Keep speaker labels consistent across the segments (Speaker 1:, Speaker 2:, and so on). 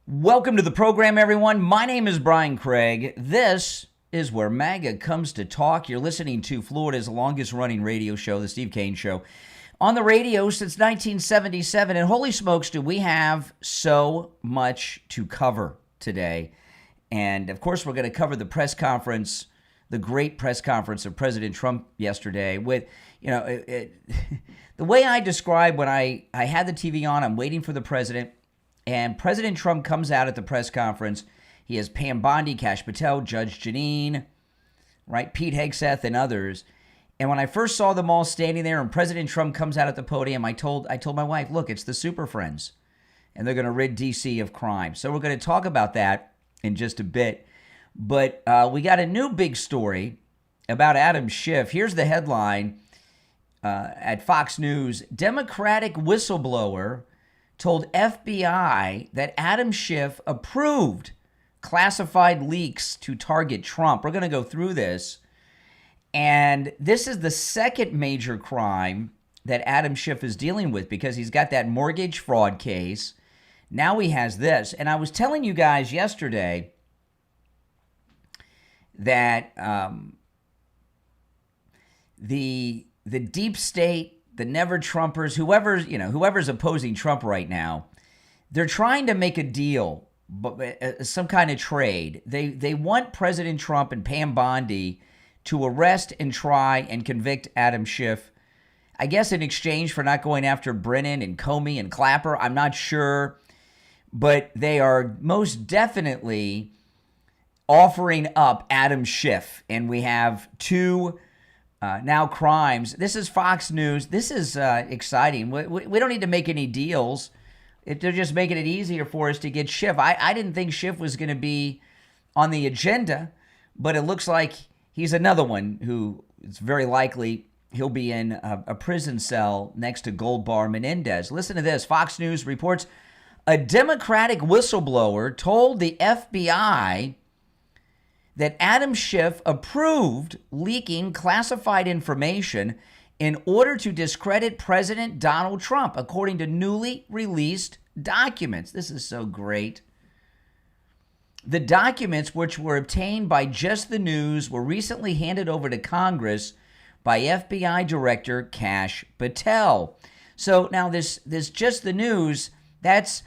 Speaker 1: Welcome to the program, everyone. My name is Brian Craig. This is where MAGA comes to talk. You're listening to Florida's longest-running radio show, the Steve Kane Show, on the radio since 1977. And holy smokes, do we have so much to cover today. And, of course, we're going to cover the press conference, the great press conference of President Trump yesterday with, the way I describe when I had the TV on, I'm waiting for the president. And President Trump comes out at the press conference. He has Pam Bondi, Kash Patel, Judge Janine, right, Pete Hegseth, and others. And when I first saw them all standing there and President Trump comes out at the podium, I told my wife, look, it's the Super Friends. And they're going to rid D.C. of crime. So we're going to talk about that in just a bit. But we got a new big story about Adam Schiff. Here's the headline at Fox News. Democratic whistleblower told FBI that Adam Schiff approved classified leaks to target Trump. We're going to go through this. And this is the second major crime that Adam Schiff is dealing with because he's got that mortgage fraud case. Now he has this. And I was telling you guys yesterday that the deep state, the never Trumpers, whoever's opposing Trump right now, they're trying to make a deal, some kind of trade. They want President Trump and Pam Bondi to arrest and try and convict Adam Schiff, I guess in exchange for not going after Brennan and Comey and Clapper. I'm not sure, but they are most definitely offering up Adam Schiff, and we have two now crimes. This is Fox News. This is exciting. We don't need to make any deals. They're just making it easier for us to get Schiff. I didn't think Schiff was going to be on the agenda, but it looks like he's another one who it's very likely he'll be in a prison cell next to Goldbar Menendez. Listen to this. Fox News reports a Democratic whistleblower told the FBI that Adam Schiff approved leaking classified information in order to discredit President Donald Trump, according to newly released documents. This is so great. The documents, which were obtained by Just the News, were recently handed over to Congress by FBI Director Kash Patel. So now this Just the News, that's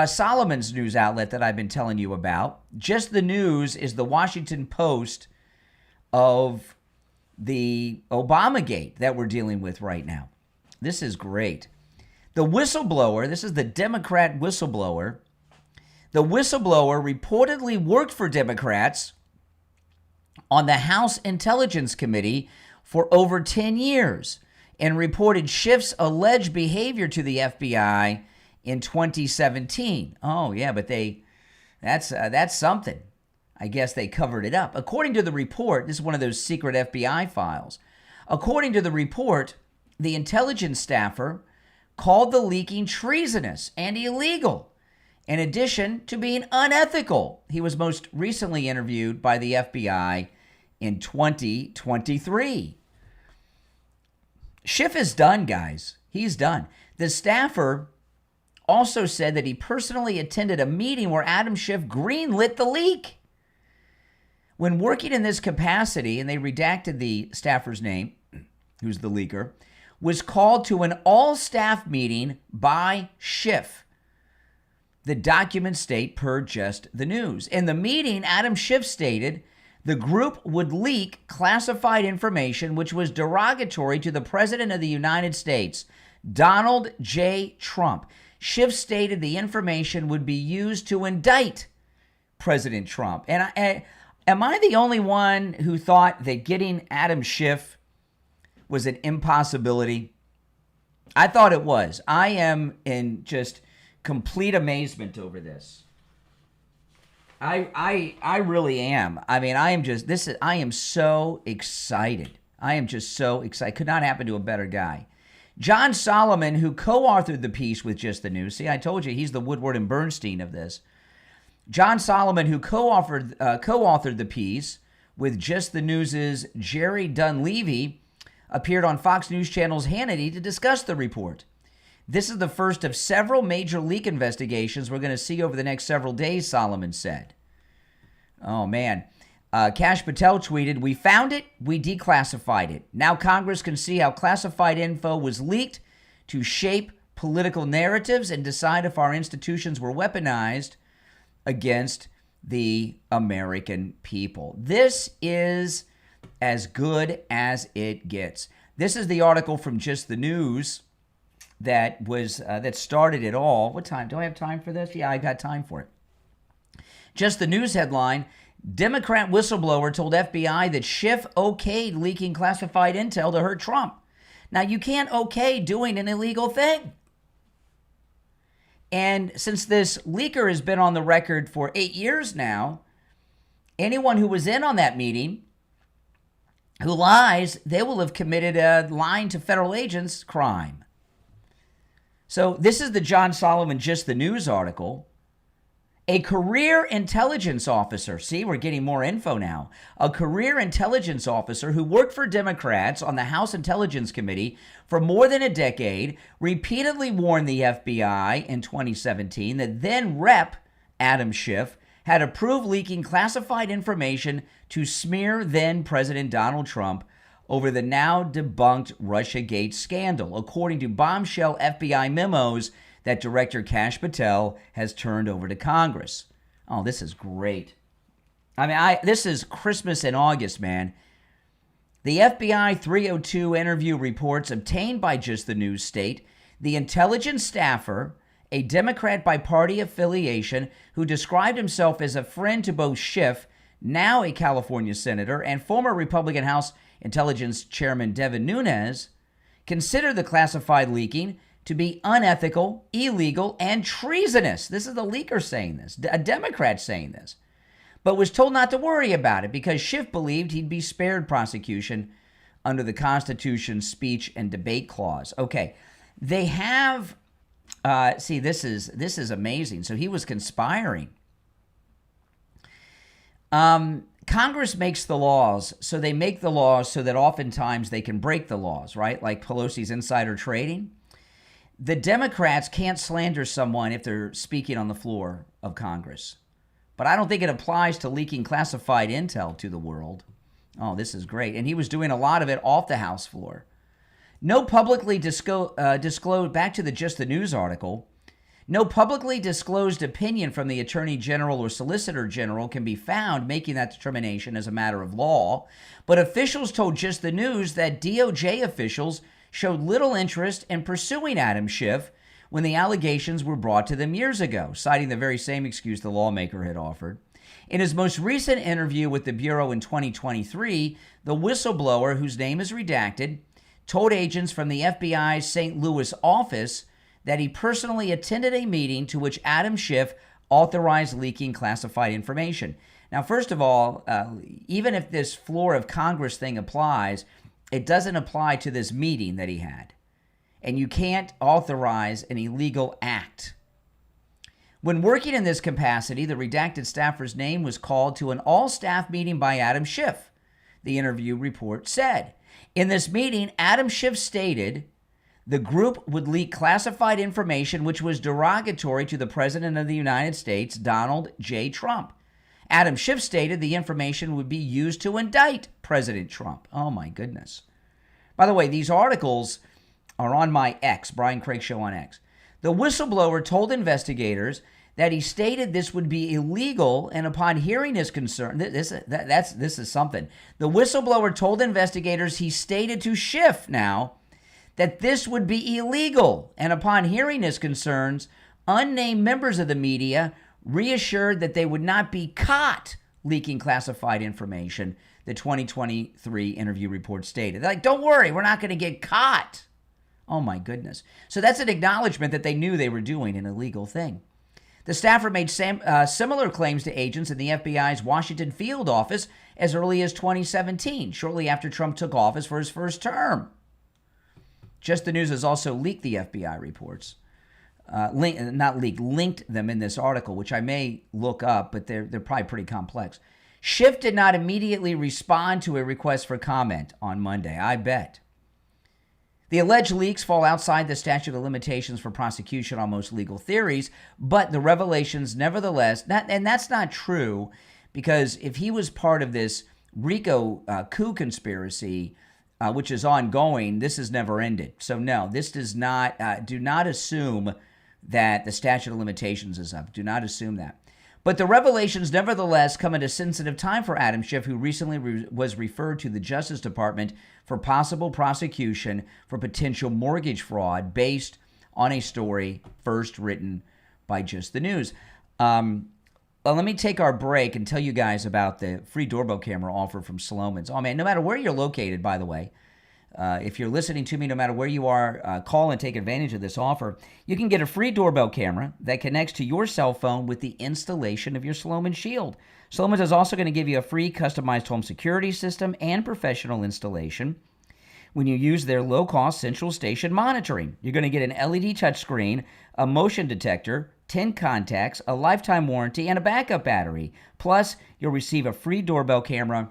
Speaker 1: Solomon's news outlet that I've been telling you about. Just the News is the Washington Post of the Obamagate that we're dealing with right now. This is great. The whistleblower, this is the Democrat whistleblower. The whistleblower reportedly worked for Democrats on the House Intelligence Committee for over 10 years and reported Schiff's alleged behavior to the FBI in 2017. Oh, yeah, but that's something. I guess they covered it up. According to the report, this is one of those secret FBI files. According to the report, the intelligence staffer called the leaking treasonous and illegal, in addition to being unethical. He was most recently interviewed by the FBI in 2023. Schiff is done, guys. He's done. The staffer also said that he personally attended a meeting where Adam Schiff greenlit the leak. When working in this capacity, and they redacted the staffer's name, who's the leaker, was called to an all-staff meeting by Schiff. The documents state per Just the News. In the meeting, Adam Schiff stated the group would leak classified information which was derogatory to the President of the United States, Donald J. Trump. Schiff stated the information would be used to indict President Trump. And am I the only one who thought that getting Adam Schiff was an impossibility? I thought it was. I am in just complete amazement over this. I really am. I mean, I am so excited. I am just so excited. Could not happen to a better guy. John Solomon, who co-authored the piece with Just the News. See, I told you he's the Woodward and Bernstein of this. John Solomon, who co-authored the piece with Just the News's Jerry Dunleavy, appeared on Fox News Channel's Hannity to discuss the report. This is the first of several major leak investigations we're going to see over the next several days, Solomon said. Oh, man. Kash Patel tweeted, "We found it, we declassified it. Now Congress can see how classified info was leaked to shape political narratives and decide if our institutions were weaponized against the American people." This is as good as it gets. This is the article from Just the News that started it all. What time? Do I have time for this? Yeah, I got time for it. Just the News headline, Democrat whistleblower told FBI that Schiff okayed leaking classified intel to hurt Trump. Now, you can't okay doing an illegal thing. And since this leaker has been on the record for 8 years now, anyone who was in on that meeting who lies, they will have committed a lying to federal agents crime. So this is the John Solomon Just the News article. A career intelligence officer, see, we're getting more info now. A career intelligence officer who worked for Democrats on the House Intelligence Committee for more than a decade repeatedly warned the FBI in 2017 that then Rep. Adam Schiff had approved leaking classified information to smear then President Donald Trump over the now debunked Russiagate scandal, according to bombshell FBI memos that Director Kash Patel has turned over to Congress. Oh, this is great. I mean, this is Christmas in August, man. The FBI 302 interview reports obtained by Just the News state the intelligence staffer, a Democrat by party affiliation, who described himself as a friend to both Schiff, now a California senator, and former Republican House Intelligence Chairman Devin Nunes, considered the classified leaking to be unethical, illegal, and treasonous. This is the leaker saying this, a Democrat saying this, but was told not to worry about it because Schiff believed he'd be spared prosecution under the Constitution's speech and debate clause. Okay, they have, see, this is amazing. So he was conspiring. Congress makes the laws, so they make the laws so that oftentimes they can break the laws, right? Like Pelosi's insider trading. The Democrats can't slander someone if they're speaking on the floor of Congress. But I don't think it applies to leaking classified intel to the world. Oh, this is great. And he was doing a lot of it off the House floor. No publicly disclosed, back to the Just the News article, no publicly disclosed opinion from the Attorney General or Solicitor General can be found making that determination as a matter of law. But officials told Just the News that DOJ officials showed little interest in pursuing Adam Schiff when the allegations were brought to them years ago, citing the very same excuse the lawmaker had offered. In his most recent interview with the Bureau in 2023, the whistleblower, whose name is redacted, told agents from the FBI's St. Louis office that he personally attended a meeting to which Adam Schiff authorized leaking classified information. Now, first of all, even if this floor of Congress thing applies, it doesn't apply to this meeting that he had. And you can't authorize an illegal act. When working in this capacity, the redacted staffer's name was called to an all-staff meeting by Adam Schiff, the interview report said. In this meeting, Adam Schiff stated the group would leak classified information which was derogatory to the President of the United States, Donald J. Trump. Adam Schiff stated the information would be used to indict President Trump. Oh, my goodness. By the way, these articles are on my X, Brian Craig Show on X. The whistleblower told investigators that he stated this would be illegal, and upon hearing his concern, this is something. The whistleblower told investigators he stated to Schiff now that this would be illegal, and upon hearing his concerns, unnamed members of the media reassured that they would not be caught leaking classified information, the 2023 interview report stated. They're like, don't worry, we're not going to get caught. Oh, my goodness. So that's an acknowledgement that they knew they were doing an illegal thing. The staffer made similar claims to agents in the FBI's Washington field office as early as 2017, shortly after Trump took office for his first term. Just the News has also leaked the FBI reports. Linked them in this article, which I may look up, but they're probably pretty complex. Schiff did not immediately respond to a request for comment on Monday, I bet. The alleged leaks fall outside the statute of limitations for prosecution on most legal theories, but the revelations nevertheless, and that's not true, because if he was part of this RICO coup conspiracy, which is ongoing, this has never ended. So no, this does not, do not assume that the statute of limitations is up. Do not assume that. But the revelations nevertheless come at a sensitive time for Adam Schiff, who recently was referred to the Justice Department for possible prosecution for potential mortgage fraud based on a story first written by Just the News. Well, let me take our break and tell you guys about the free doorbell camera offer from Slomin's. Oh, man, no matter where you're located, by the way, if you're listening to me, no matter where you are, call and take advantage of this offer. You can get a free doorbell camera that connects to your cell phone with the installation of your Slomin Shield. Slomin's is also going to give you a free customized home security system and professional installation when you use their low-cost central station monitoring. You're going to get an LED touchscreen, a motion detector, 10 contacts, a lifetime warranty, and a backup battery. Plus, you'll receive a free doorbell camera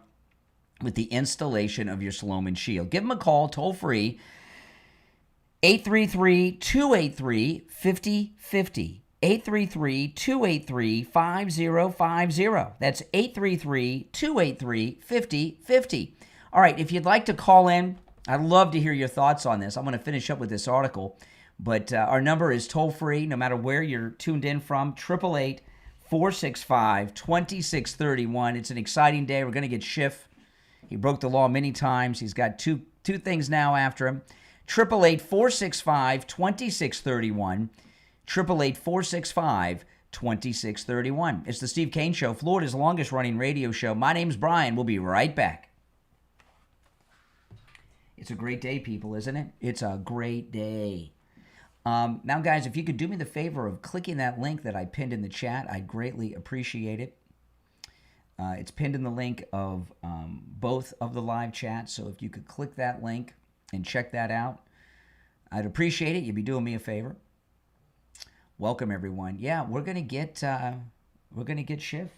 Speaker 1: with the installation of your Slomin Shield. Give them a call, toll-free, 833-283-5050. 833-283-5050. That's 833-283-5050. All right, if you'd like to call in, I'd love to hear your thoughts on this. I'm going to finish up with this article, but our number is toll-free, no matter where you're tuned in from, 888-465-2631. It's an exciting day. We're going to get Schiff. He broke the law many times. He's got two things now after him. 888-465-2631. 888-465-2631. It's the Steve Kane Show, Florida's longest-running radio show. My name's Brian. We'll be right back. It's a great day, people, isn't it? It's a great day. Now, guys, if you could do me the favor of clicking that link that I pinned in the chat, I'd greatly appreciate it. It's pinned in the link of both of the live chats, so if you could click that link and check that out, I'd appreciate it. You'd be doing me a favor. Welcome, everyone. Yeah, we're gonna get Schiff. We're gonna get Schiff.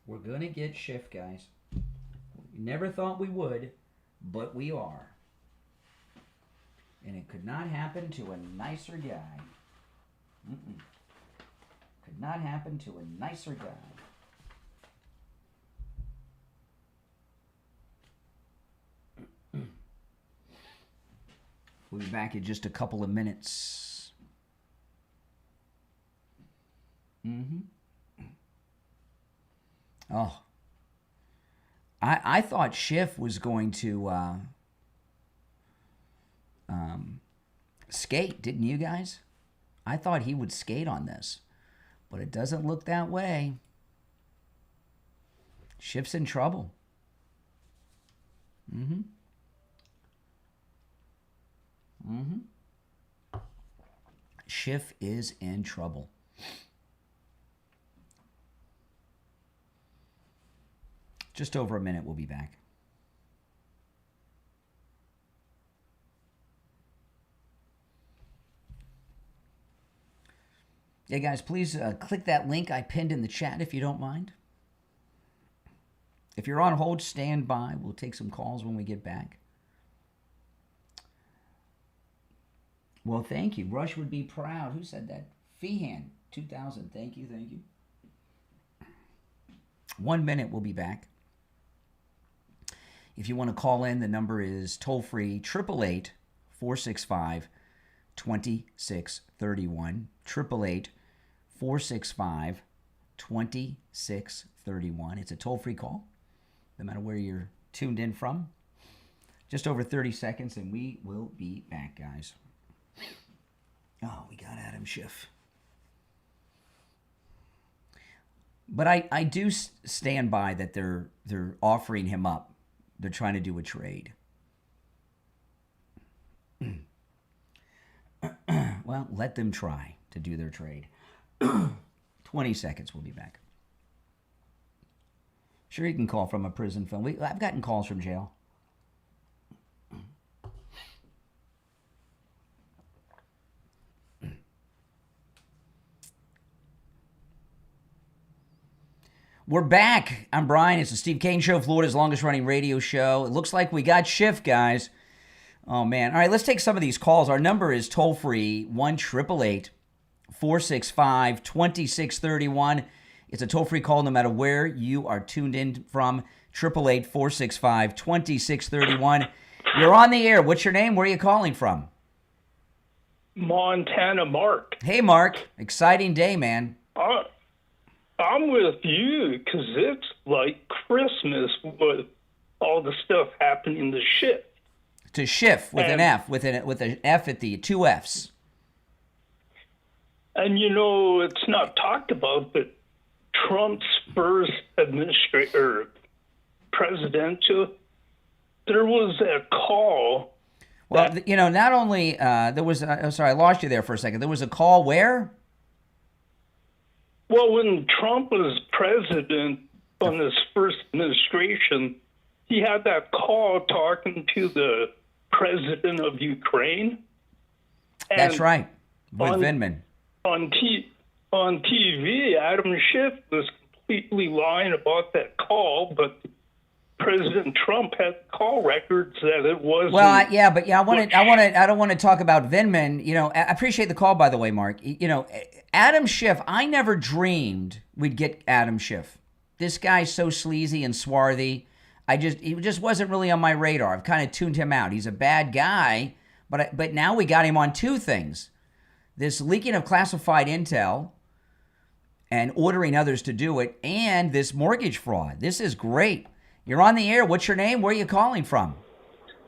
Speaker 1: We're going to get Schiff, guys. We never thought we would, but we are. And it could not happen to a nicer guy. Could not happen to a nicer guy. We'll be back in just a couple of minutes. Oh, I thought Schiff was going to skate, didn't you guys? I thought he would skate on this, but it doesn't look that way. Schiff's in trouble. Schiff is in trouble. Just over a minute, we'll be back. Yeah, guys, please click that link I pinned in the chat if you don't mind. If you're on hold, stand by. We'll take some calls when we get back. Well, thank you. Rush would be proud. Who said that? Feehan, 2000. Thank you, thank you. 1 minute, we'll be back. If you want to call in, the number is toll-free, 888-465-2631. 888-465-2631. It's a toll-free call, no matter where you're tuned in from. Just over 30 seconds, and we will be back, guys. Oh, we got Adam Schiff. But I do stand by that they're offering him up. They're trying to do a trade. Well, let them try to do their trade. 20 seconds, we'll be back. Sure, you can call from a prison phone. I've gotten calls from jail. We're back. I'm Brian. It's the Steve Kane Show, Florida's longest-running radio show. It looks like we got shift, guys. Oh, man. All right, let's take some of these calls. Our number is toll-free, 1-888-465-2631. It's a toll-free call no matter where you are tuned in from, 888-465-2631. You're on the air. What's your name? Where are you calling from?
Speaker 2: Montana Mark.
Speaker 1: Hey, Mark. Exciting day, man.
Speaker 2: I'm with you because it's like Christmas with all the stuff happening to shift.
Speaker 1: To shift with an F, with an F at the two Fs.
Speaker 2: And it's not talked about, but Trump's first presidential, there was a call.
Speaker 1: Well, not only there was. Sorry, I lost you there for a second. There was a call where?
Speaker 2: Well, when Trump was president on his first administration, he had that call talking to the president of Ukraine. And
Speaker 1: that's right, with Vindman.
Speaker 2: On TV, Adam Schiff was completely lying about that call, but President Trump had call records that it wasn't.
Speaker 1: Well, I don't want to talk about Vindman. I appreciate the call, by the way, Mark. Adam Schiff. I never dreamed we'd get Adam Schiff. This guy's so sleazy and swarthy. He just wasn't really on my radar. I've kind of tuned him out. He's a bad guy, but now we got him on two things: this leaking of classified intel and ordering others to do it, and this mortgage fraud. This is great. You're on the air. What's your name? Where are you calling from?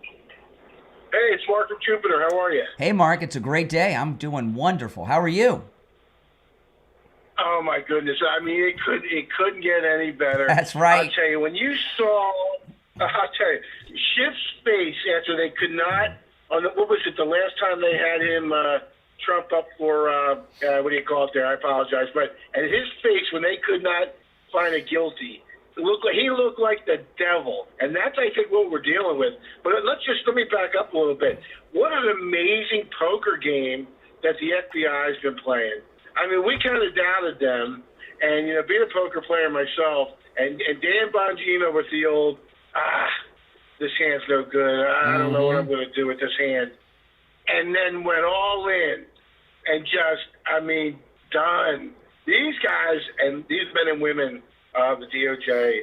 Speaker 3: Hey, it's Mark from Jupiter. How are you?
Speaker 1: Hey, Mark. It's a great day. I'm doing wonderful. How are you?
Speaker 3: Oh, my goodness. I mean, it couldn't get any better.
Speaker 1: That's right.
Speaker 3: I'll tell you, Schiff's face after they could not, what was it, the last time they had him Trump up for, what do you call it there? I apologize. And his face when they could not find a guilty, he looked like the devil, and that's, I think, what we're dealing with. But let me back up a little bit. What an amazing poker game that the FBI has been playing. I mean, we kind of doubted them, and being a poker player myself, and Dan Bongino with the old, this hand's no good. I don't know what I'm going to do with this hand, and then went all in, and done. These guys and these men and women. The DOJ,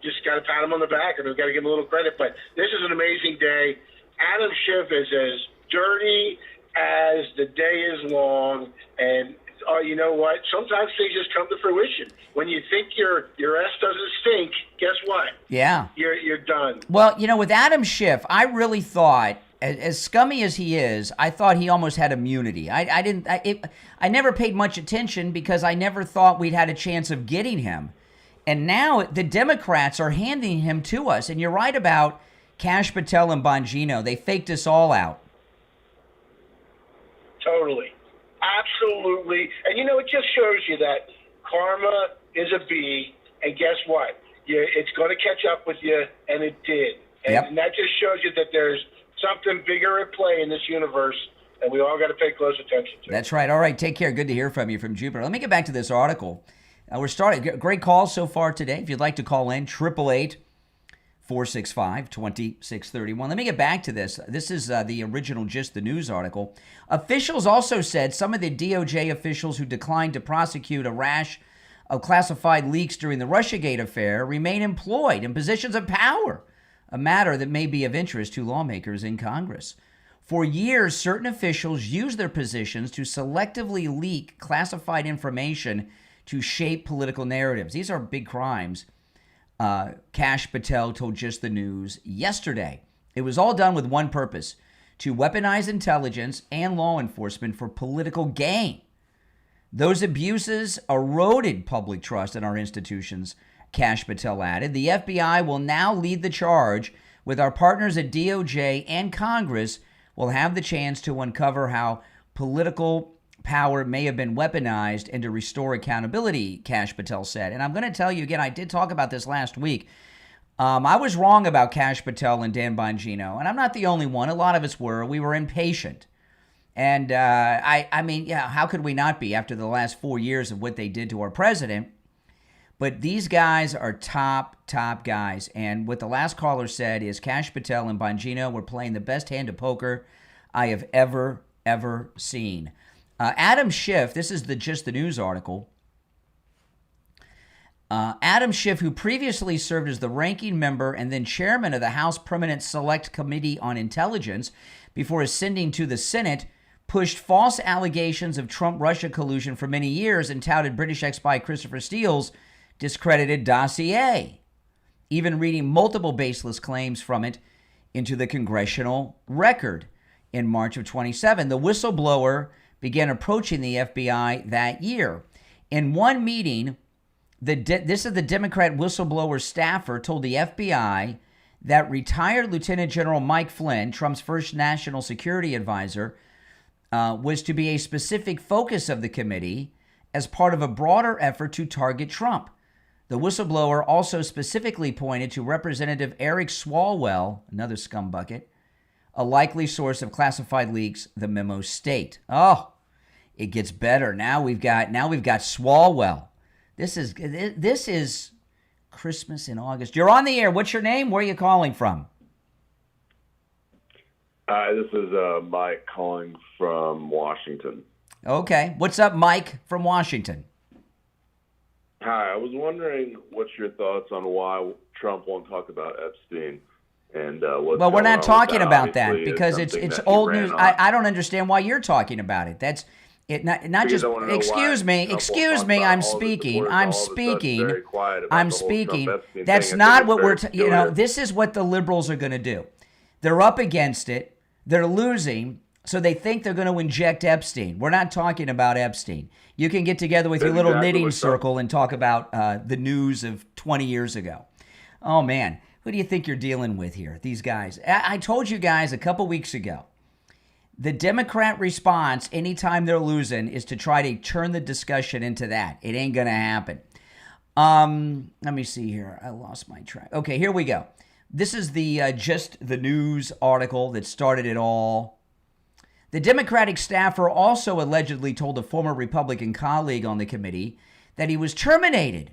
Speaker 3: just got to pat him on the back, and we've got to give him a little credit. But this is an amazing day. Adam Schiff is as dirty as the day is long, and you know what? Sometimes things just come to fruition. When you think your S doesn't stink, guess what?
Speaker 1: Yeah,
Speaker 3: you're done.
Speaker 1: Well, with Adam Schiff, I really thought, as scummy as he is, I thought he almost had immunity. I never paid much attention because I never thought we'd had a chance of getting him. And now the Democrats are handing him to us. And you're right about Kash Patel and Bongino. They faked us all out.
Speaker 3: Totally. Absolutely. And, it just shows you that karma is a bee. And guess what? It's going to catch up with you, and it did. And that just shows you that there's something bigger at play in this universe, and we all got to pay close attention to it.
Speaker 1: That's right. All right. Take care. Good to hear from you from Jupiter. Let me get back to this article. We're starting. Great calls so far today. If you'd like to call in, 888-465-2631. Let me get back to this. This is the original Just the News article. Officials also said some of the DOJ officials who declined to prosecute a rash of classified leaks during the Russiagate affair remain employed in positions of power, a matter that may be of interest to lawmakers in Congress. For years, certain officials used their positions to selectively leak classified information to shape political narratives. These are big crimes. Kash Patel told Just the News yesterday. It was all done with one purpose: to weaponize intelligence and law enforcement for political gain. Those abuses eroded public trust in our institutions, Kash Patel added. The FBI will now lead the charge with our partners at DOJ, and Congress will have the chance to uncover how power may have been weaponized and to restore accountability, Kash Patel said. And I'm going to tell you again, I did talk about this last week. I was wrong about Kash Patel and Dan Bongino, and I'm not the only one. A lot of us were. We were impatient. And I mean, yeah, how could we not be after the last 4 years of what they did to our president? But these guys are top guys. And what the last caller said is Kash Patel and Bongino were playing the best hand of poker I have ever seen. Adam Schiff, this is just the news article. Adam Schiff, who previously served as the ranking member and then chairman of the House Permanent Select Committee on Intelligence before ascending to the Senate, pushed false allegations of Trump-Russia collusion for many years and touted British ex-spy Christopher Steele's discredited dossier, even reading multiple baseless claims from it into the congressional record. In March of 27, the whistleblower began approaching the FBI that year. In one meeting, this is the Democrat whistleblower staffer told the FBI that retired Lieutenant General Mike Flynn, Trump's first national security advisor, was to be a specific focus of the committee as part of a broader effort to target Trump. The whistleblower also specifically pointed to Representative Eric Swalwell, another scumbucket, a likely source of classified leaks, the memo state. Oh, it gets better. Now we've got Swalwell. This is Christmas in August. You're on the air. What's your name? Where are you calling from?
Speaker 4: Hi, this is Mike calling from Washington.
Speaker 1: Okay. What's up, Mike from Washington?
Speaker 4: Hi, I was wondering what's your thoughts on why Trump won't talk about Epstein and what's
Speaker 1: Well, we're
Speaker 4: going
Speaker 1: not
Speaker 4: on
Speaker 1: talking
Speaker 4: with that.
Speaker 1: about that
Speaker 4: Obviously,
Speaker 1: because
Speaker 4: something
Speaker 1: it's
Speaker 4: that he
Speaker 1: old
Speaker 4: ran
Speaker 1: news.
Speaker 4: on.
Speaker 1: I don't understand why you're talking about it. That's it. Not
Speaker 4: Because
Speaker 1: just.
Speaker 4: I wanna know
Speaker 1: Excuse
Speaker 4: why
Speaker 1: me.
Speaker 4: Trump
Speaker 1: Excuse
Speaker 4: won't talk
Speaker 1: me.
Speaker 4: about
Speaker 1: I'm
Speaker 4: all the
Speaker 1: speaking.
Speaker 4: supporters
Speaker 1: I'm
Speaker 4: all of a sudden
Speaker 1: speaking.
Speaker 4: very quiet about
Speaker 1: I'm
Speaker 4: the whole
Speaker 1: speaking.
Speaker 4: Trump Epstein
Speaker 1: That's
Speaker 4: thing. I
Speaker 1: not
Speaker 4: think
Speaker 1: what
Speaker 4: it's
Speaker 1: we're.
Speaker 4: very
Speaker 1: You know,
Speaker 4: peculiar.
Speaker 1: this is what the liberals are going to do. They're up against it. They're losing. So they think they're going to inject Epstein. We're not talking about Epstein. You can get together with your
Speaker 4: That's
Speaker 1: little
Speaker 4: exactly
Speaker 1: knitting
Speaker 4: what Trump-
Speaker 1: circle and talk about the news of 20 years ago. Oh, man. Who do you think you're dealing with here? These guys. I told you guys a couple weeks ago, the Democrat response anytime they're losing is to try to turn the discussion into that. It ain't going to happen. Let me see here. I lost my track. Okay, here we go. This is the just the news article that started it all. The Democratic staffer also allegedly told a former Republican colleague on the committee that he was terminated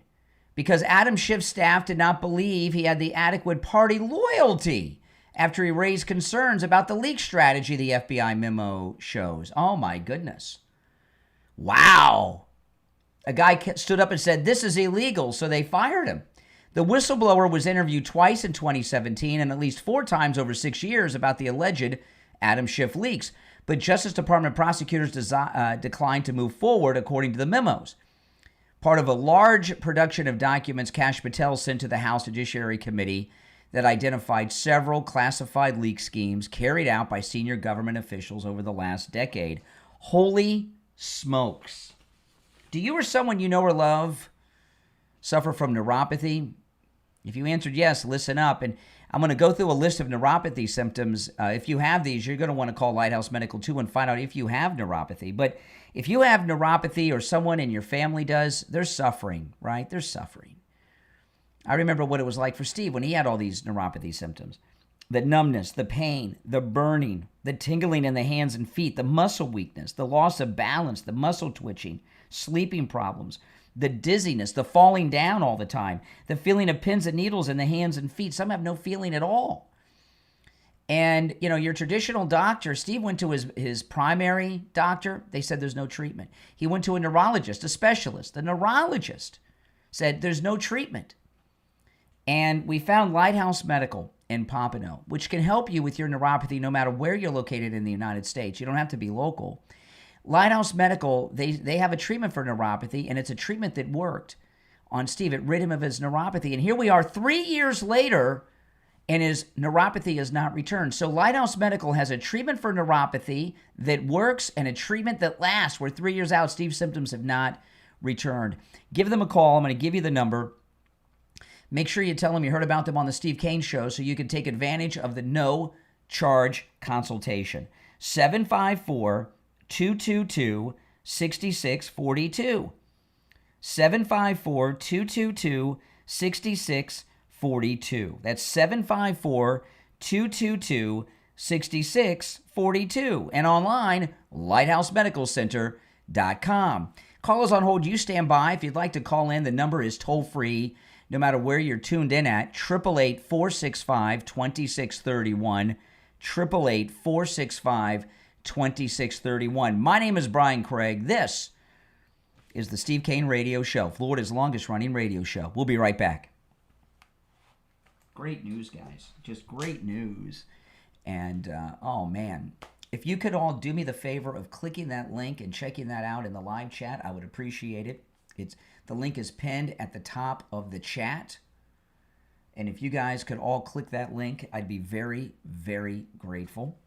Speaker 1: because Adam Schiff's staff did not believe he had the adequate party loyalty after he raised concerns about the leak strategy the FBI memo shows. Oh, my goodness. Wow. A guy stood up and said, this is illegal, so they fired him. The whistleblower was interviewed twice in 2017 and at least 4 times over 6 years about the alleged Adam Schiff leaks. But Justice Department prosecutors declined to move forward, according to the memos. Part of a large production of documents Kash Patel sent to the House Judiciary Committee that identified several classified leak schemes carried out by senior government officials over the last decade. Holy smokes. Do you or someone you know or love suffer from neuropathy? If you answered yes, listen up. And I'm going to go through a list of neuropathy symptoms. If you have these, you're going to want to call Lighthouse Medical too and find out if you have neuropathy. But if you have neuropathy or someone in your family does, they're suffering, right? They're suffering. I remember what it was like for Steve when he had all these neuropathy symptoms. The numbness, the pain, the burning, the tingling in the hands and feet, the muscle weakness, the loss of balance, the muscle twitching, sleeping problems, the dizziness, the falling down all the time, the feeling of pins and needles in the hands and feet. Some have no feeling at all. And, you know, your traditional doctor, Steve went to his primary doctor. They said there's no treatment. He went to a neurologist, a specialist. The neurologist said there's no treatment. And we found Lighthouse Medical in Pompano, which can help you with your neuropathy no matter where you're located in the United States. You don't have to be local. Lighthouse Medical, they have a treatment for neuropathy, and it's a treatment that worked on Steve. It rid him of his neuropathy. And here we are 3 years later, and his neuropathy has not returned. So Lighthouse Medical has a treatment for neuropathy that works and a treatment that lasts. We're 3 years out. Steve's symptoms have not returned. Give them a call. I'm going to give you the number. Make sure you tell them you heard about them on the Steve Kane Show so you can take advantage of the no-charge consultation. 754-222-0200. 754-222-6642. 754-222-6642. That's 754-222-6642. And online, lighthousemedicalcenter.com. Call us on hold. You stand by. If you'd like to call in, the number is toll-free, no matter where you're tuned in at, 888-465-2631, 888-465-2631. My name is Brian Craig. This is the Steve Kane Radio Show, Florida's longest-running radio show. We'll be right back. Great news, guys. Just great news. And, oh, man, if you could all do me the favor of clicking that link and checking that out in the live chat, I would appreciate it. The link is pinned at the top of the chat. And if you guys could all click that link, I'd be very, very grateful.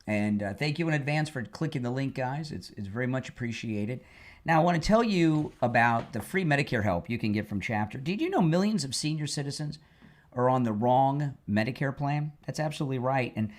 Speaker 1: And thank you in advance for clicking the link, guys. It's very much appreciated. Now, I want to tell you about the free Medicare help you can get from Chapter. Did you know millions of senior citizens are on the wrong Medicare plan? That's absolutely right. And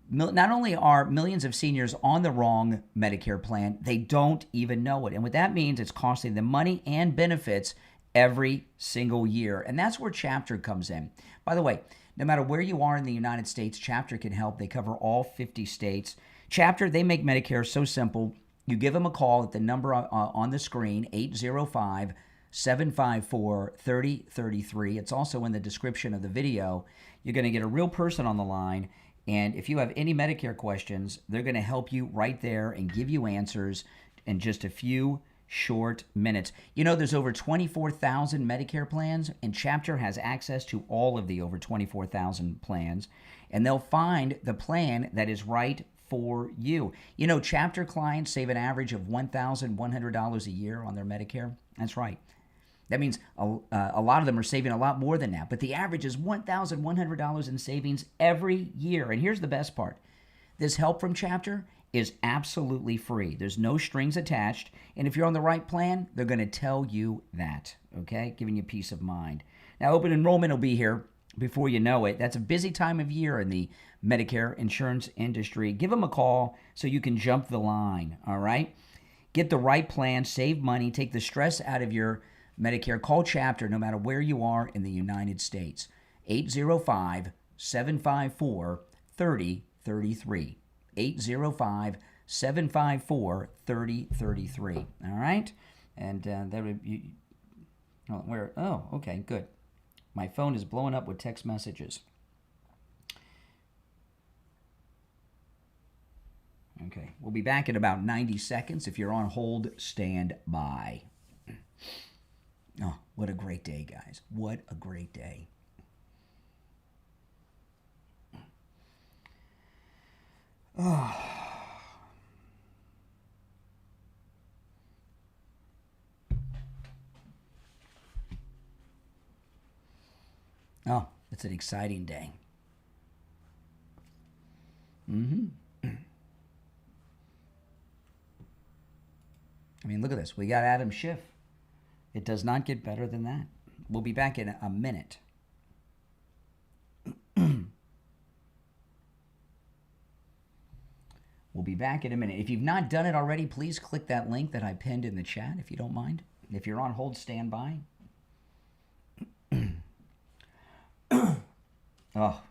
Speaker 1: not only are millions of seniors on the wrong Medicare plan, they don't even know it. And what that means, it's costing them money and benefits every single year. And that's where Chapter comes in. By the way, no matter where you are in the United States, Chapter can help. They cover all 50 states. Chapter, they make Medicare so simple. You give them a call at the number on the screen, 805-754-3033. It's also in the description of the video. You're going to get a real person on the line, and if you have any Medicare questions, they're going to help you right there and give you answers in just a few short minutes. You know, there's over 24,000 Medicare plans, and Chapter has access to all of the over 24,000 plans, and they'll find the plan that is right for you. You know, Chapter clients save an average of $1,100 a year on their Medicare. That's right. That means a lot of them are saving a lot more than that, but the average is $1,100 in savings every year. And here's the best part. This help from Chapter is absolutely free. There's no strings attached. And if you're on the right plan, they're going to tell you that, okay? Giving you peace of mind. Now, open enrollment will be here before you know it. That's a busy time of year in the Medicare insurance industry. Give them a call so you can jump the line, all right? Get the right plan, save money, take the stress out of your Medicare. Call Chapter no matter where you are in the United States. 805-754-3033. 805-754-3033. All right? And that would be, okay, good. My phone is blowing up with text messages. Okay, we'll be back in about 90 seconds. If you're on hold, stand by. Oh, what a great day, guys. What a great day. Oh. Oh, it's an exciting day. I mean, look at this. We got Adam Schiff. It does not get better than that. We'll be back in a minute. We'll be back in a minute. If you've not done it already, please click that link that I pinned in the chat, if you don't mind. If you're on hold, stand by. Oh.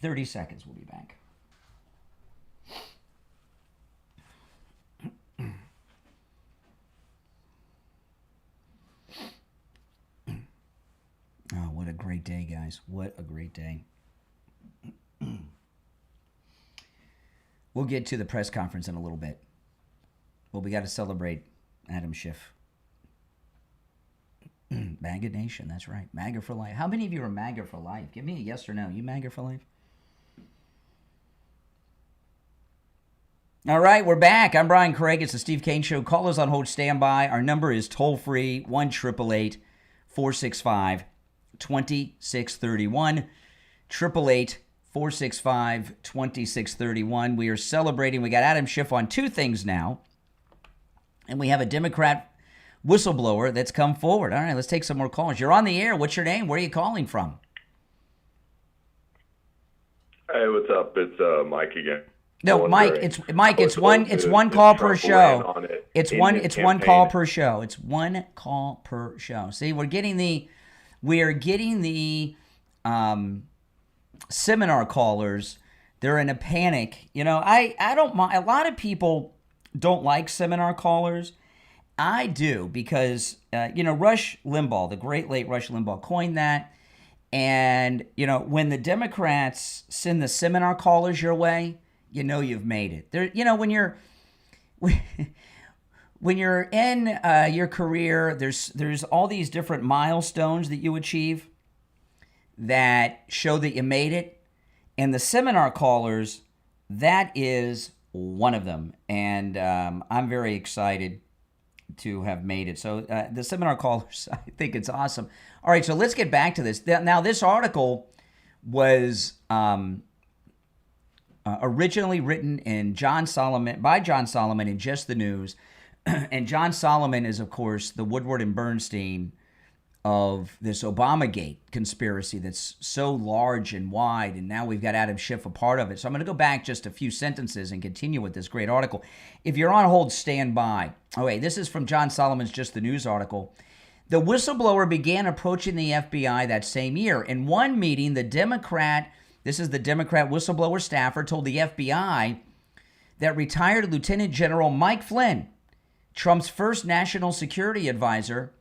Speaker 1: "30 seconds, we'll be back. Oh, what a great day, guys. What a great day. We'll get to the press conference in a little bit. Well, we got to celebrate Adam Schiff. MAGA Nation, that's right. MAGA for life. How many of you are MAGA for life? Give me a yes or no. You MAGA for life? All right, we're back. I'm Brian Craig. It's the Steve Kane Show. Call us on hold, stand by. Our number is toll-free, 1-888-465-2631. 465-2631. We are celebrating. We got Adam Schiff on two things now. And we have a Democrat whistleblower that's come forward. All right, let's take some more calls. You're on the air. What's your name? Where are you calling from?
Speaker 4: Hey, what's up? It's Mike again.
Speaker 1: No, Mike. It's Mike. It's one call per show. It's one call per show. It's one call per show. See, we're getting the seminar callers. They're in a panic. You know, I don't mind. A lot of people don't like seminar callers. I do, because Rush Limbaugh, the great late Rush Limbaugh, coined that. And when the Democrats send the seminar callers your way, you've made it. There, when you're in your career, there's all these different milestones that you achieve that show that you made it, and the seminar callers, that is one of them. And I'm very excited to have made it. So the seminar callers, I think it's awesome. All right, so let's get back to this. Now, this article was originally written by John Solomon in Just the News. And John Solomon is, of course, the Woodward and Bernstein of this Obamagate conspiracy that's so large and wide, and now we've got Adam Schiff a part of it. So I'm going to go back just a few sentences and continue with this great article. If you're on hold, stand by. Okay, this is from John Solomon's Just the News article. The whistleblower began approaching the FBI that same year. In one meeting, the Democrat whistleblower staffer told the FBI that retired Lieutenant General Mike Flynn, Trump's first national security advisor,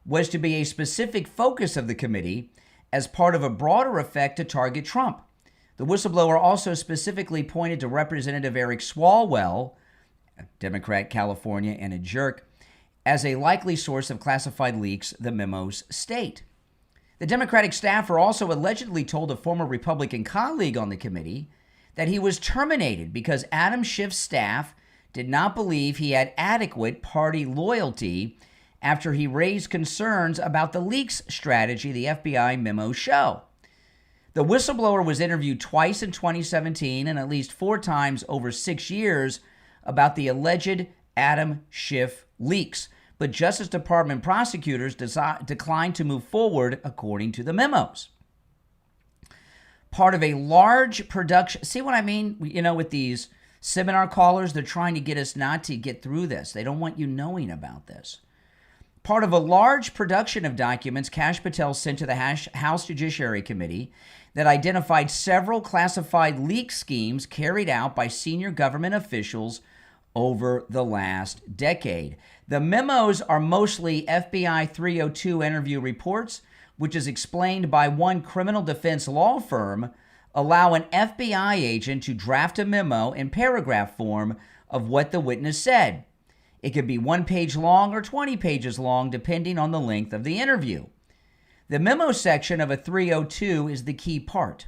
Speaker 1: was to be a specific focus of the committee as part of a broader effect to target Trump. The whistleblower also specifically pointed to Representative Eric Swalwell, a Democrat, California, and a jerk, as a likely source of classified leaks, the memos state. The Democratic staffer also allegedly told a former Republican colleague on the committee that he was terminated because Adam Schiff's staff did not believe he had adequate party loyalty after he raised concerns about the leaks strategy the FBI memos show. The whistleblower was interviewed twice in 2017 and at least 4 times over 6 years about the alleged Adam Schiff leaks, but Justice Department prosecutors declined to move forward according to the memos. Part of a large production, see what I mean? With these seminar callers, they're trying to get us not to get through this. They don't want you knowing about this. Part of a large production of documents Kash Patel sent to the House Judiciary Committee that identified several classified leak schemes carried out by senior government officials over the last decade. The memos are mostly FBI 302 interview reports, which is explained by one criminal defense law firm, allow an FBI agent to draft a memo in paragraph form of what the witness said. It could be 1 page long or 20 pages long, depending on the length of the interview. The memo section of a 302 is the key part.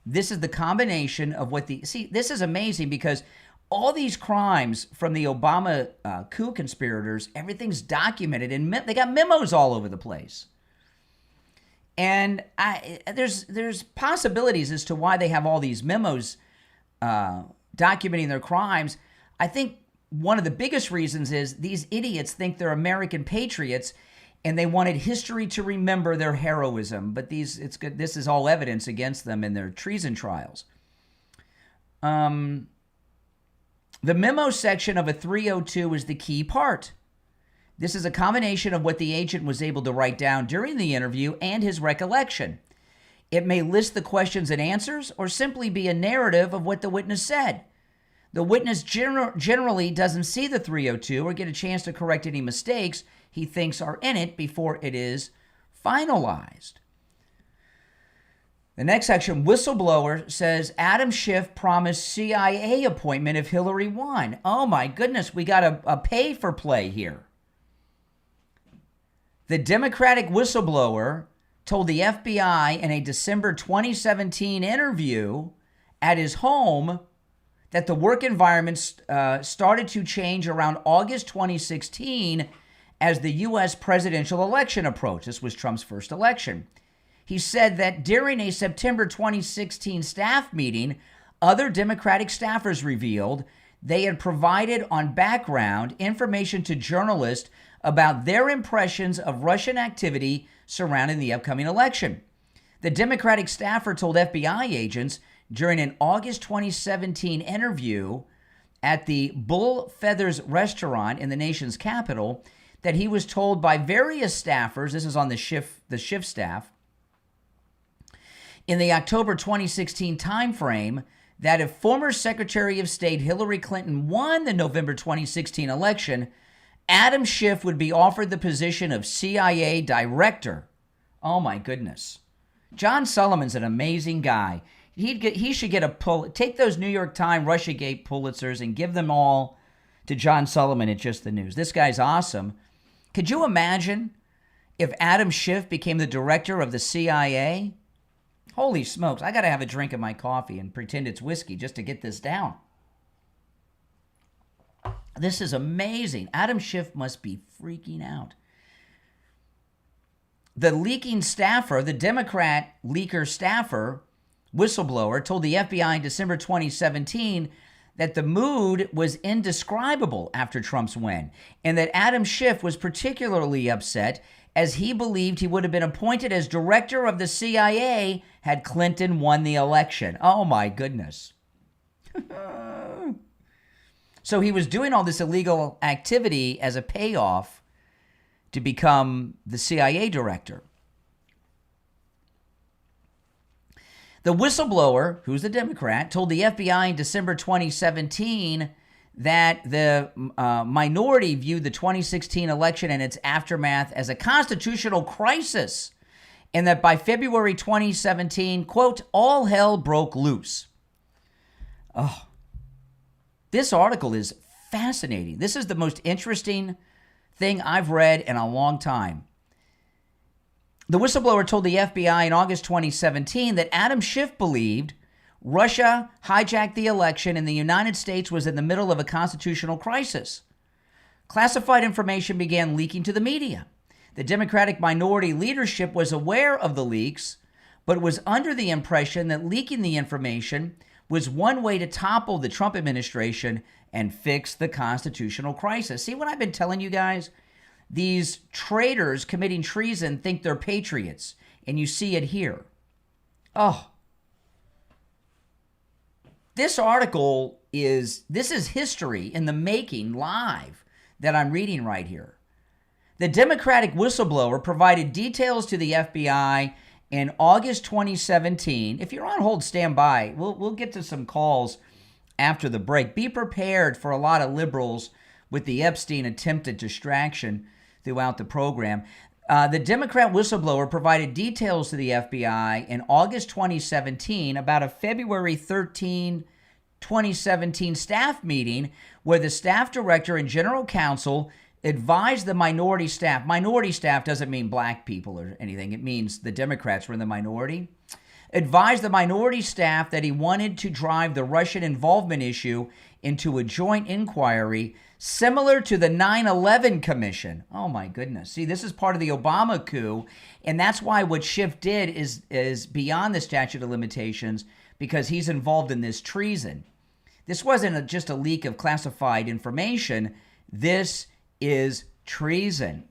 Speaker 1: This is the combination of this is amazing because all these crimes from the Obama coup conspirators, everything's documented, and they got memos all over the place. And there's possibilities as to why they have all these memos documenting their crimes. I think one of the biggest reasons is these idiots think they're American patriots and they wanted history to remember their heroism. But this is all evidence against them in their treason trials. The memo section of a 302 is the key part. This is a combination of what the agent was able to write down during the interview and his recollection. It may list the questions and answers or simply be a narrative of what the witness said. The witness generally doesn't see the 302 or get a chance to correct any mistakes he thinks are in it before it is finalized. The next section, whistleblower, says Adam Schiff promised CIA appointment if Hillary won. Oh my goodness, we got a pay for play here. The Democratic whistleblower told the FBI in a December 2017 interview at his home that the work environment started to change around August 2016 as the U.S. presidential election approached. This was Trump's first election. He said that during a September 2016 staff meeting, other Democratic staffers revealed they had provided on background information to journalists about their impressions of Russian activity surrounding the upcoming election. The Democratic staffer told FBI agents during an August 2017 interview at the Bull Feathers restaurant in the nation's capital that he was told by various staffers, this is on the shift staff, in the October 2016 timeframe, that if former Secretary of State Hillary Clinton won the November 2016 election, Adam Schiff would be offered the position of CIA director. Oh my goodness. John Sullivan's an amazing guy. He should get take those New York Times Russiagate Pulitzers and give them all to John Sullivan at Just the News. This guy's awesome. Could you imagine if Adam Schiff became the director of the CIA? Holy smokes, I got to have a drink of my coffee and pretend it's whiskey just to get this down. This is amazing. Adam Schiff must be freaking out. The leaking staffer, the Democrat leaker staffer, whistleblower, told the FBI in December 2017 that the mood was indescribable after Trump's win, and that Adam Schiff was particularly upset as he believed he would have been appointed as director of the CIA had Clinton won the election. Oh my goodness. So he was doing all this illegal activity as a payoff to become the CIA director. The whistleblower, who's the Democrat, told the FBI in December 2017 that the minority viewed the 2016 election and its aftermath as a constitutional crisis, and that by February 2017, quote, all hell broke loose. Oh, this article is fascinating. This is the most interesting thing I've read in a long time. The whistleblower told the FBI in August 2017 that Adam Schiff believed Russia hijacked the election and the United States was in the middle of a constitutional crisis. Classified information began leaking to the media. The Democratic minority leadership was aware of the leaks, but was under the impression that leaking the information was one way to topple the Trump administration and fix the constitutional crisis. See what I've been telling you guys? These traitors committing treason think they're patriots, and you see it here. Oh. This article this is history in the making live that I'm reading right here. The Democratic whistleblower provided details to the FBI in August 2017. If you're on hold, stand by. We'll get to some calls after the break. Be prepared for a lot of liberals with the Epstein attempted distraction throughout the program. The Democrat whistleblower provided details to the FBI in August 2017 about a February 13, 2017 staff meeting where the staff director and general counsel advised the minority staff. Minority staff doesn't mean black people or anything. It means the Democrats were in the minority. Advised the minority staff that he wanted to drive the Russian involvement issue into a joint inquiry similar to the 9/11 Commission. Oh my goodness. See, this is part of the Obama coup, and that's why what Schiff did is beyond the statute of limitations, because he's involved in this treason. This wasn't just a leak of classified information. This is treason.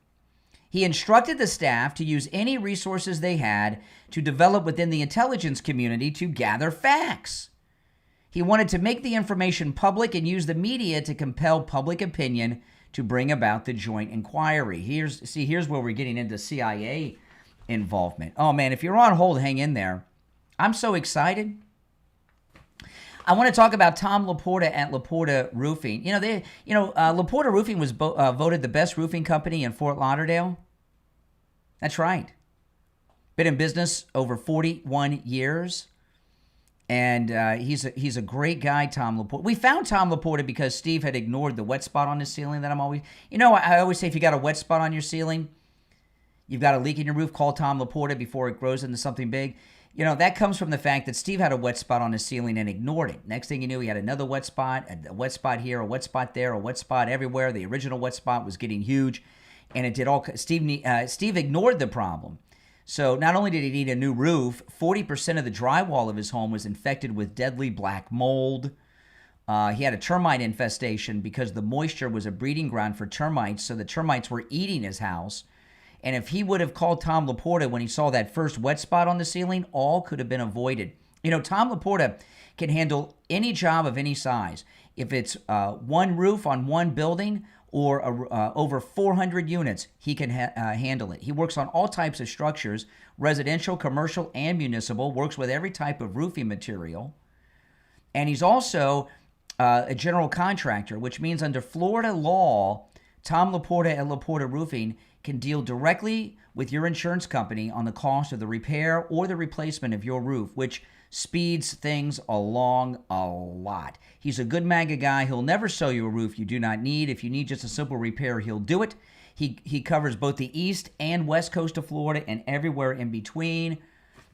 Speaker 1: He instructed the staff to use any resources they had to develop within the intelligence community to gather facts. He wanted to make the information public and use the media to compel public opinion to bring about the joint inquiry. Here's where we're getting into CIA involvement. Oh man, if you're on hold, hang in there. I'm so excited. I want to talk about Tom Laporta at Laporta Roofing. Laporta Roofing was voted the best roofing company in Fort Lauderdale. That's right. Been in business over 41 years. And he's a great guy, Tom Laporta. We found Tom Laporta because Steve had ignored the wet spot on his ceiling that I'm always... I always say if you got a wet spot on your ceiling, you've got a leak in your roof, call Tom Laporta before it grows into something big. That comes from the fact that Steve had a wet spot on his ceiling and ignored it. Next thing you knew, he had another wet spot, a wet spot here, a wet spot there, a wet spot everywhere. The original wet spot was getting huge, and it did all... Steve ignored the problem. So not only did he need a new roof, 40% of the drywall of his home was infected with deadly black mold. He had a termite infestation because the moisture was a breeding ground for termites, so the termites were eating his house. And if he would have called Tom Laporta when he saw that first wet spot on the ceiling, all could have been avoided. You know, Tom Laporta can handle any job of any size. If it's one roof on one building or over 400 units, he can handle it. He works on all types of structures, residential, commercial, and municipal, works with every type of roofing material. And he's also a general contractor, which means under Florida law, Tom Laporta and Laporta Roofing can deal directly with your insurance company on the cost of the repair or the replacement of your roof, which speeds things along a lot. He's a good MAGA guy. He'll never sell you a roof you do not need. If you need just a simple repair, he'll do it. He covers both the east and west coast of Florida and everywhere in between.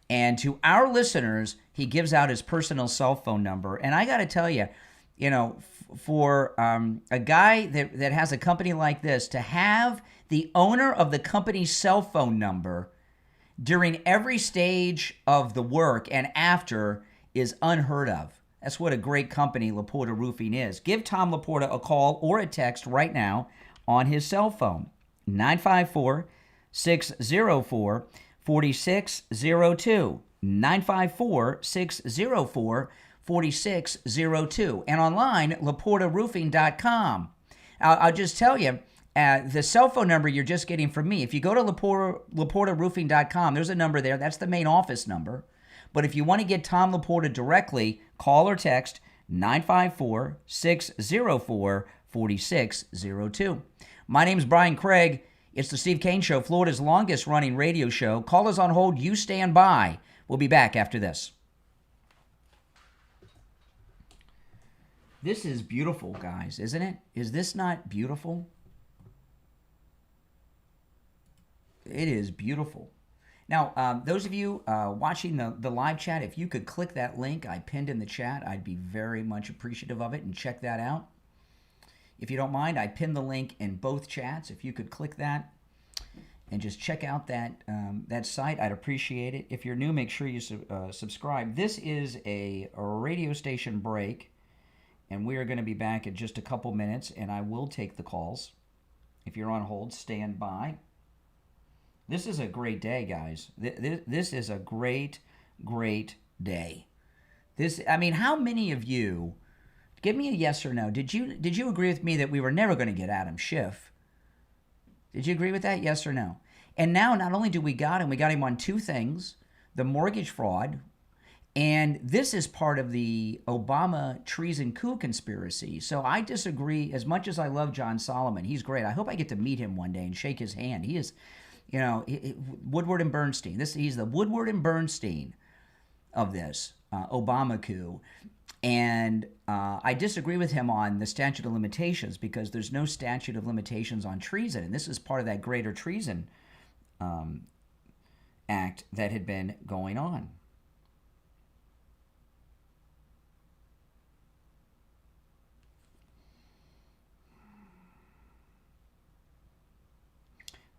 Speaker 1: And to our listeners, he gives out his personal cell phone number. And I got to tell you, you know, for a guy that has a company like this, to have the owner of the company's cell phone number during every stage of the work and after is unheard of. That's what a great company Laporta Roofing is. Give Tom Laporta a call or a text right now on his cell phone, 954-604-4602, 954-604-4602, and online, laportaroofing.com. I'll just tell you, the cell phone number you're just getting from me, if you go to laportaroofing.com, there's a number there. That's the main office number. But if you want to get Tom Laporta directly, call or text 954-604-4602. My name's Brian Craig. It's the Steve Kane Show, Florida's longest-running radio show. Call us on hold. You stand by. We'll be back after this. This is beautiful, guys, isn't it? Is this not beautiful? It is beautiful. Now, those of you watching the live chat, if you could click that link I pinned in the chat, I'd be very much appreciative of it, and check that out. If you don't mind, I pinned the link in both chats. If you could click that and just check out that site, I'd appreciate it. If you're new, make sure you subscribe. This is a radio station break, and we are going to be back in just a couple minutes, and I will take the calls. If you're on hold, stand by. This is a great day, guys. This is a great, great day. I mean, how many of you, give me a yes or no, did you agree with me that we were never going to get Adam Schiff? Did you agree with that, yes or no? And now, not only do we got him on two things, the mortgage fraud, and this is part of the Obama treason coup conspiracy. So I disagree. As much as I love John Solomon, he's great. I hope I get to meet him one day and shake his hand. He is... You know, Woodward and Bernstein. He's the Woodward and Bernstein of this Obama coup. And I disagree with him on the statute of limitations because there's no statute of limitations on treason. And this is part of that greater treason act that had been going on.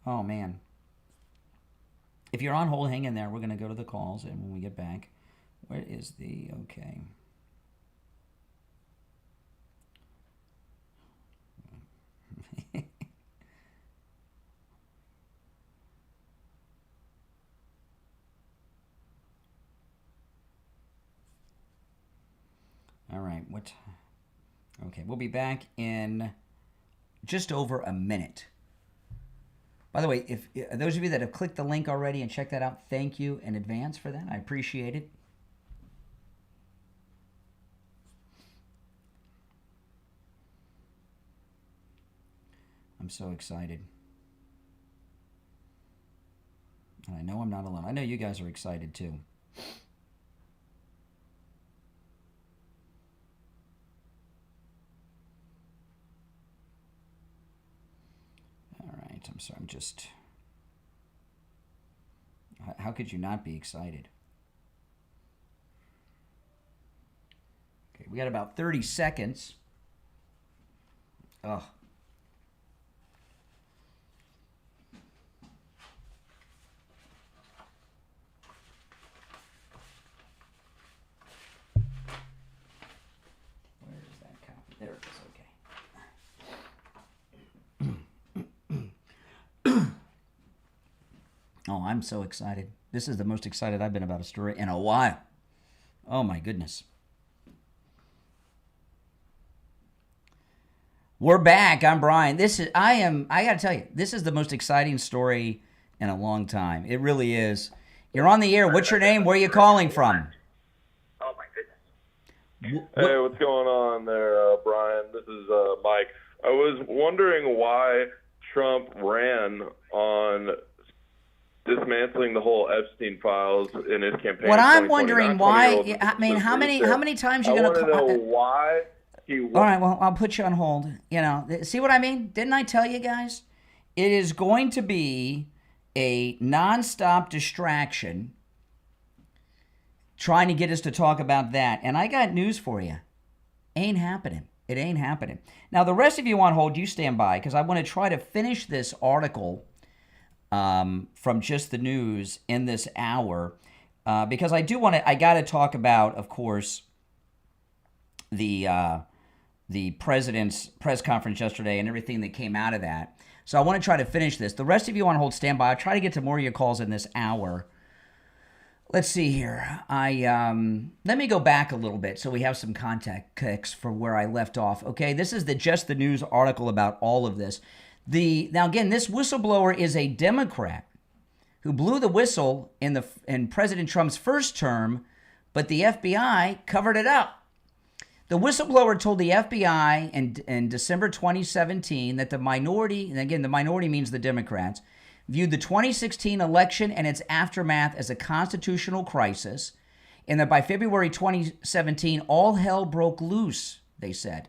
Speaker 1: Oh, man. If you're on hold, hang in there. We're going to go to the calls, and when we get back, where is the... Okay. All right. What? Okay, we'll be back in just over a minute. By the way, if those of you that have clicked the link already and checked that out, thank you in advance for that. I appreciate it. I'm so excited. And I know I'm not alone. I know you guys are excited too. I'm sorry, I'm just... How could you not be excited? Okay, we got about 30 seconds. Oh. Oh, I'm so excited. This is the most excited I've been about a story in a while. Oh, my goodness. We're back. I'm Brian. I got to tell you, this is the most exciting story in a long time. It really is. You're on the air. What's your name? Where are you calling from?
Speaker 3: Oh, my goodness.
Speaker 4: Hey, what's going on there, Brian? This is Mike. I was wondering why Trump ran on dismantling the whole Epstein files in his campaign.
Speaker 1: What I'm wondering why, I mean, how many times are you going to
Speaker 4: know why he
Speaker 1: All right, well, I'll put you on hold. You know, see what I mean? Didn't I tell you guys? It is going to be a nonstop distraction trying to get us to talk about that. And I got news for you. Ain't happening. It ain't happening. Now, the rest of you on hold, you stand by, because I want to try to finish this article from Just the News in this hour, because I got to talk about, of course, the president's press conference yesterday and everything that came out of that. So I want to try to finish this. The rest of you on hold, stand by. I'll try to get to more of your calls in this hour. Let's see here. Let me go back a little bit so we have some context for where I left off. Okay, this is the Just the News article about all of this. Now again, this whistleblower is a Democrat who blew the whistle in President Trump's first term, but the FBI covered it up. The whistleblower told the FBI in December 2017 that the minority, and again, the minority means the Democrats, viewed the 2016 election and its aftermath as a constitutional crisis, and that by February 2017, all hell broke loose, they said.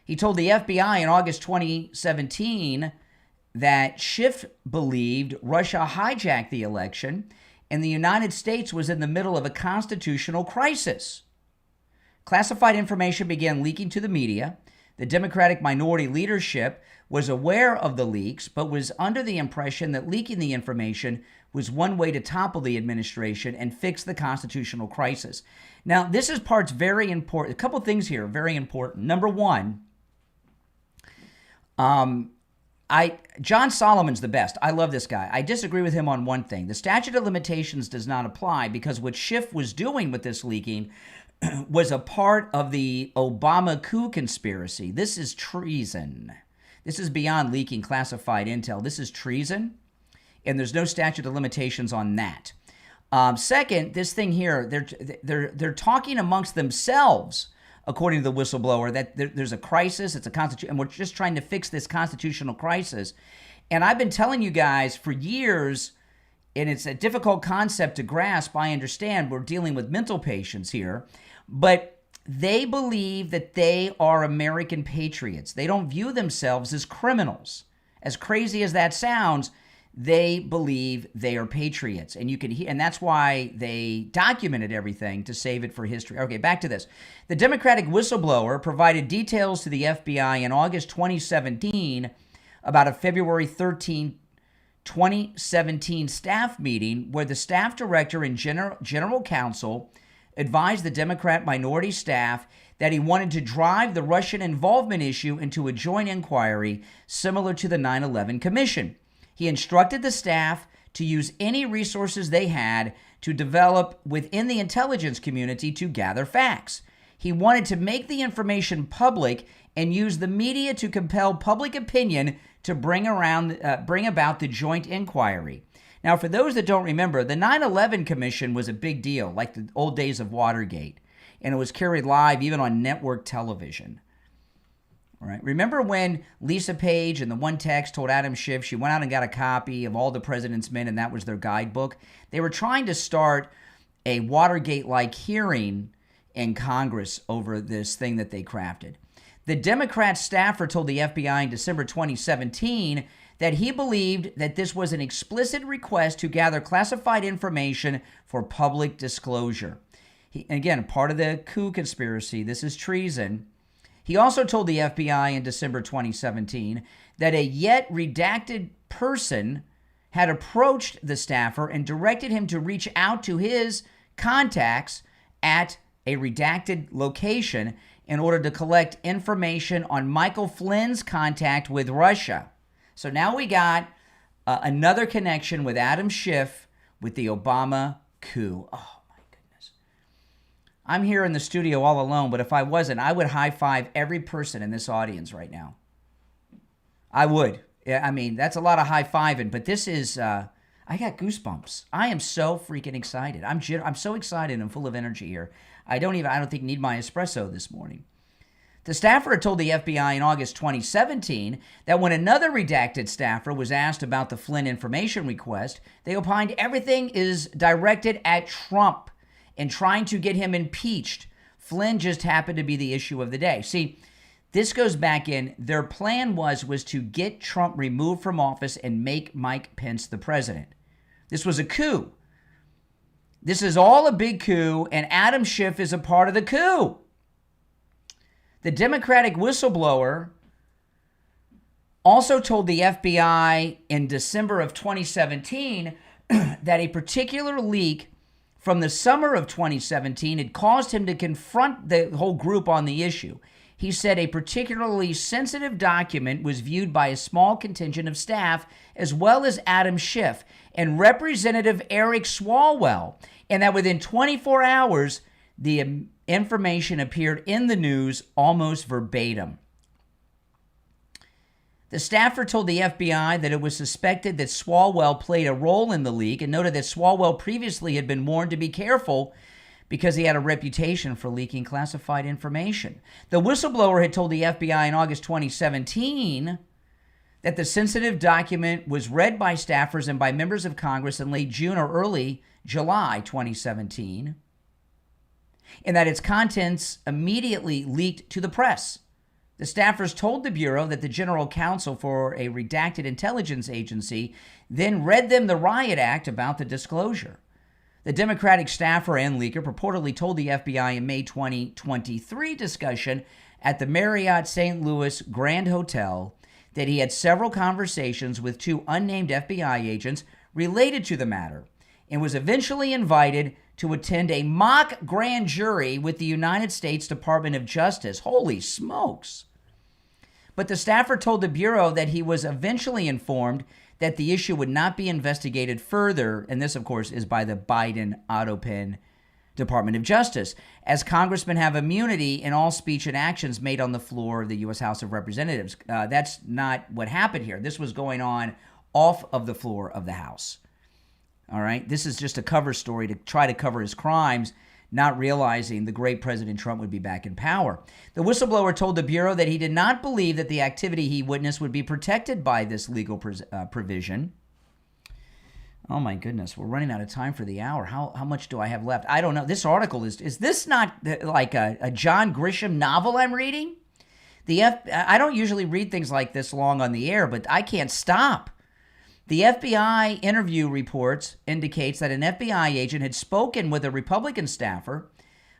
Speaker 1: He told the FBI in August 2017 that Schiff believed Russia hijacked the election and the United States was in the middle of a constitutional crisis. Classified information began leaking to the media. The Democratic minority leadership was aware of the leaks, but was under the impression that leaking the information was one way to topple the administration and fix the constitutional crisis. Now, this is part's very important. A couple things here, very important. Number one, John Solomon's the best. I love this guy. I disagree with him on one thing. The statute of limitations does not apply because what Schiff was doing with this leaking was a part of the Obama coup conspiracy. This is treason. This is beyond leaking classified intel. This is treason, and there's no statute of limitations on that. Second, this thing here, they're talking amongst themselves, according to the whistleblower, that there's a crisis, it's a constitution, and we're just trying to fix this constitutional crisis. And I've been telling you guys for years, and it's a difficult concept to grasp, I understand, we're dealing with mental patients here, but they believe that they are American patriots. They don't view themselves as criminals. As crazy as that sounds, they believe they are patriots. And you can hear, and that's why they documented everything to save it for history. Okay, back to this. The Democratic whistleblower provided details to the FBI in August 2017 about a February 13, 2017 staff meeting where the staff director and general counsel advised the Democrat minority staff that he wanted to drive the Russian involvement issue into a joint inquiry similar to the 9/11 Commission. He instructed the staff to use any resources they had to develop within the intelligence community to gather facts. He wanted to make the information public and use the media to compel public opinion to bring about the joint inquiry. Now, for those that don't remember, the 9/11 Commission was a big deal, like the old days of Watergate, and it was carried live even on network television. All right. Remember when Lisa Page in the one text told Adam Schiff she went out and got a copy of All the President's Men, and that was their guidebook? They were trying to start a Watergate-like hearing in Congress over this thing that they crafted. The Democrat staffer told the FBI in December 2017 that he believed that this was an explicit request to gather classified information for public disclosure. Again, part of the coup conspiracy, this is treason. He also told the FBI in December 2017 that a yet redacted person had approached the staffer and directed him to reach out to his contacts at a redacted location in order to collect information on Michael Flynn's contact with Russia. So now we got another connection with Adam Schiff with the Obama coup. Oh, my goodness. I'm here in the studio all alone, but if I wasn't, I would high-five every person in this audience right now. I would. I mean, that's a lot of high-fiving, but this is... I got goosebumps. I am so freaking excited. I'm so excited and full of energy here. I don't think need my espresso this morning. The staffer had told the FBI in August 2017 that when another redacted staffer was asked about the Flynn information request, they opined everything is directed at Trump and trying to get him impeached. Flynn just happened to be the issue of the day. See, this goes back in, their plan was to get Trump removed from office and make Mike Pence the president. This was a coup. This is all a big coup, and Adam Schiff is a part of the coup. The Democratic whistleblower also told the FBI in December of 2017 that a particular leak from the summer of 2017 had caused him to confront the whole group on the issue. He said a particularly sensitive document was viewed by a small contingent of staff as well as Adam Schiff and Representative Eric Swalwell, and that within 24 hours, the information appeared in the news almost verbatim. The staffer told the FBI that it was suspected that Swalwell played a role in the leak and noted that Swalwell previously had been warned to be careful because he had a reputation for leaking classified information. The whistleblower had told the FBI in August 2017 that the sensitive document was read by staffers and by members of Congress in late June or early July 2017, and that its contents immediately leaked to the press. The staffers told the Bureau that the general counsel for a redacted intelligence agency then read them the Riot Act about the disclosure. The Democratic staffer and leaker purportedly told the FBI in May 2023 discussion at the Marriott St. Louis Grand Hotel that he had several conversations with two unnamed FBI agents related to the matter and was eventually invited to attend a mock grand jury with the United States Department of Justice. Holy smokes. But the staffer told the Bureau that he was eventually informed that the issue would not be investigated further, and this, of course, is by the Biden Autopen Department of Justice, as congressmen have immunity in all speech and actions made on the floor of the U.S. House of Representatives. That's not what happened here. This was going on off of the floor of the House. All right? This is just a cover story to try to cover his crimes, not realizing the great President Trump would be back in power. The whistleblower told the Bureau that he did not believe that the activity he witnessed would be protected by this legal provision. Oh, my goodness. We're running out of time for the hour. How much do I have left? I don't know. This article is this not like a John Grisham novel I'm reading? I don't usually read things like this long on the air, but I can't stop. The FBI interview reports indicates that an FBI agent had spoken with a Republican staffer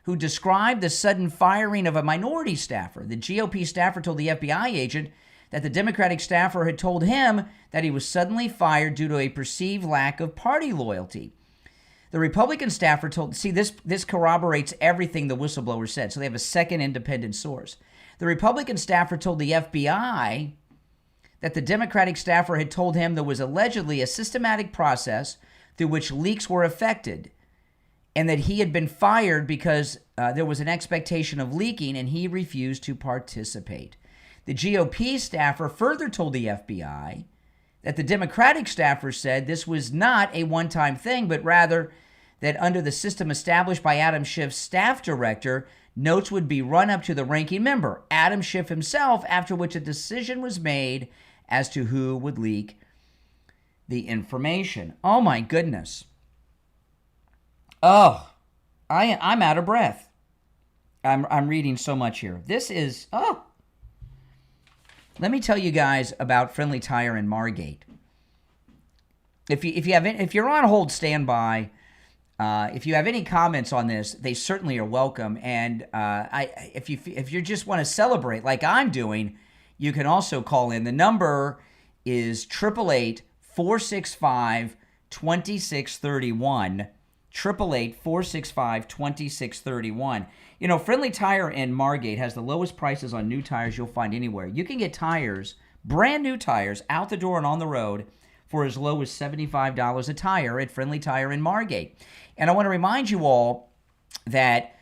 Speaker 1: who described the sudden firing of a minority staffer. The GOP staffer told the FBI agent that the Democratic staffer had told him that he was suddenly fired due to a perceived lack of party loyalty. The Republican staffer told, this corroborates everything the whistleblower said, so they have a second independent source. The Republican staffer told the FBI that the Democratic staffer had told him there was allegedly a systematic process through which leaks were effected, and that he had been fired because there was an expectation of leaking and he refused to participate. The GOP staffer further told the FBI that the Democratic staffer said this was not a one-time thing, but rather that under the system established by Adam Schiff's staff director, notes would be run up to the ranking member, Adam Schiff himself, after which a decision was made as to who would leak the information. Oh, my goodness. Oh, I'm out of breath. I'm reading so much here. This is, Let me tell you guys about Friendly Tire in Margate. If you're on hold, stand by. If you have any comments on this, they certainly are welcome. And if you just want to celebrate like I'm doing, you can also call in. The number is 888-465-2631. 888-465-2631. You know, Friendly Tire in Margate has the lowest prices on new tires you'll find anywhere. You can get tires, brand new tires, out the door and on the road for as low as $75 a tire at Friendly Tire in Margate. And I want to remind you all that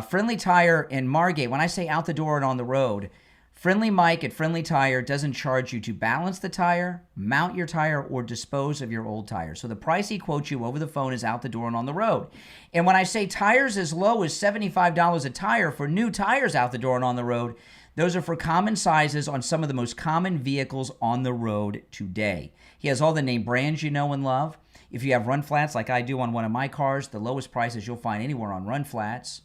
Speaker 1: Friendly Tire in Margate, when I say out the door and on the road, Friendly Mike at Friendly Tire doesn't charge you to balance the tire, mount your tire, or dispose of your old tire. So the price he quotes you over the phone is out the door and on the road. And when I say tires as low as $75 a tire for new tires out the door and on the road, those are for common sizes on some of the most common vehicles on the road today. He has all the name brands you know and love. If you have run flats like I do on one of my cars, the lowest prices you'll find anywhere on run flats.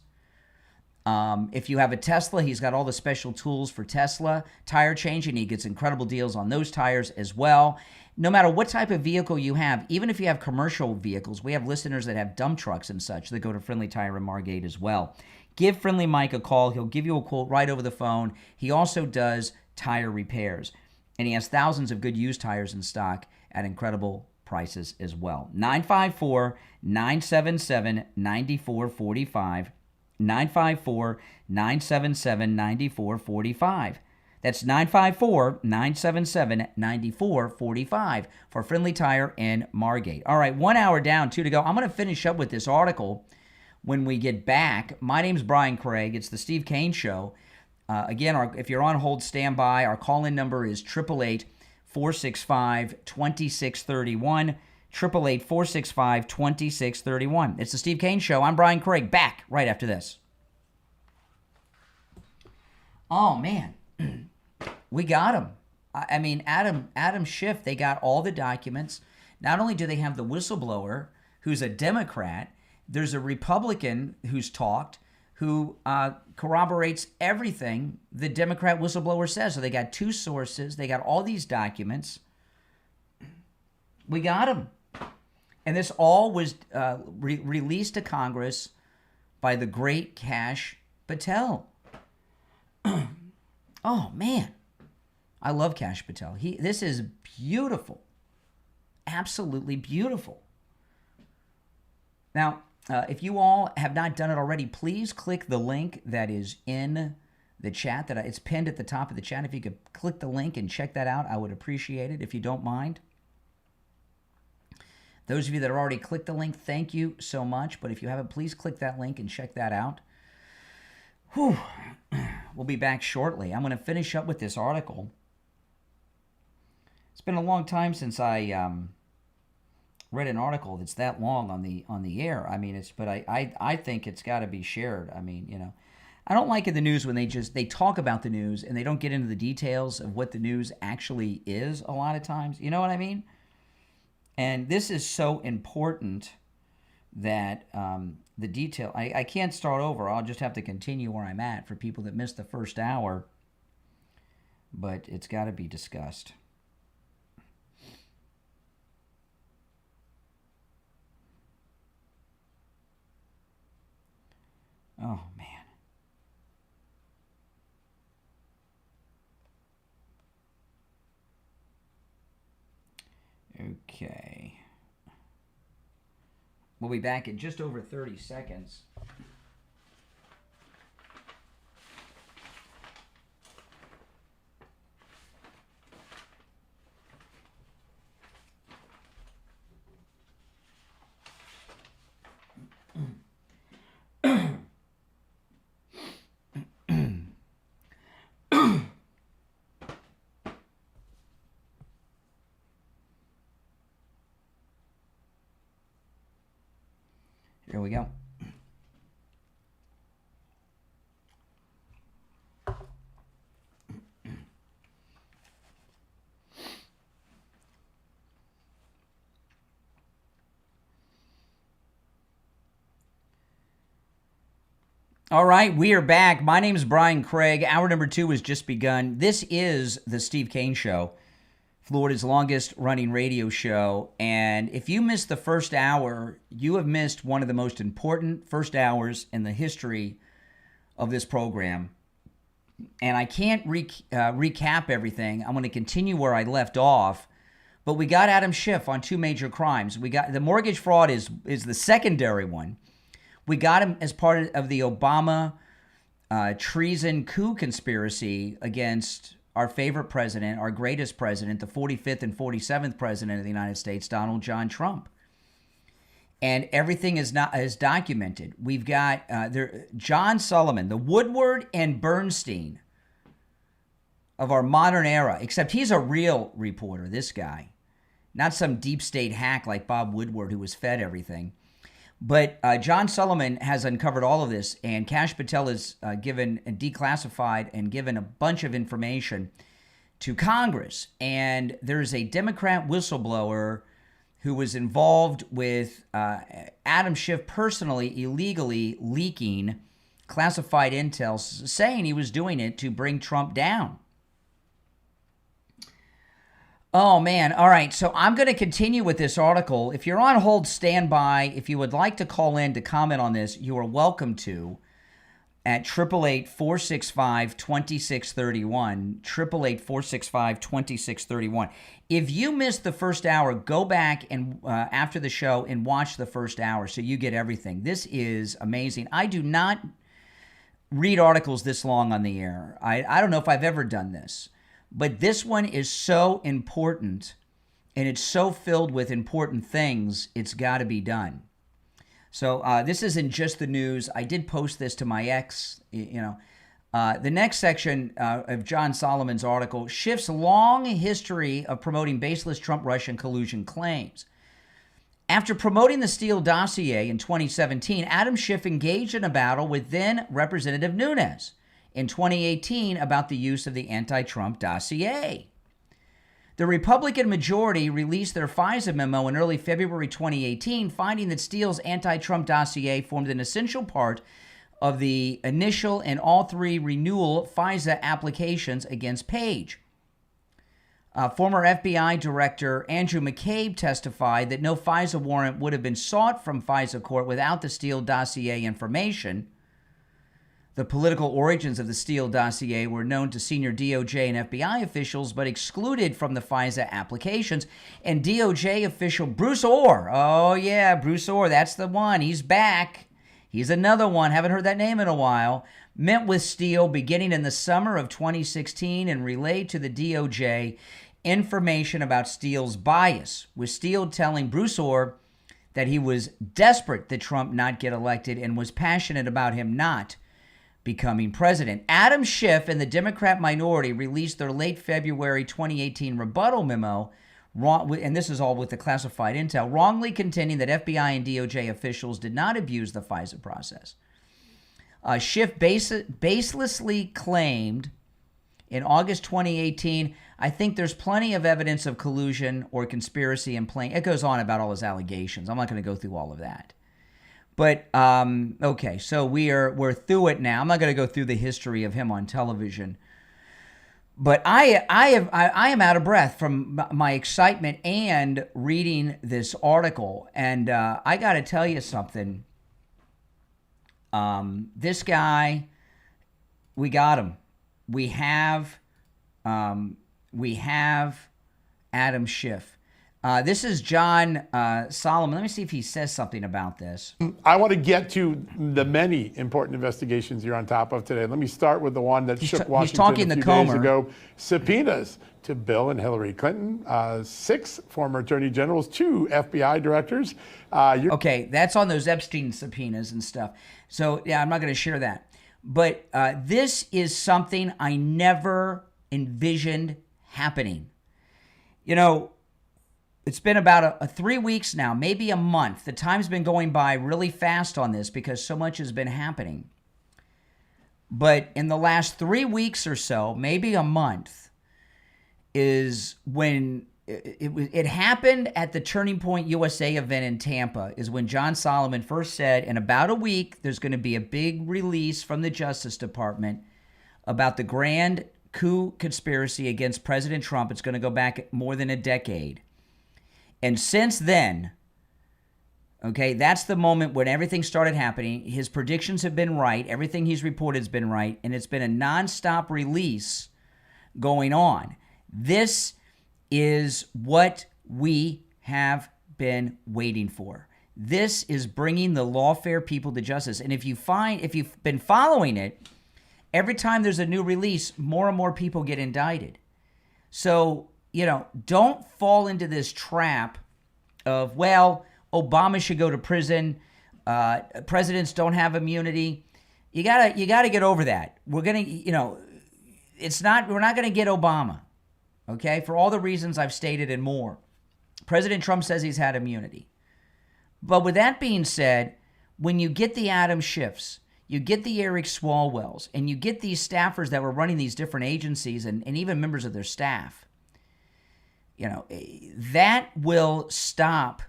Speaker 1: If you have a Tesla, he's got all the special tools for Tesla tire changing. He gets incredible deals on those tires as well. No matter what type of vehicle you have, even if you have commercial vehicles, we have listeners that have dump trucks and such that go to Friendly Tire in Margate as well. Give Friendly Mike a call. He'll give you a quote right over the phone. He also does tire repairs, and he has thousands of good used tires in stock at incredible prices as well. 954-977-9445. 954-977-9445. That's 954-977-9445 for Friendly Tire in Margate. All right, 1 hour down, 2 to go. I'm going to finish up with this article when we get back. My name's Brian Craig. It's the Steve Kane Show. Again, if you're on hold, stand by. Our call-in number is 888-465-2631. 888-465-2631. It's the Steve Kane Show. I'm Brian Craig. Back right after this. Oh, man. We got him. I mean, Adam Schiff, they got all the documents. Not only do they have the whistleblower, who's a Democrat, there's a Republican who's talked, who corroborates everything the Democrat whistleblower says. So they got two sources. They got all these documents. We got them. And this all was released to Congress by the great Kash Patel. Oh, man. I love Kash Patel. This is beautiful. Absolutely beautiful. Now, if you all have not done it already, please click the link that is in the chat. It's pinned at the top of the chat. If you could click the link and check that out, I would appreciate it if you don't mind. Those of you that have already clicked the link, thank you so much. But if you haven't, please click that link and check that out. Whew. We'll be back shortly. I'm going to finish up with this article. It's been a long time since I read an article that's that long on the air. I mean, but I think it's got to be shared. I mean, you know, I don't like in the news when they talk about the news and they don't get into the details of what the news actually is a lot of times. You know what I mean? And this is so important that the detail, I can't start over. I'll just have to continue where I'm at for people that missed the first hour. But it's got to be discussed. Oh, man. Okay. We'll be back in just over 30 seconds. Here we go. All right, we are back. My name is Brian Craig. Hour number 2 has just begun. This is the Steve Kane Show, Florida's longest running radio show. And if you missed the first hour, you have missed one of the most important first hours in the history of this program. And I can't recap everything. I'm going to continue where I left off. But we got Adam Schiff on 2 major crimes. We got the mortgage fraud is the secondary one. We got him as part of the Obama treason coup conspiracy against our favorite president, our greatest president, the 45th and 47th president of the United States, Donald John Trump. And everything is documented. We've got John Sullivan, the Woodward and Bernstein of our modern era, except he's a real reporter, this guy. Not some deep state hack like Bob Woodward who was fed everything. But John Sullivan has uncovered all of this, and Kash Patel is given and declassified and given a bunch of information to Congress. And there's a Democrat whistleblower who was involved with Adam Schiff personally, illegally leaking classified intel, saying he was doing it to bring Trump down. Oh, man. All right. So I'm going to continue with this article. If you're on hold, stand by. If you would like to call in to comment on this, you are welcome to at 888-465-2631, 888-465-2631. If you missed the first hour, go back and after the show and watch the first hour so you get everything. This is amazing. I do not read articles this long on the air. I don't know if I've ever done this. But this one is so important, and it's so filled with important things, it's got to be done. So this isn't just the news. I did post this to my ex, The next section of John Solomon's article, Schiff's long history of promoting baseless Trump-Russian collusion claims. After promoting the Steele dossier in 2017, Adam Schiff engaged in a battle with then Representative Nunes in 2018 about the use of the anti-Trump dossier. The Republican majority released their FISA memo in early February 2018, finding that Steele's anti-Trump dossier formed an essential part of the initial and all three renewal FISA applications against Page. Former FBI Director Andrew McCabe testified that no FISA warrant would have been sought from FISA court without the Steele dossier information. The political origins of the Steele dossier were known to senior DOJ and FBI officials, but excluded from the FISA applications. And DOJ official Bruce Orr, oh yeah, Bruce Orr, that's the one. He's back. He's another one. Haven't heard that name in a while. Met with Steele beginning in the summer of 2016 and relayed to the DOJ information about Steele's bias, with Steele telling Bruce Orr that he was desperate that Trump not get elected and was passionate about him not becoming president. Adam Schiff and the Democrat minority released their late February 2018 rebuttal memo, and this is all with the classified intel, wrongly contending that FBI and DOJ officials did not abuse the FISA process. Schiff baselessly claimed in August 2018, I think there's plenty of evidence of collusion or conspiracy and playing. It goes on about all his allegations. I'm not going to go through all of that. But, okay, so we're through it now. I'm not going to go through the history of him on television. But I am out of breath from my excitement and reading this article. And I got to tell you something. This guy, we got him. We have Adam Schiff. This is John Solomon. Let me see if he says something about this.
Speaker 5: I want to get to the many important investigations you're on top of today. Let me start with the one that shook Washington a few days ago. Subpoenas to Bill and Hillary Clinton, 6 former attorney generals, 2 FBI directors.
Speaker 1: Okay, that's on those Epstein subpoenas and stuff. So, yeah, I'm not going to share that. But this is something I never envisioned happening. It's been about 3 weeks now, maybe a month. The time's been going by really fast on this because so much has been happening. But in the last 3 weeks or so, maybe a month, is when it happened at the Turning Point USA event in Tampa, is when John Solomon first said, in about a week, there's going to be a big release from the Justice Department about the grand coup conspiracy against President Trump. It's going to go back more than a decade. And since then, okay, that's the moment when everything started happening. His predictions have been right. Everything he's reported has been right. And it's been a nonstop release going on. This is what we have been waiting for. This is bringing the lawfare people to justice. And if you've been following it, Every time there's a new release, more and more people get indicted. So, don't fall into this trap of, well, Obama should go to prison. Presidents don't have immunity. You gotta get over that. We're not gonna get Obama, okay? For all the reasons I've stated and more. President Trump says he's had immunity. But with that being said, when you get the Adam Schiffs, you get the Eric Swalwells, and you get these staffers that were running these different agencies and even members of their staff, that will stop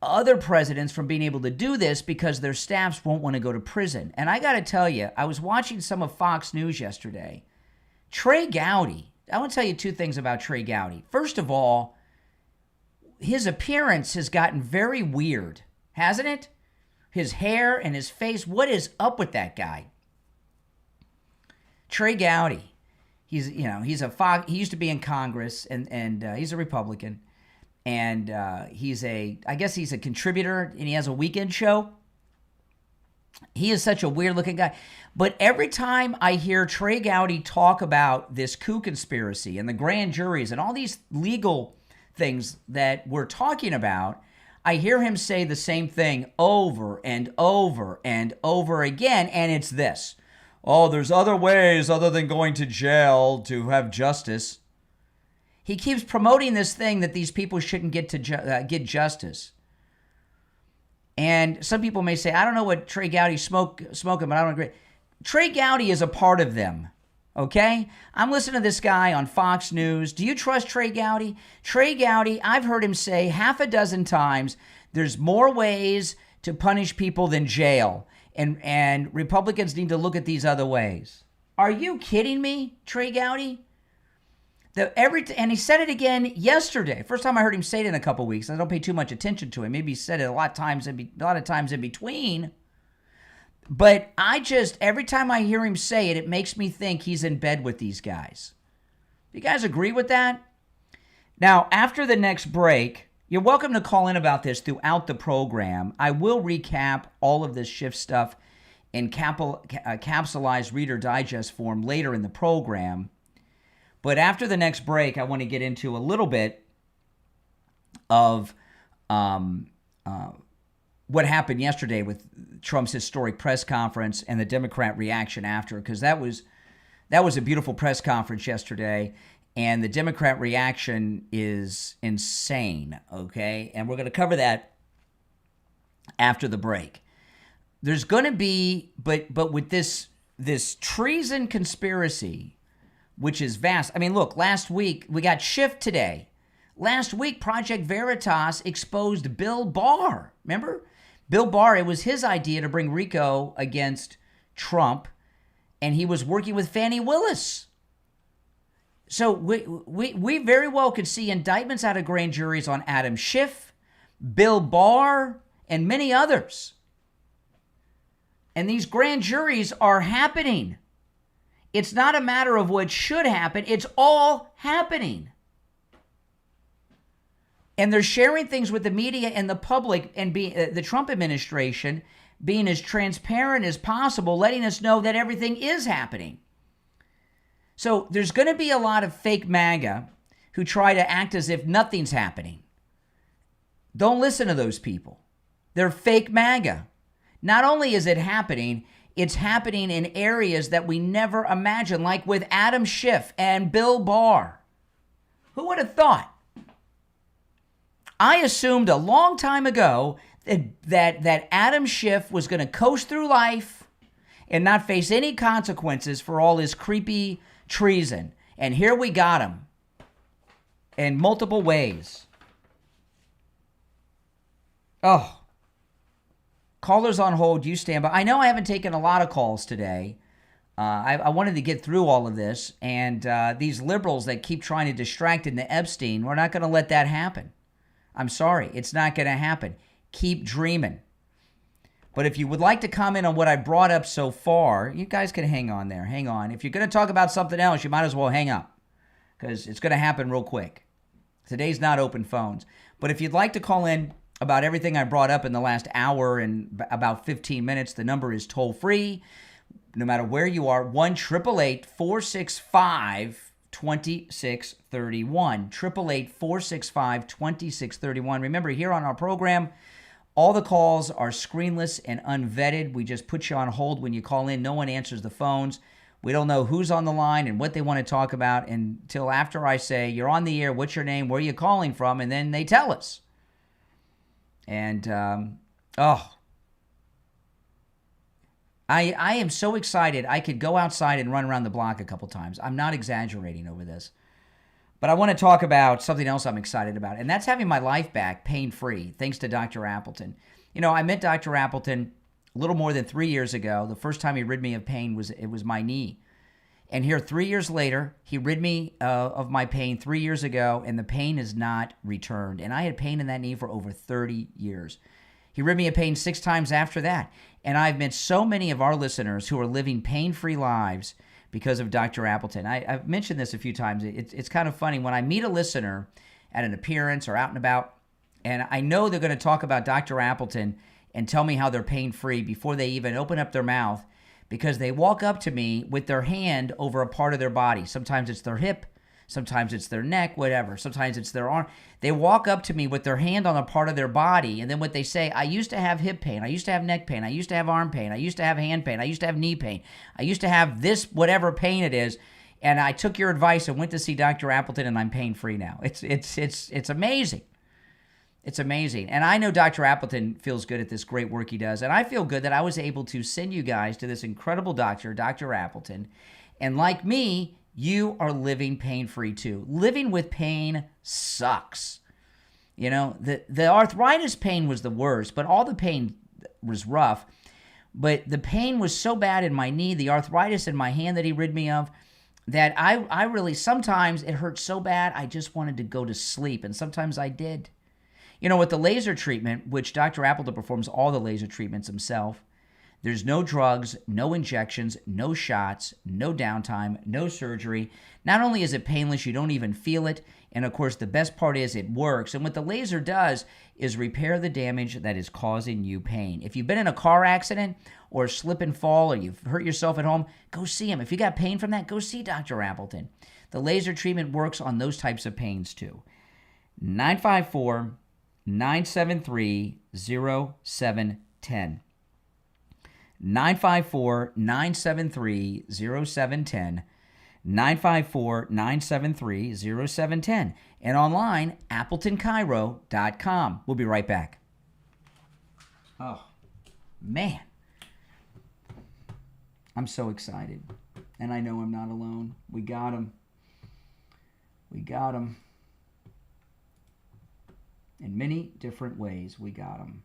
Speaker 1: other presidents from being able to do this because their staffs won't want to go to prison. And I got to tell you, I was watching some of Fox News yesterday. Trey Gowdy, I want to tell you two things about Trey Gowdy. First of all, his appearance has gotten very weird, hasn't it? His hair and his face, what is up with that guy? Trey Gowdy, he's a Fox, he used to be in Congress and he's a Republican. And I guess he's a contributor, and he has a weekend show. He is such a weird-looking guy. But every time I hear Trey Gowdy talk about this coup conspiracy and the grand juries and all these legal things that we're talking about, I hear him say the same thing over and over and over again, and it's this. Oh, there's other ways other than going to jail to have justice. He keeps promoting this thing that these people shouldn't get get justice. And some people may say, I don't know what Trey Gowdy's smoking, but I don't agree. Trey Gowdy is a part of them, okay? I'm listening to this guy on Fox News. Do you trust Trey Gowdy? Trey Gowdy, I've heard him say half a dozen times, there's more ways to punish people than jail. And Republicans need to look at these other ways. Are you kidding me, Trey Gowdy? And he said it again yesterday. First time I heard him say it in a couple weeks. I don't pay too much attention to him. Maybe he said it a lot of times in between. But every time I hear him say it, it makes me think he's in bed with these guys. You guys agree with that? Now, after the next break, you're welcome to call in about this throughout the program. I will recap all of this Schiff stuff in capsulized Reader Digest form later in the program. But after the next break, I want to get into a little bit of what happened yesterday with Trump's historic press conference and the Democrat reaction after, because that was a beautiful press conference yesterday, and the Democrat reaction is insane, okay? And we're going to cover that after the break. There's going to be, but with this treason conspiracy, which is vast. I mean, look, last week, we got Schiff today. Last week, Project Veritas exposed Bill Barr. Remember? Bill Barr, it was his idea to bring RICO against Trump, and he was working with Fani Willis. So we very well could see indictments out of grand juries on Adam Schiff, Bill Barr, and many others. And these grand juries are happening. It's not a matter of what should happen. It's all happening. And they're sharing things with the media and the public, and the Trump administration being as transparent as possible, letting us know that everything is happening. So there's going to be a lot of fake MAGA who try to act as if nothing's happening. Don't listen to those people. They're fake MAGA. Not only is it happening, it's happening in areas that we never imagined, like with Adam Schiff and Bill Barr. Who would have thought? I assumed a long time ago that Adam Schiff was going to coast through life and not face any consequences for all his creepy treason. And here we got him in multiple ways. Oh. Callers on hold, you stand by. I know I haven't taken a lot of calls today. I wanted to get through all of this, and these liberals that keep trying to distract into Epstein, we're not going to let that happen. I'm sorry, it's not going to happen. Keep dreaming. But if you would like to comment on what I brought up so far, you guys can hang on there. Hang on. If you're going to talk about something else, you might as well hang up, because it's going to happen real quick. Today's not open phones. But if you'd like to call in about everything I brought up in the last hour and about 15 minutes, the number is toll free. no matter where you are. 1-888-465-2631. 888-465-2631. Remember, here on our program, all the calls are screenless and unvetted. We just put you on hold when you call in. No one answers the phones. We don't know who's on the line and what they want to talk about until after I say, you're on the air, what's your name, where are you calling from, and then they tell us. And, I am so excited. I could go outside and run around the block a couple times. I'm not exaggerating over this. But I want to talk about something else I'm excited about, and that's having my life back pain-free, thanks to Dr. Appleton. You know, I met Dr. Appleton a little more than 3 years ago. The first time he rid me of pain was my knee. And here 3 years later, he rid me of my pain 3 years ago, and the pain has not returned. And I had pain in that knee for over 30 years. He rid me of pain 6 times after that. And I've met so many of our listeners who are living pain-free lives because of Dr. Appleton. I've mentioned this a few times. It's kind of funny. When I meet a listener at an appearance or out and about, and I know they're going to talk about Dr. Appleton and tell me how they're pain-free before they even open up their mouth, because they walk up to me with their hand over a part of their body. Sometimes it's their hip, sometimes it's their neck, whatever. Sometimes it's their arm. They walk up to me with their hand on a part of their body, and then what they say, I used to have hip pain, I used to have neck pain, I used to have arm pain, I used to have hand pain, I used to have knee pain, I used to have this, whatever pain it is, and I took your advice and went to see Dr. Appleton, and I'm pain-free now. It's amazing. It's amazing. And I know Dr. Appleton feels good at this great work he does, and I feel good that I was able to send you guys to this incredible doctor, Dr. Appleton, and like me, you are living pain-free too. Living with pain sucks. You know, the arthritis pain was the worst, but all the pain was rough. But the pain was so bad in my knee, the arthritis in my hand that he rid me of, that I really, sometimes it hurt so bad, I just wanted to go to sleep, and sometimes I did. You know, with the laser treatment, which Dr. Appleton performs all the laser treatments himself, there's no drugs, no injections, no shots, no downtime, no surgery. Not only is it painless, you don't even feel it. And of course, the best part is it works. And what the laser does is repair the damage that is causing you pain. If you've been in a car accident or slip and fall or you've hurt yourself at home, go see him. If you got pain from that, go see Dr. Appleton. The laser treatment works on those types of pains too. 954-973-0710. 954-973-0710. 954-973-0710. And online, AppletonChiro.com. We'll be right back. Oh, man. I'm so excited. And I know I'm not alone. We got him. We got him. In many different ways, we got him.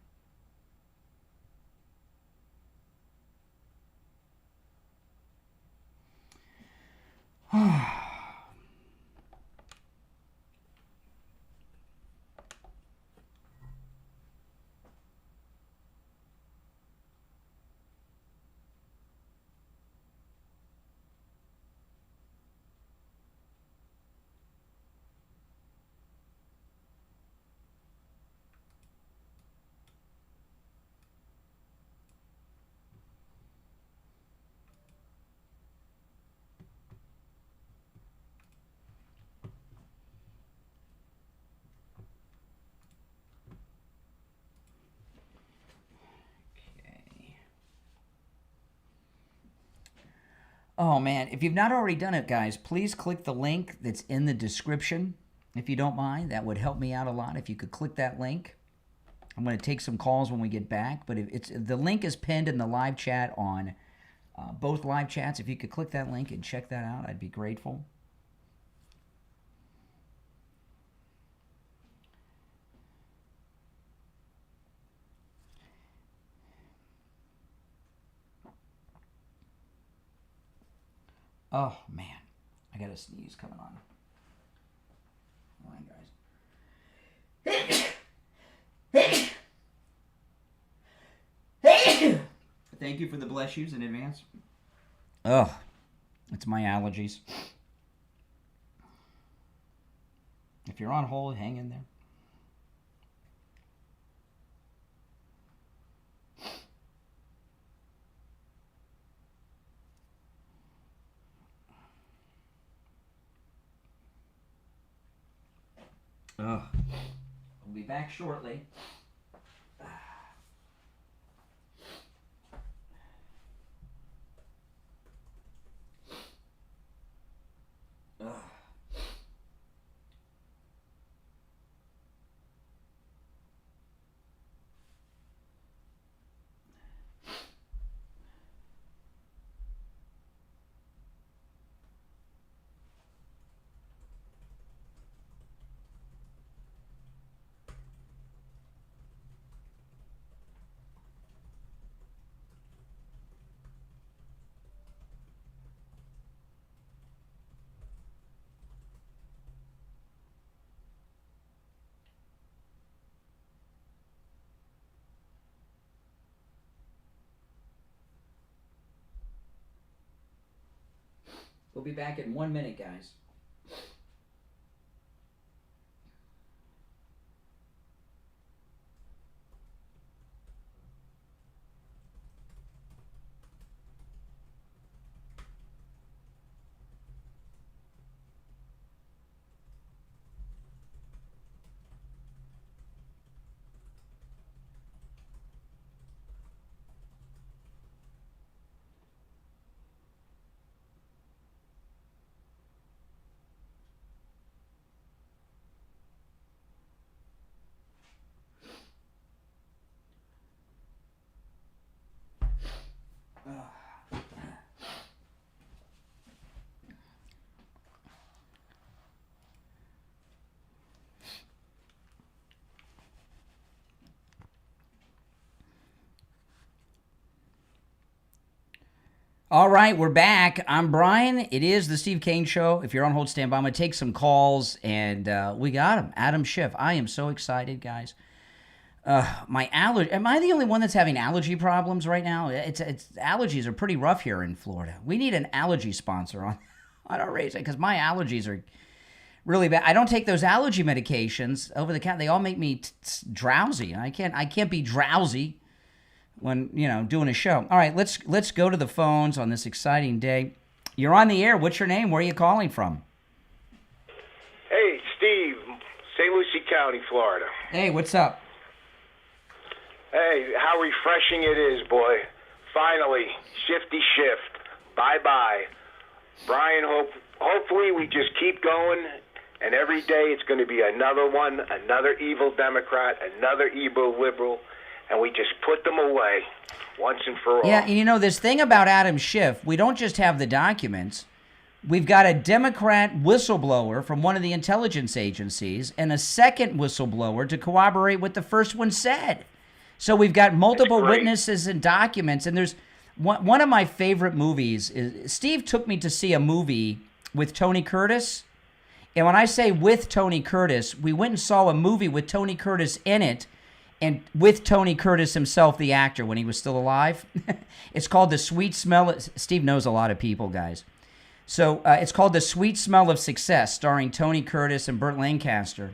Speaker 1: Oh, man. If you've not already done it, guys, please click the link that's in the description, if you don't mind. That would help me out a lot if you could click that link. I'm going to take some calls when we get back, but the link is pinned in the live chat on both live chats. If you could click that link and check that out, I'd be grateful. Oh, man. I got a sneeze coming on. Hold on, guys. Thank you for the bless yous in advance. Oh, it's my allergies. If you're on hold, hang in there. We'll be back shortly. We'll be back in 1 minute, guys. All right, we're back. I'm Brian. It is the Steve Kane Show. If you're on hold, stand by. I'm going to take some calls, and we got him, Adam Schiff. I am so excited, guys. My allergy. Am I the only one that's having allergy problems right now? It's allergies are pretty rough here in Florida. We need an allergy sponsor on our radio because my allergies are really bad. I don't take those allergy medications over the counter. They all make me drowsy. I can't be drowsy when doing a show. All right, let's go to the phones on this exciting day. You're on the air. What's your name? Where are you calling from?
Speaker 6: Hey, Steve, St. Lucie County, Florida.
Speaker 1: Hey, what's up?
Speaker 6: Hey, how refreshing it is, boy. Finally, shifty shift. Bye-bye. Brian, hopefully we just keep going, and every day it's going to be another one, another evil Democrat, another evil liberal, and we just put them away once and for all.
Speaker 1: Yeah, and this thing about Adam Schiff, we don't just have the documents. We've got a Democrat whistleblower from one of the intelligence agencies and a second whistleblower to corroborate what the first one said. So we've got multiple witnesses and documents, and there's one of my favorite movies. Steve took me to see a movie with Tony Curtis, and when I say with Tony Curtis, we went and saw a movie with Tony Curtis in it, and with Tony Curtis himself, the actor, when he was still alive. It's called The Sweet Smell. Steve knows a lot of people, guys. So it's called The Sweet Smell of Success, starring Tony Curtis and Burt Lancaster.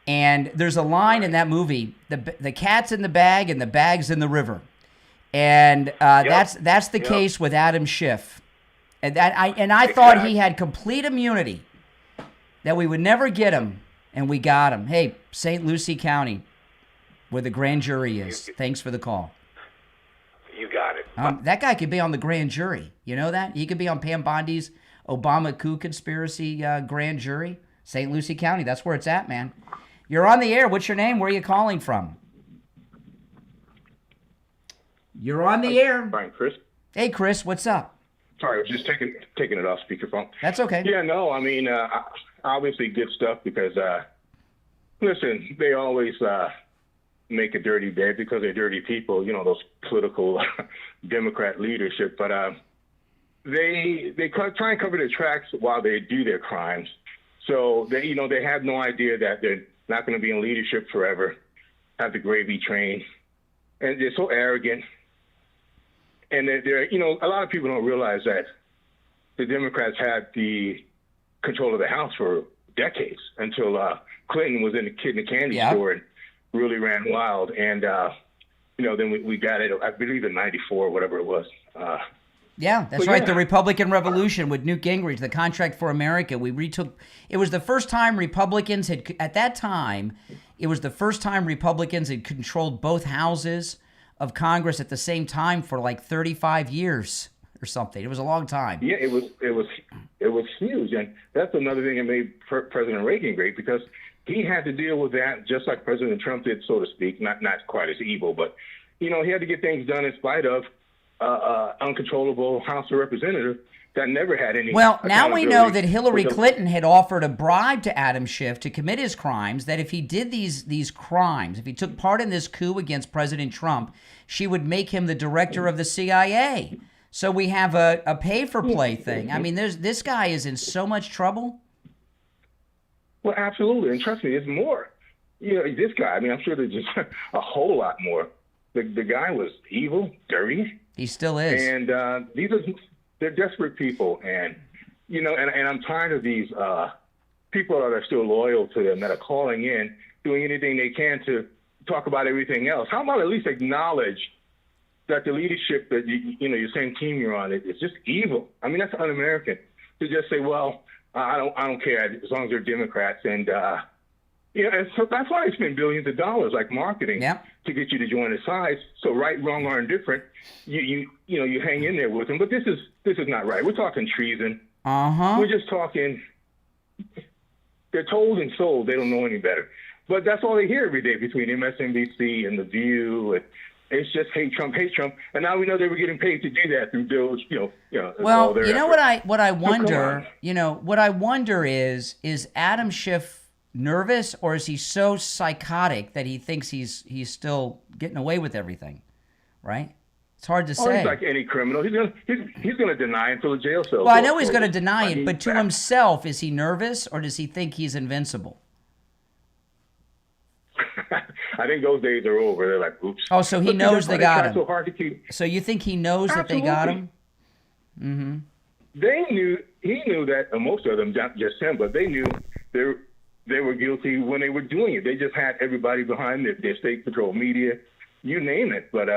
Speaker 1: And there's a line in that movie: the cat's in the bag and the bag's in the river, and that's the case with Adam Schiff, and I thought he had complete immunity, that we would never get him, and we got him. Hey, St. Lucie County, where the grand jury is. Thanks for the call.
Speaker 6: You got it.
Speaker 1: That guy could be on the grand jury. You know that? He could be on Pam Bondi's Obama coup conspiracy grand jury. St. Lucie County, that's where it's at, man. You're on the air. What's your name? Where are you calling from? You're on the air.
Speaker 7: Fine, Chris.
Speaker 1: Hey, Chris, what's up?
Speaker 7: Sorry, I was just taking it off speakerphone.
Speaker 1: That's okay.
Speaker 7: Yeah, no, I mean, obviously good stuff because, listen, they always make a dirty day because they're dirty people, those political Democrat leadership. But they try and cover their tracks while they do their crimes. So they have no idea that they're not going to be in leadership forever, have the gravy train, and they're so arrogant. And they're a lot of people don't realize that the Democrats had the control of the House for decades until Clinton was in the kid in the candy store and really ran wild. And then we got it, I believe in '94 or whatever it was.
Speaker 1: Yeah, that's right. The Republican Revolution with Newt Gingrich, the Contract for America. We retook. It was the first time Republicans had, at that time, it was the first time Republicans had controlled both houses of Congress at the same time for like 35 years or something. It was a long time.
Speaker 7: Yeah, it was huge, and that's another thing that made President Reagan great, because he had to deal with that just like President Trump did, so to speak. Not quite as evil, but he had to get things done in spite of uncontrollable House of Representatives that never had any.
Speaker 1: Well, now we know that Hillary Clinton had offered a bribe to Adam Schiff to commit his crimes, that if he did these crimes, if he took part in this coup against President Trump, she would make him the director of the CIA. So we have a pay-for-play thing. I mean, this guy is in so much trouble.
Speaker 7: Well, absolutely. And trust me, there's more. This guy, I mean, I'm sure there's just a whole lot more. The guy was evil, dirty.
Speaker 1: He still is.
Speaker 7: And they're desperate people. And, and I'm tired of these people that are still loyal to them, that are calling in, doing anything they can to talk about everything else. How about at least acknowledge that the leadership that your same team you're on is just evil? I mean, that's un-American to just say, well, I don't care as long as they're Democrats. And and so that's why they spend billions of dollars, like marketing, to get you to join the side. So right, wrong, or indifferent, you hang in there with them. But this is not right. We're talking treason. We're just talking. They're told and sold. They don't know any better. But that's all they hear every day between MSNBC and The View. And it's just hate Trump. And now we know they were getting paid to do that through bills.
Speaker 1: Well, what I wonder. What I wonder is Adam Schiff nervous, or is he so psychotic that he thinks he's still getting away with everything? Right? It's hard to say.
Speaker 7: He's like any criminal. He's gonna deny until the jail cell.
Speaker 1: Well, I know he's going to deny it, but to himself, is he nervous, or does he think he's invincible?
Speaker 7: I think those days are over. They're like, oops.
Speaker 1: Oh, so he knows they got him.
Speaker 7: So hard to keep.
Speaker 1: So you think he knows that they got him? Mm-hmm.
Speaker 7: He knew that, most of them, not just him, but they knew they were guilty when they were doing it. They just had everybody behind their state patrol, media, you name it. But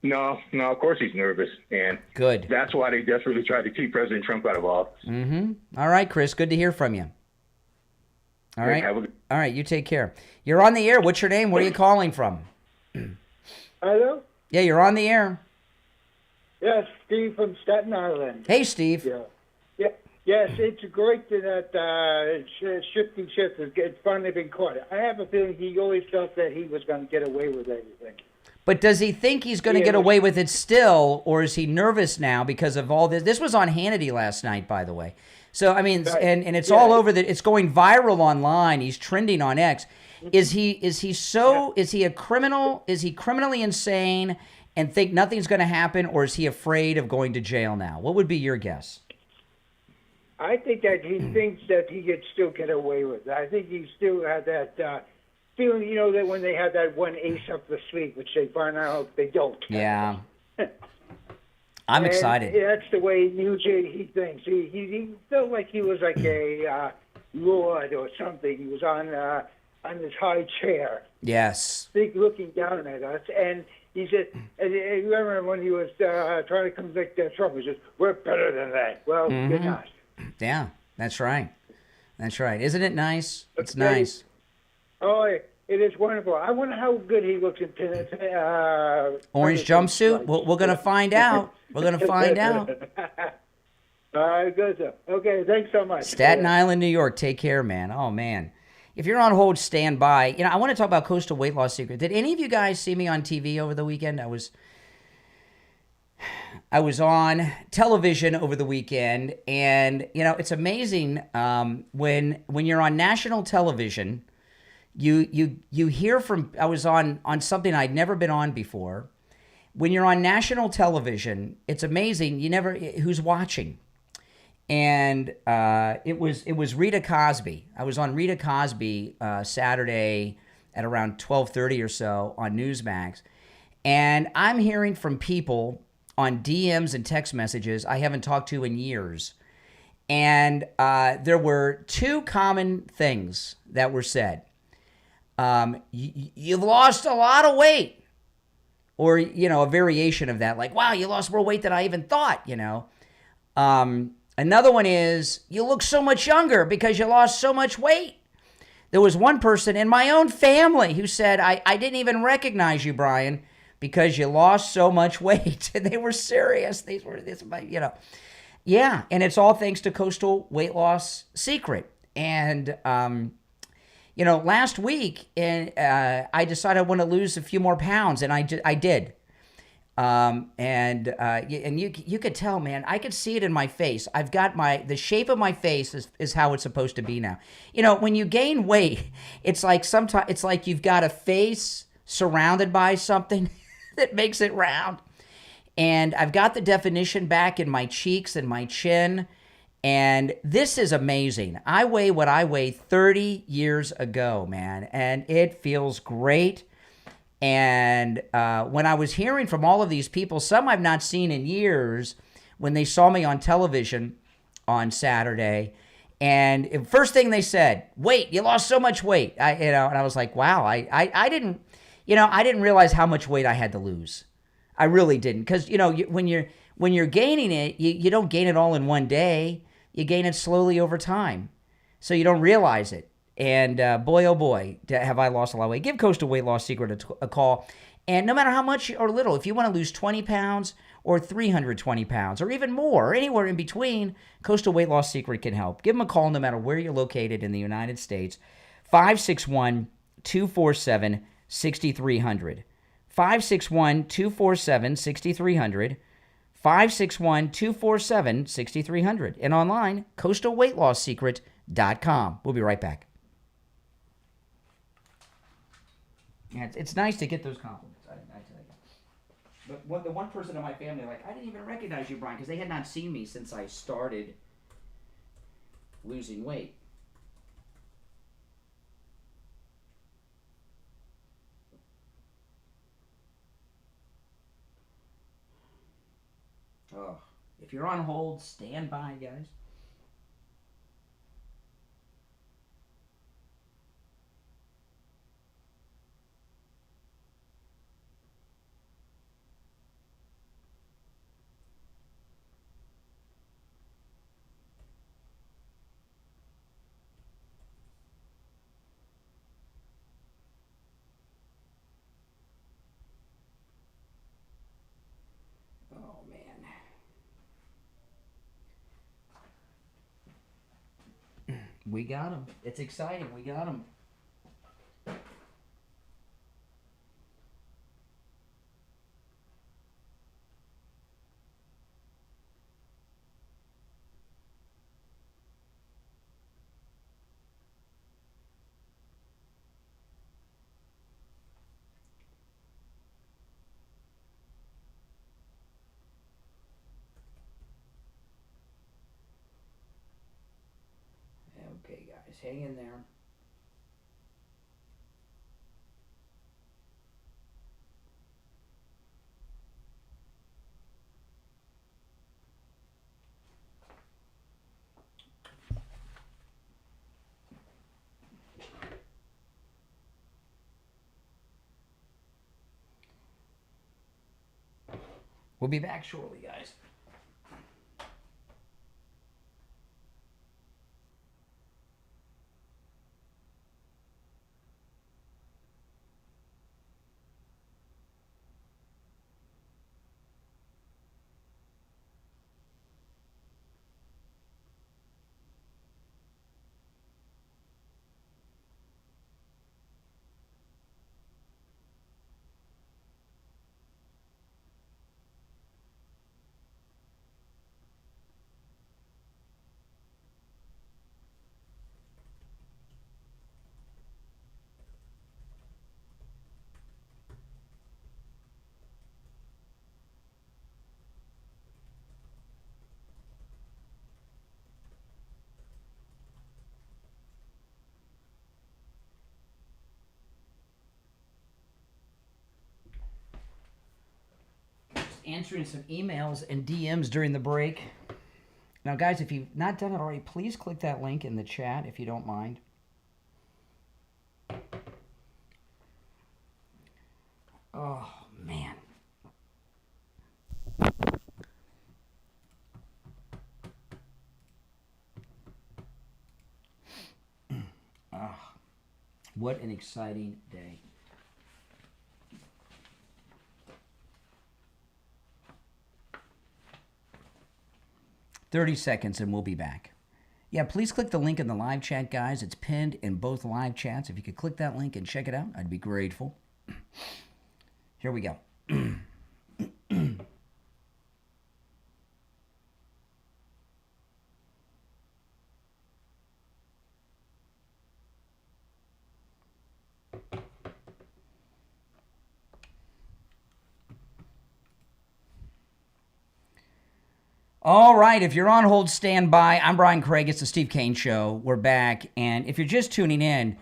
Speaker 7: no, of course he's nervous. And
Speaker 1: good.
Speaker 7: That's why they desperately tried to keep President Trump out of office.
Speaker 1: Mm-hmm. All right, Chris, good to hear from you. All right. All right, you take care. You're on the air. What's your name? Where are you calling from?
Speaker 8: Hello?
Speaker 1: Yeah, you're on the air.
Speaker 8: Yes, Steve from Staten Island.
Speaker 1: Hey, Steve.
Speaker 8: Yeah. Yes, it's great that Shifty Schiff has finally been caught. I have a feeling he always felt that he was going to get away with everything.
Speaker 1: But does he think he's going to get away with it still, or is he nervous now because of all this? This was on Hannity last night, by the way. So, I mean, and it's all over it's going viral online. He's trending on X. Is he a criminal? Is he criminally insane and think nothing's going to happen, or is he afraid of going to jail now? What would be your guess?
Speaker 8: I think that he thinks that he could still get away with it. I think he still had that feeling, that when they have that one ace up the sleeve, which they find out they don't.
Speaker 1: Yeah. I'm excited.
Speaker 8: That's the way usually he thinks. He felt like he was like a lord or something. He was on this high chair.
Speaker 1: Yes.
Speaker 8: Looking down at us. And he said, and you remember when he was trying to convict Trump, he said, we're better than that. Well, you're not.
Speaker 1: Yeah, that's right. That's right. Isn't it nice? It's nice.
Speaker 8: Oh, it is wonderful. I wonder how good he looks in
Speaker 1: orange jumpsuit. We're going to find out. We're going to find out.
Speaker 8: All right, good stuff. Okay, thanks so much.
Speaker 1: Staten Island, New York. Take care, man. Oh, man. If you're on hold, stand by. I want to talk about Coastal Weight Loss Secret. Did any of you guys see me on TV over the weekend? I was on television over the weekend, and it's amazing when you're on national television, you hear from. I was on something I'd never been on before. When you're on national television, it's amazing. Who's watching, and it was Rita Cosby. I was on Rita Cosby Saturday at around 12:30 or so on Newsmax, and I'm hearing from people on DMs and text messages I haven't talked to in years. And there were two common things that were said. You've lost a lot of weight. Or, a variation of that, like, wow, you lost more weight than I even thought, Another one is, you look so much younger because you lost so much weight. There was one person in my own family who said, I didn't even recognize you, Brian, because you lost so much weight. And they were serious. Yeah, and it's all thanks to Coastal Weight Loss Secret. And, last week, I decided I want to lose a few more pounds, and I did. And you could tell, man, I could see it in my face. I've got the shape of my face is how it's supposed to be now. When you gain weight, it's like you've got a face surrounded by something that makes it round. And I've got the definition back in my cheeks and my chin. And this is amazing. I weigh what I weighed 30 years ago, man. And it feels great. And when I was hearing from all of these people, some I've not seen in years, when they saw me on television on Saturday, and first thing they said, "Wait, you lost so much weight." And I was like, "Wow, I didn't realize how much weight I had to lose. I really didn't, because when you're gaining it, you don't gain it all in one day. You gain it slowly over time, so you don't realize it." And boy, oh boy, have I lost a lot of weight. Give Coastal Weight Loss Secret a call. And no matter how much or little, if you want to lose 20 pounds or 320 pounds or even more, or anywhere in between, Coastal Weight Loss Secret can help. Give them a call no matter where you're located in the United States. 561-247-6300. 561-247-6300. 561-247-6300. And online, coastalweightloss.com. We'll be right back. Yeah, it's nice to get those compliments, I tell you. But the one person in my family, I didn't even recognize you, Brian, because they had not seen me since I started losing weight. Oh, if you're on hold, stand by, guys. We got him. It's exciting. We got him. Okay, guys, hang in there. We'll be back shortly, guys. Answering some emails and DMs during the break. Now, guys, if you've not done it already, please click that link in the chat if you don't mind. Oh, man. What an exciting day. $30 and we'll be back. Yeah, please click the link in the live chat, guys. It's pinned in both live chats. If you could click that link and check it out, I'd be grateful. Here we go. All right, if you're on hold, stand by. I'm Brian Craig. It's the Steve Kane Show. We're back. And if you're just tuning in,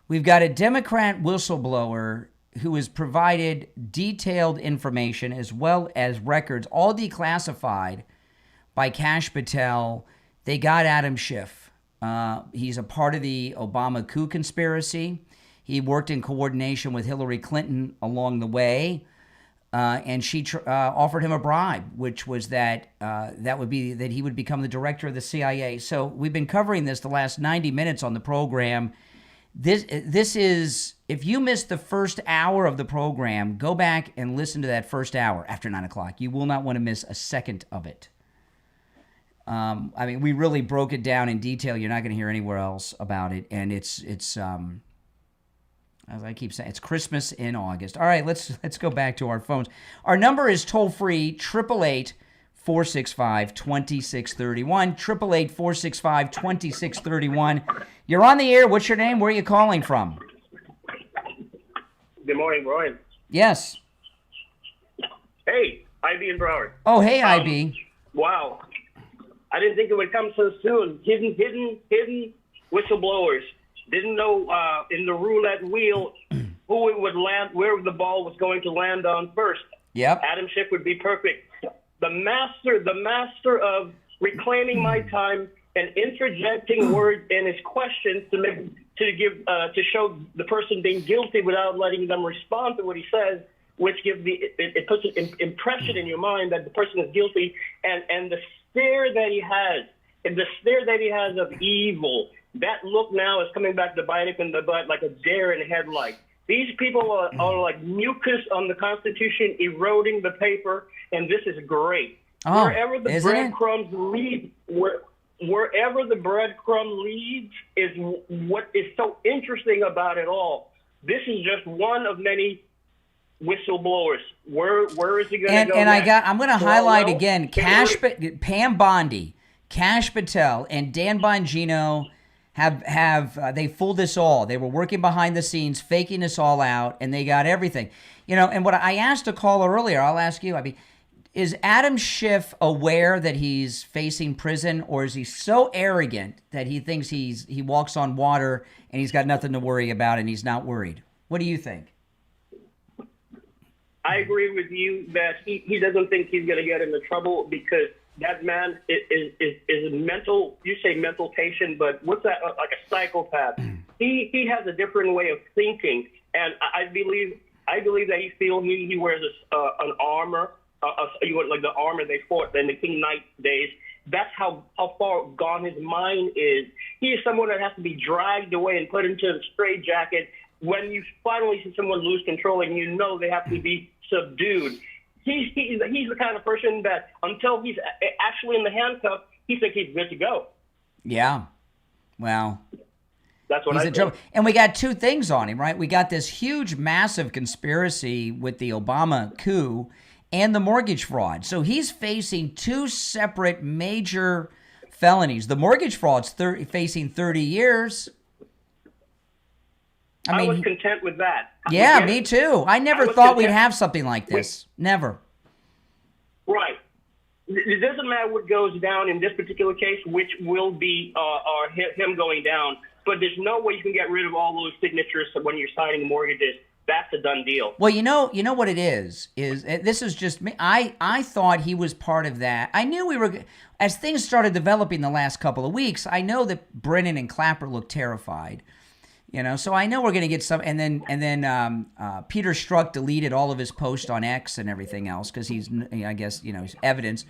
Speaker 1: we've got a Democrat whistleblower who has provided detailed information as well as records, all declassified by Kash Patel. They got Adam Schiff. He's a part of the Obama coup conspiracy. He worked in coordination with Hillary Clinton along the way. And she offered him a bribe, which was that he would become the director of the CIA. So we've been covering this the last 90 minutes on the program. This is, if you missed the first hour of the program, go back and listen to that first hour after 9 o'clock. You will not want to miss a second of it. I mean, we really broke it down in detail. You're not going to hear anywhere else about it, and it's as I keep saying, it's Christmas in August. All right, let's go back to our phones. Our number is toll-free, 888-465-2631, 888-465-2631. You're on the air. What's your name? Where are you calling from?
Speaker 9: Good morning, Brian.
Speaker 1: Yes.
Speaker 9: Hey, IB in Broward.
Speaker 1: Oh, hey, IB.
Speaker 9: Wow. I didn't think it would come so soon. Hidden whistleblowers. Didn't know in the roulette wheel who it would land, where the ball was going to land on first.
Speaker 1: Yep.
Speaker 9: Adam Schiff would be perfect. The master of reclaiming my time and interjecting words in his questions to show the person being guilty without letting them respond to what he says, which gives it puts an impression in your mind that the person is guilty, and the stare that he has, of evil. That look now is coming back to bite him in the butt like a deer in headlights. These people are like mucus on the Constitution, eroding the paper, and this is great.
Speaker 1: Oh,
Speaker 9: wherever the breadcrumbs lead, wherever the breadcrumb leads is what is so interesting about it all. This is just one of many whistleblowers. Where is he going to go?
Speaker 1: And I'm going to highlight again, Pam Bondi, Kash Patel, and Dan Bongino they fooled us all. They were working behind the scenes, faking us all out, and they got everything. And what I asked a caller earlier, I'll ask you, is Adam Schiff aware that he's facing prison, or is he so arrogant that he thinks he walks on water and he's got nothing to worry about and he's not worried? What do you think?
Speaker 9: I agree with you that he doesn't think he's going to get into trouble because that man is a mental, you say mental patient, but what's that, like a psychopath? He has a different way of thinking, and I believe that he feels he wears an armor, like the armor they fought in the King Knight days. That's how far gone his mind is. He is someone that has to be dragged away and put into a straitjacket. When you finally see someone lose control and you know they have to be subdued, he's the kind of person that until he's actually in the handcuff, he thinks he's good to go.
Speaker 1: Yeah. Well,
Speaker 9: that's what I think.
Speaker 1: And we got two things on him, right? We got this huge, massive conspiracy with the Obama coup and the mortgage fraud. So he's facing two separate major felonies. The mortgage fraud's facing 30 years.
Speaker 9: I was content with that.
Speaker 1: Yeah, me too. I never thought we'd have something like this. Never.
Speaker 9: Right. It doesn't matter what goes down in this particular case, which will be him going down. But there's no way you can get rid of all those signatures when you're signing mortgages. That's a done deal.
Speaker 1: Well, you know what it is this is just me. I thought he was part of that. I knew we were, as things started developing the last couple of weeks, I know that Brennan and Clapper looked terrified. So I know we're going to get some, and then Peter Strzok deleted all of his posts on X and everything else because he's, I guess, he's evidence,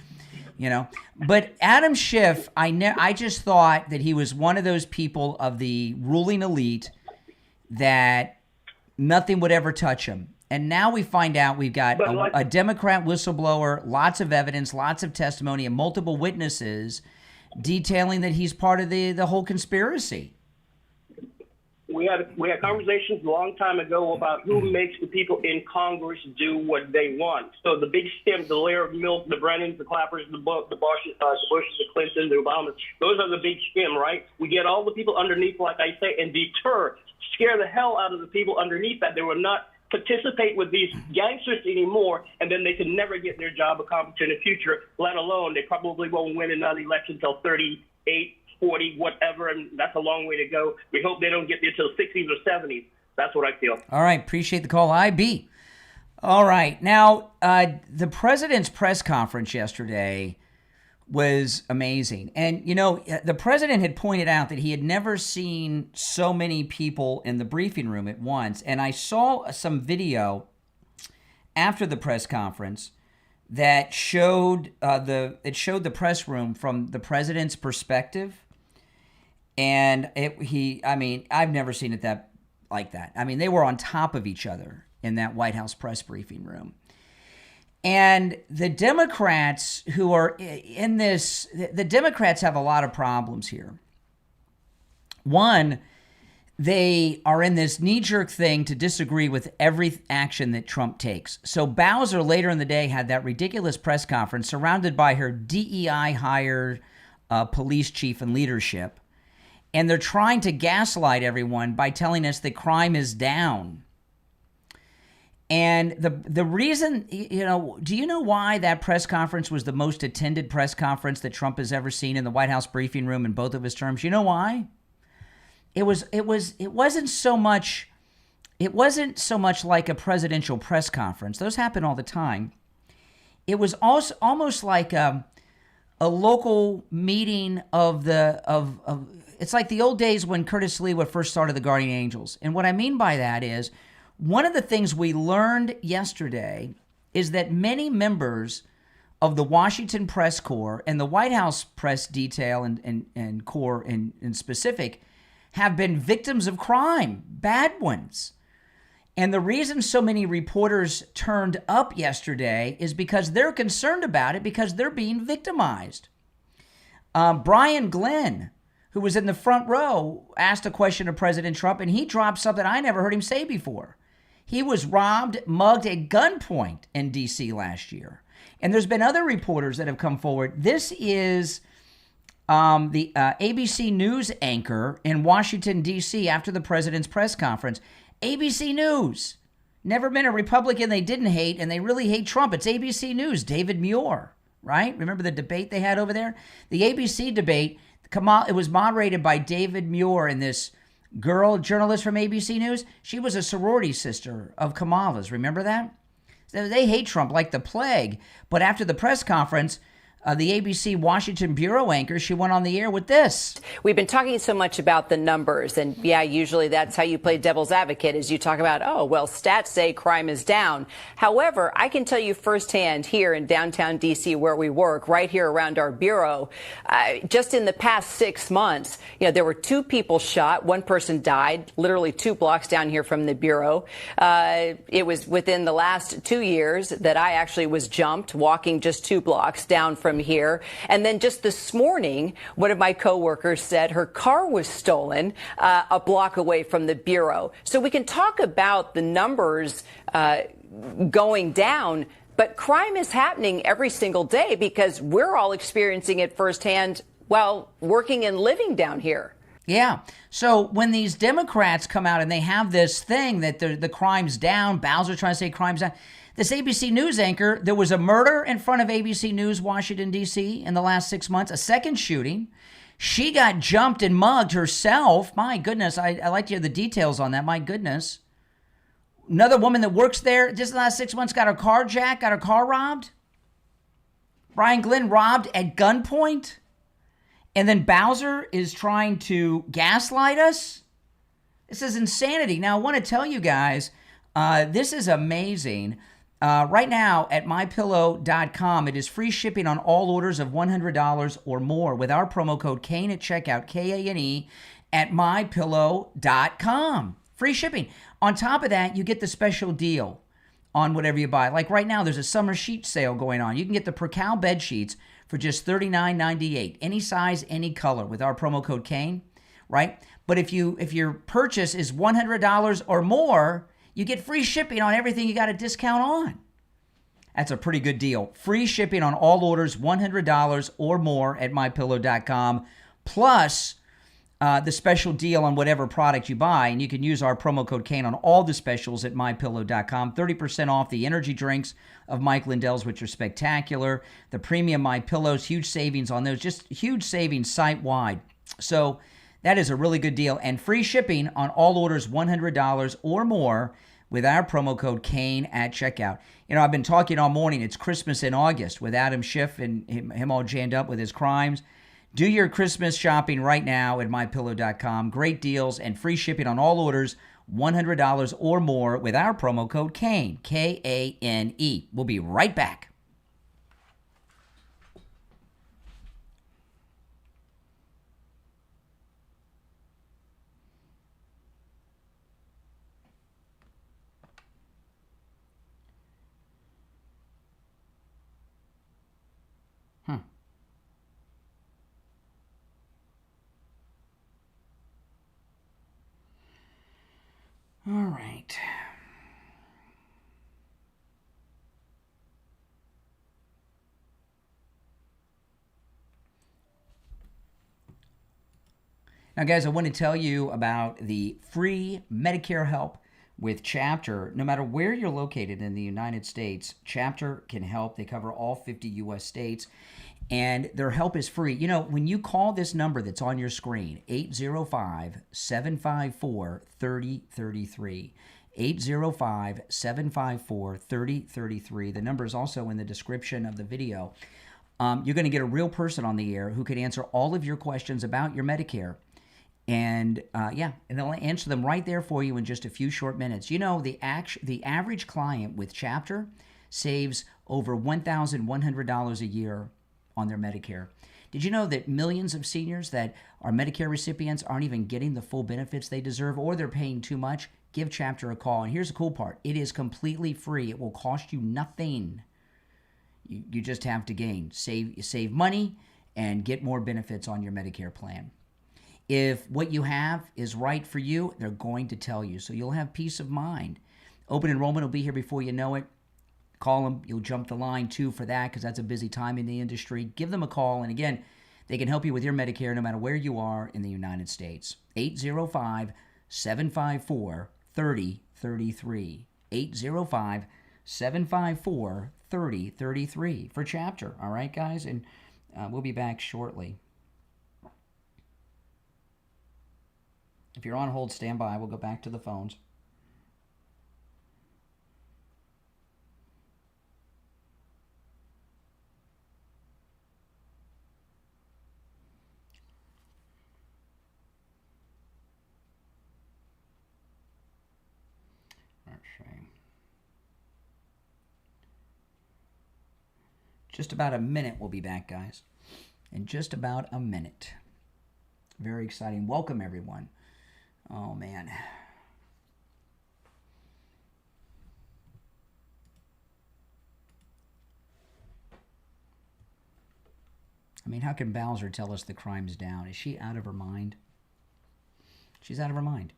Speaker 1: But Adam Schiff, I just thought that he was one of those people of the ruling elite that nothing would ever touch him. And now we find out we've got a Democrat whistleblower, lots of evidence, lots of testimony, and multiple witnesses detailing that he's part of the whole conspiracy.
Speaker 9: We had conversations a long time ago about who makes the people in Congress do what they want. So the big stem, the layer of milk, the Brennans, the Clappers, the Bushes, the Clintons, the Obamas, those are the big stem, right? We get all the people underneath, like I say, and scare the hell out of the people underneath that. They will not participate with these gangsters anymore, and then they can never get their job accomplished in the future, let alone they probably won't win another election until 38, 40, whatever, and that's a long way to go. We hope they don't get there till 60s or 70s. That's what I feel.
Speaker 1: All right, appreciate the call, IB. All right, now, the president's press conference yesterday was amazing. And, you know, the president had pointed out that he had never seen so many people in the briefing room at once. And I saw some video after the press conference that showed the press room from the president's perspective. And I've never seen it like that. I mean, they were on top of each other in that White House press briefing room. And the Democrats who are in this, the Democrats have a lot of problems here. One, they are in this knee-jerk thing to disagree with every action that Trump takes. So Bowser later in the day had that ridiculous press conference surrounded by her DEI-hired police chief and leadership. And they're trying to gaslight everyone by telling us that crime is down. And the reason, you know, do you know why that press conference was the most attended press conference that Trump has ever seen in the White House briefing room in both of his terms? You know why? It wasn't so much like a presidential press conference. Those happen all the time. It was also almost like a local meeting of it's like the old days when Curtis Lee would first started the Guardian Angels. And what I mean by that is, one of the things we learned yesterday is that many members of the Washington press corps and the White House press detail and corps in specific have been victims of crime, bad ones. And the reason so many reporters turned up yesterday is because they're concerned about it because they're being victimized. Brian Glenn, who was in the front row, asked a question of President Trump, and he dropped something I never heard him say before. He was robbed, mugged at gunpoint in D.C. last year. And there's been other reporters that have come forward. This is the ABC News anchor in Washington, D.C. after the president's press conference. ABC News. Never been a Republican they didn't hate, and they really hate Trump. It's ABC News. David Muir, right? Remember the debate they had over there? The ABC debate, it was moderated by David Muir and this girl journalist from ABC News. She was a sorority sister of Kamala's. Remember that? They hate Trump like the plague. But after the press conference, the ABC Washington bureau anchor, she went on the air with this.
Speaker 10: We've been talking so much about the numbers, and yeah, usually that's how you play devil's advocate, is you talk about, oh, well, stats say crime is down. However, I can tell you firsthand here in downtown D.C. where we work, right here around our bureau, just in the past 6 months, there were 2 people shot. 1 person died, literally 2 blocks down here from the bureau. It was within the last 2 years that I actually was jumped, walking just 2 blocks down from here. And then just this morning, one of my coworkers said her car was stolen a block away from the bureau. So we can talk about the numbers going down, but crime is happening every single day because we're all experiencing it firsthand while working and living down here.
Speaker 1: Yeah. So when these Democrats come out and they have this thing that the crime's down, Bowser trying to say crime's down. This ABC News anchor, there was a murder in front of ABC News, Washington, D.C. in the last 6 months, a second shooting. She got jumped and mugged herself. My goodness, I like to hear the details on that. My goodness. Another woman that works there just in the last 6 months got her car jacked, got her car robbed. Brian Glenn robbed at gunpoint. And then Bowser is trying to gaslight us. This is insanity. Now, I want to tell you guys, this is amazing. Right now at MyPillow.com, it is free shipping on all orders of $100 or more with our promo code Kane at checkout, Kane, at MyPillow.com. Free shipping. On top of that, you get the special deal on whatever you buy. Like right now, there's a summer sheet sale going on. You can get the Percal bed sheets for just $39.98. Any size, any color with our promo code Kane, right? But if your purchase is $100 or more, you get free shipping on everything you got a discount on. That's a pretty good deal. Free shipping on all orders $100 or more at mypillow.com, plus the special deal on whatever product you buy. And you can use our promo code Kane on all the specials at mypillow.com. 30% off the energy drinks of Mike Lindell's, which are spectacular. The premium MyPillows, huge savings on those, just huge savings site-wide. So that is a really good deal. And free shipping on all orders $100 or more with our promo code Kane at checkout. You know, I've been talking all morning. It's Christmas in August with Adam Schiff and him all jammed up with his crimes. Do your Christmas shopping right now at mypillow.com. Great deals and free shipping on all orders $100 or more with our promo code Kane, K-A-N-E. We'll be right back. All right. Now, guys, I want to tell you about the free Medicare help with Chapter. No matter where you're located in the United States, Chapter can help. They cover all 50 U.S. states, and their help is free. You know, when you call this number that's on your screen, 805-754-3033, 805-754-3033. The number is also in the description of the video. You're going to get a real person on the air who can answer all of your questions about your Medicare. And and they'll answer them right there for you in just a few short minutes. You know, the average client with Chapter saves over $1,100 a year on their Medicare. Did you know that millions of seniors that are Medicare recipients aren't even getting the full benefits they deserve, or they're paying too much? Give Chapter a call. And here's the cool part. It is completely free. It will cost you nothing. You just have to gain. Save money and get more benefits on your Medicare plan. If what you have is right for you, they're going to tell you. So you'll have peace of mind. Open enrollment will be here before you know it. Call them. You'll jump the line, too, for that, because that's a busy time in the industry. Give them a call. And, again, they can help you with your Medicare no matter where you are in the United States. 805-754-3033. 805-754-3033 for Chapter. All right, guys? And we'll be back shortly. If you're on hold, stand by. We'll go back to the phones. Just about a minute, we'll be back, guys. In just about a minute. Very exciting. Welcome, everyone. Oh, man. I mean, how can Bowser tell us the crime's down? Is she out of her mind? She's out of her mind.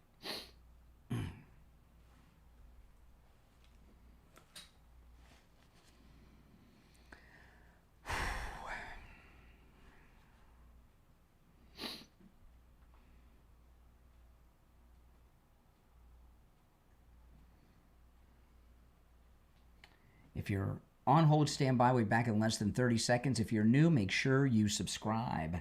Speaker 1: If you're on hold, stand by. We'll be back in less than 30 seconds. If you're new, make sure you subscribe.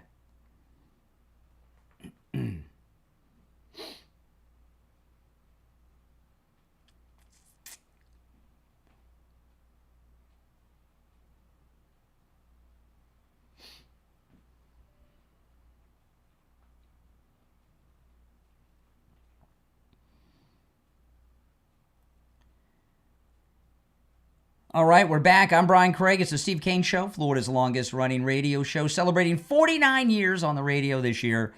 Speaker 1: All right, we're back. I'm Brian Craig. It's the Steve Kane Show, Florida's longest-running radio show, celebrating 49 years on the radio this year.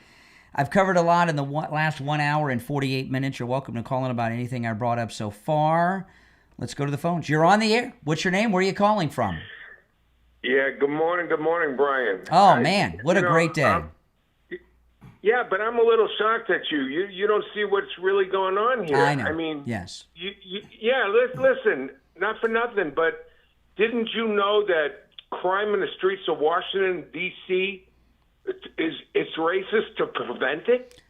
Speaker 1: I've covered a lot in the last 1 hour and 48 minutes. You're welcome to call in about anything I brought up so far. Let's go to the phones. You're on the air. What's your name? Where are you calling from?
Speaker 11: Yeah, good morning, Brian.
Speaker 1: Oh, man, what a great day.
Speaker 11: Yeah, but I'm a little shocked at you. You don't see what's really going on here.
Speaker 1: I know.
Speaker 11: I mean,
Speaker 1: yes.
Speaker 11: Listen, not for nothing, but didn't you know that crime in the streets of Washington, D.C., it's racist to prevent it?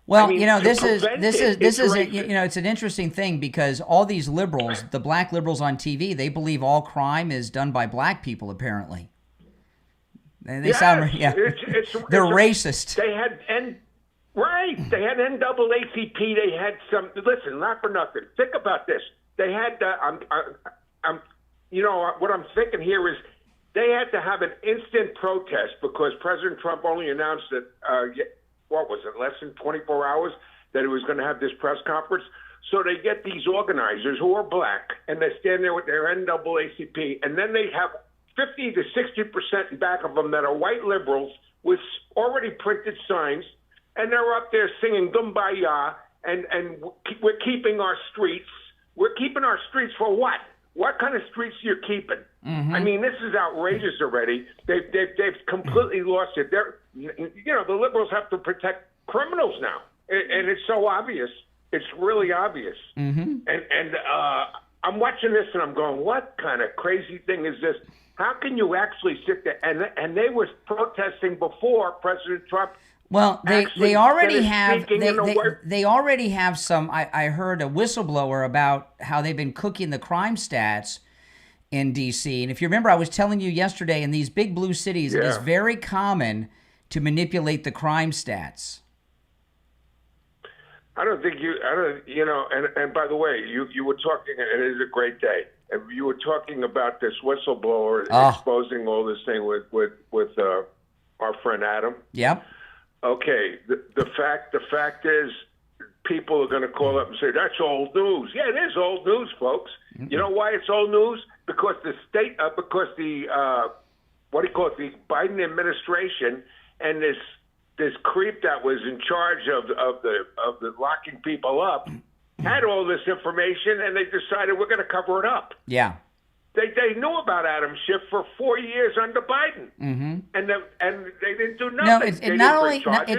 Speaker 1: Well, this is it's an interesting thing because all these liberals, the black liberals on TV, they believe all crime is done by black people. Apparently, they're racist.
Speaker 11: They had NAACP. They had some. Listen, not for nothing. Think about this. They had. What I'm thinking here is they had to have an instant protest because President Trump only announced that. What was it, less than 24 hours that he was going to have this press conference? So they get these organizers who are black, and they stand there with their NAACP, and then they have 50 to 60% in back of them that are white liberals with already printed signs, and they're up there singing Kumbaya, and we're keeping our streets. We're keeping our streets for what? What kind of streets are you keeping? Mm-hmm. I mean, this is outrageous already. They've completely lost it. The liberals have to protect criminals now, and it's so obvious. It's really obvious. Mm-hmm. And I'm watching this and I'm going, what kind of crazy thing is this? How can you actually sit there? And they were protesting before President Trump.
Speaker 1: Well, they already have they already have some. I heard a whistleblower about how they've been cooking the crime stats in D.C. And if you remember, I was telling you yesterday, in these big blue cities, it is very common to manipulate the crime stats.
Speaker 11: And by the way, you were talking, and it is a great day. And you were talking about this whistleblower exposing all this thing with our friend Adam.
Speaker 1: Yep.
Speaker 11: Okay, the fact is, people are going to call up and say, that's old news. Yeah, it is old news, folks. Mm-hmm. You know why it's old news? Because the Biden administration and this creep that was in charge of the locking people up had all this information, and they decided we're going to cover it up.
Speaker 1: Yeah.
Speaker 11: They knew about Adam Schiff for 4 years under Biden, mm-hmm. and they didn't do nothing.
Speaker 1: No,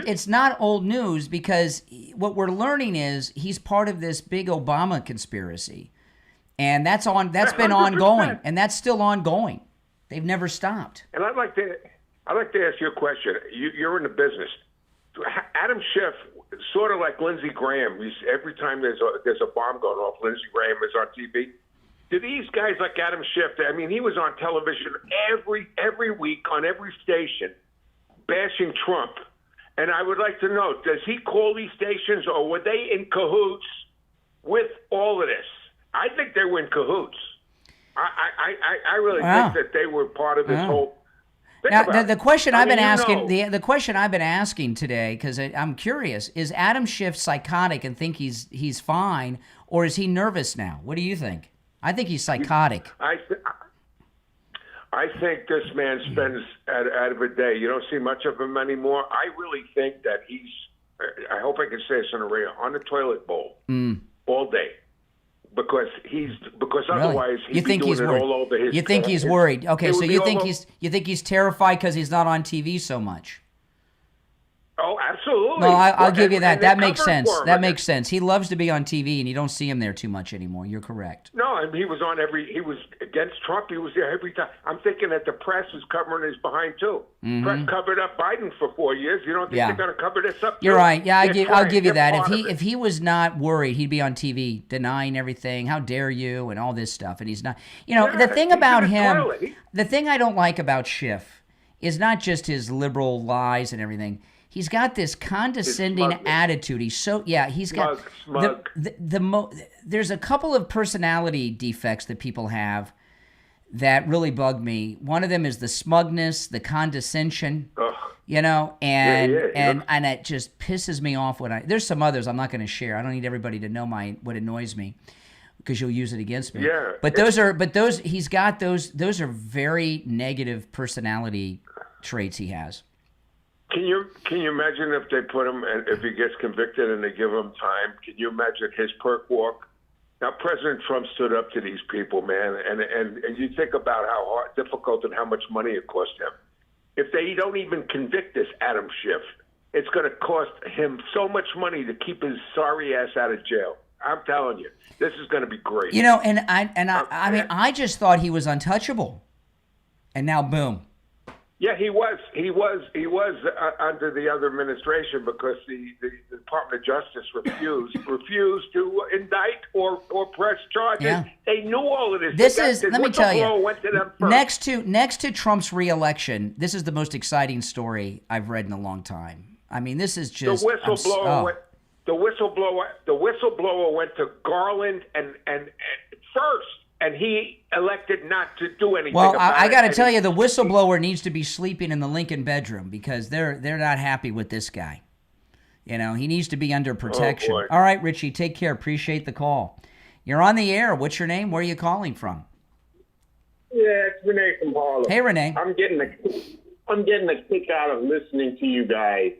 Speaker 1: it's not old news, because what we're learning is he's part of this big Obama conspiracy, and that's been ongoing, and that's still ongoing. They've never stopped.
Speaker 11: And I'd like to ask you a question. You're in the business. Adam Schiff, sort of like Lindsey Graham. Every time there's a bomb going off, Lindsey Graham is on TV. Do these guys like Adam Schiff, I mean, he was on television every week on every station bashing Trump. And I would like to know, does he call these stations, or were they in cahoots with all of this? I think they were in cahoots. I really think that they were part of this whole.
Speaker 1: Now, the question I've been asking, the question I've been asking today, because I'm curious, is Adam Schiff psychotic and think he's fine, or is he nervous now? What do you think? I think he's psychotic.
Speaker 11: I think this man spends out of a day. You don't see much of him anymore. I really think that he's, I hope I can say this in a radio, on the toilet bowl all day. Because otherwise he'd be doing it all over his.
Speaker 1: You think he's worried? Okay, so you think he's terrified because he's not on TV so much?
Speaker 11: Oh, absolutely.
Speaker 1: No, I'll give you that. That makes sense. That makes sense. He loves to be on TV, and you don't see him there too much anymore. You're correct.
Speaker 11: No, and he was against Trump. He was there every time. I'm thinking that the press is covering his behind too. Mm-hmm. Press covered up Biden for 4 years. You don't think they're going to cover this up?
Speaker 1: You're right. Yeah, I'll give you that. If he was not worried, he'd be on TV denying everything. How dare you, and all this stuff. And he's not. The thing about him, the thing I don't like about Schiff is not just his liberal lies and everything. He's got this condescending attitude. He's got
Speaker 11: smug.
Speaker 1: There's a couple of personality defects that people have that really bug me. One of them is the smugness, the condescension, and it just pisses me off there's some others I'm not going to share. I don't need everybody to know what annoys me, because you'll use it against me.
Speaker 11: Yeah.
Speaker 1: But he's got those are very negative personality traits he has.
Speaker 11: Can you imagine if they put him, and if he gets convicted and they give him time? Can you imagine his perk walk? Now, President Trump stood up to these people, man, and you think about how difficult and how much money it cost him. If they don't even convict this Adam Schiff, it's going to cost him so much money to keep his sorry ass out of jail. I'm telling you, this is going to be great.
Speaker 1: You know, I mean, I just thought he was untouchable, and now boom.
Speaker 11: Yeah, he was under the other administration because the Department of Justice refused to indict or press charges.
Speaker 1: Yeah.
Speaker 11: They knew all of this.
Speaker 1: Let me tell you,
Speaker 11: went to them first.
Speaker 1: next to Trump's reelection, this is the most exciting story I've read in a long time. I mean, this is just
Speaker 11: the whistleblower. The whistleblower went to Garland and first. And he elected not to do anything.
Speaker 1: Well,
Speaker 11: about
Speaker 1: I got to
Speaker 11: it.
Speaker 1: tell you, the whistleblower needs to be sleeping in the Lincoln bedroom because they're not happy with this guy. You know, he needs to be under protection.
Speaker 11: Oh, boy.
Speaker 1: All right, Richie, take care. Appreciate the call. You're on the air. What's your name? Where are you calling from?
Speaker 12: Yeah, it's Renee from Harlem.
Speaker 1: Hey, Renee.
Speaker 12: I'm getting a kick out of listening to you guys.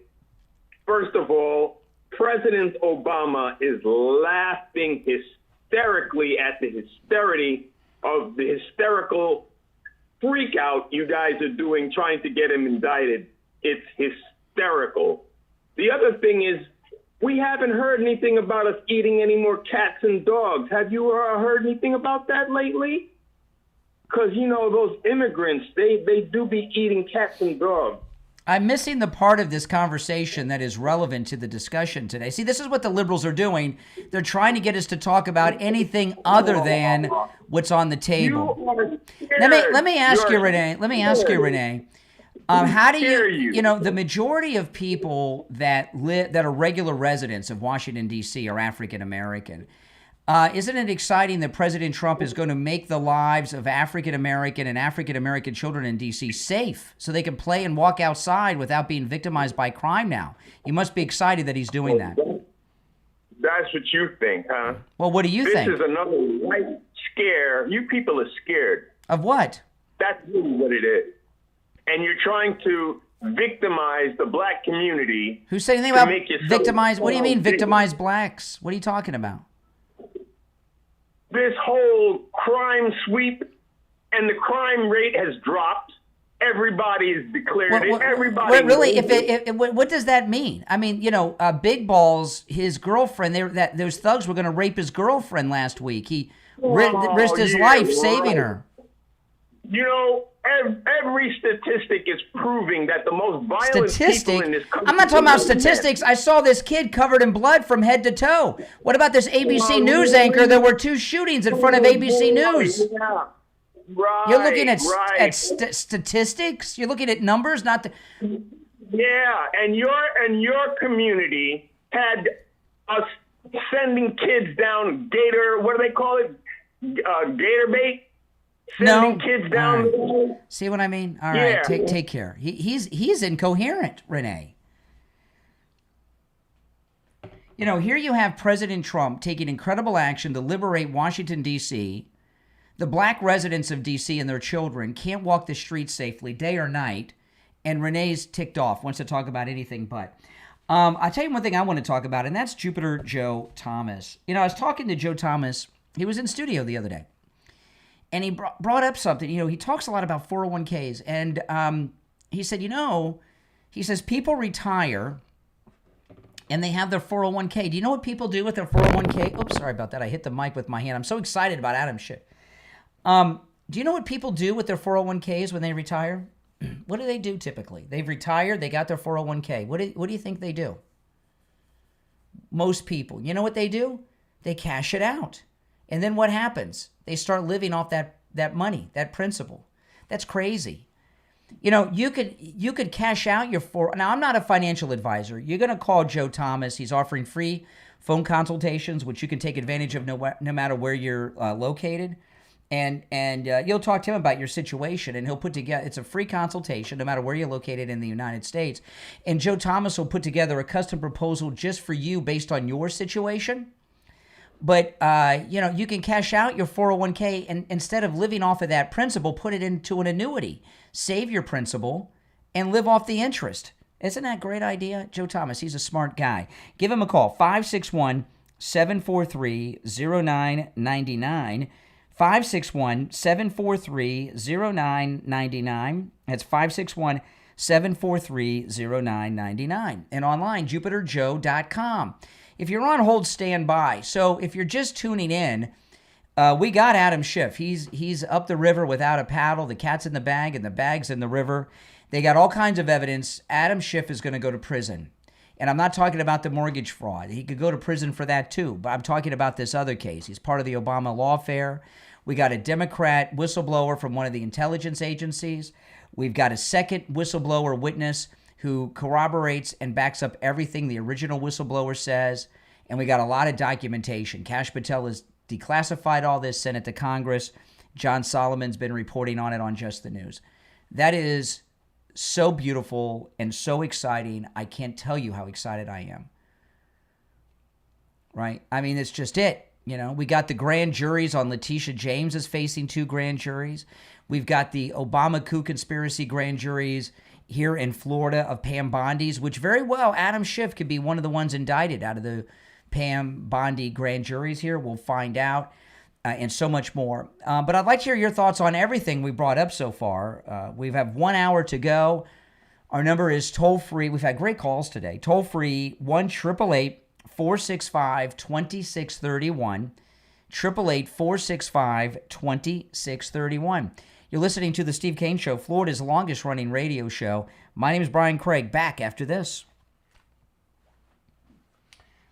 Speaker 12: First of all, President Obama is laughing hysterically at the hysterity of the hysterical freak out you guys are doing trying to get him indicted. It's hysterical. The other thing is, we haven't heard anything about us eating any more cats and dogs. Have you heard anything about that lately? Because, you know, those immigrants, they do be eating cats and dogs.
Speaker 1: I'm missing the part of this conversation that is relevant to the discussion today. See, this is what the liberals are doing. They're trying to get us to talk about anything other than what's on the table. Let me ask you, Renee. How do you know, the majority of people that are regular residents of Washington, D.C. are African American. Isn't it exciting that President Trump is going to make the lives of African American and African American children in D.C. safe so they can play and walk outside without being victimized by crime now? You must be excited that he's doing that.
Speaker 12: That's what you think, huh?
Speaker 1: Well, what do you think?
Speaker 12: This is another white scare. You people are scared.
Speaker 1: Of what?
Speaker 12: That's really what it is. And you're trying to victimize the black community.
Speaker 1: Who said anything about victimize? What do you mean victimize blacks? What are you talking about?
Speaker 12: This whole crime sweep and the crime rate has dropped. Everybody's declared it. Everybody.
Speaker 1: Really? What does that mean? I mean, you know, Big Balls, his girlfriend. Those thugs were going to rape his girlfriend last week. He risked his life saving her.
Speaker 12: You know, every statistic is proving that the most violent people in this country.
Speaker 1: I'm not talking about statistics. I saw this kid covered in blood from head to toe. What about this ABC News anchor? There were 2 shootings in front of ABC News.
Speaker 12: Yeah. Right,
Speaker 1: You're looking at statistics. You're looking at numbers, not the.
Speaker 12: Yeah, and your community had us sending kids down gator. What do they call it? Gator bait. Sending kids down.
Speaker 1: Right. See what I mean? All right, take care. He's incoherent, Renee. You know, here you have President Trump taking incredible action to liberate Washington, D.C. The black residents of D.C. and their children can't walk the streets safely day or night, and Renee's ticked off, wants to talk about anything but. I'll tell you one thing I want to talk about, and that's Jupiter Joe Thomas. You know, I was talking to Joe Thomas. He was in studio the other day. And he brought up something. You know, he talks a lot about 401ks. And he said, he says people retire and they have their 401k. Do you know what people do with their 401k? Oops, sorry about that. I hit the mic with my hand. I'm so excited about Adam's shit. Do you know what people do with their 401ks when they retire? What do they do typically? They've retired. They got their 401k. What do you think they do? Most people. You know what they do? They cash it out. And then what happens? They start living off that money, that principal. That's crazy. You know, you could cash out your Now, I'm not a financial advisor. You're going to call Joe Thomas. He's offering free phone consultations, which you can take advantage of no matter where you're located. And you'll talk to him about your situation, and he'll put together. It's a free consultation, no matter where you're located in the United States. And Joe Thomas will put together a custom proposal just for you based on your situation. But, you can cash out your 401k and instead of living off of that principal, put it into an annuity. Save your principal and live off the interest. Isn't that a great idea? Joe Thomas, he's a smart guy. Give him a call, 561-743-0999. 561-743-0999. That's 561-743-0999. And online, JupiterJoe.com. If you're on hold, stand by. So if you're just tuning in, we got Adam Schiff. He's up the river without a paddle. The cat's in the bag and the bag's in the river. They got all kinds of evidence. Adam Schiff is going to go to prison. And I'm not talking about the mortgage fraud. He could go to prison for that too. But I'm talking about this other case. He's part of the Obama lawfare. We got a Democrat whistleblower from one of the intelligence agencies. We've got a second whistleblower witness who corroborates and backs up everything the original whistleblower says. And we got a lot of documentation. Kash Patel has declassified all this, sent it to Congress. John Solomon's been reporting on it on Just the News. That is so beautiful and so exciting. I can't tell you how excited I am. Right? I mean, it's just it. You know, we got the grand juries on Letitia James is facing 2 grand juries. We've got the Obama coup conspiracy grand juries here in Florida of Pam Bondi's, which very well Adam Schiff could be one of the ones indicted out of the Pam Bondi grand juries here. We'll find out, and so much more. But I'd like to hear your thoughts on everything we brought up so far. We have 1 hour to go. Our number is toll-free. We've had great calls today. Toll-free, 1-888-465-2631. 888-465-2631. You're listening to The Steve Kane Show, Florida's longest-running radio show. My name is Brian Craig. Back after this.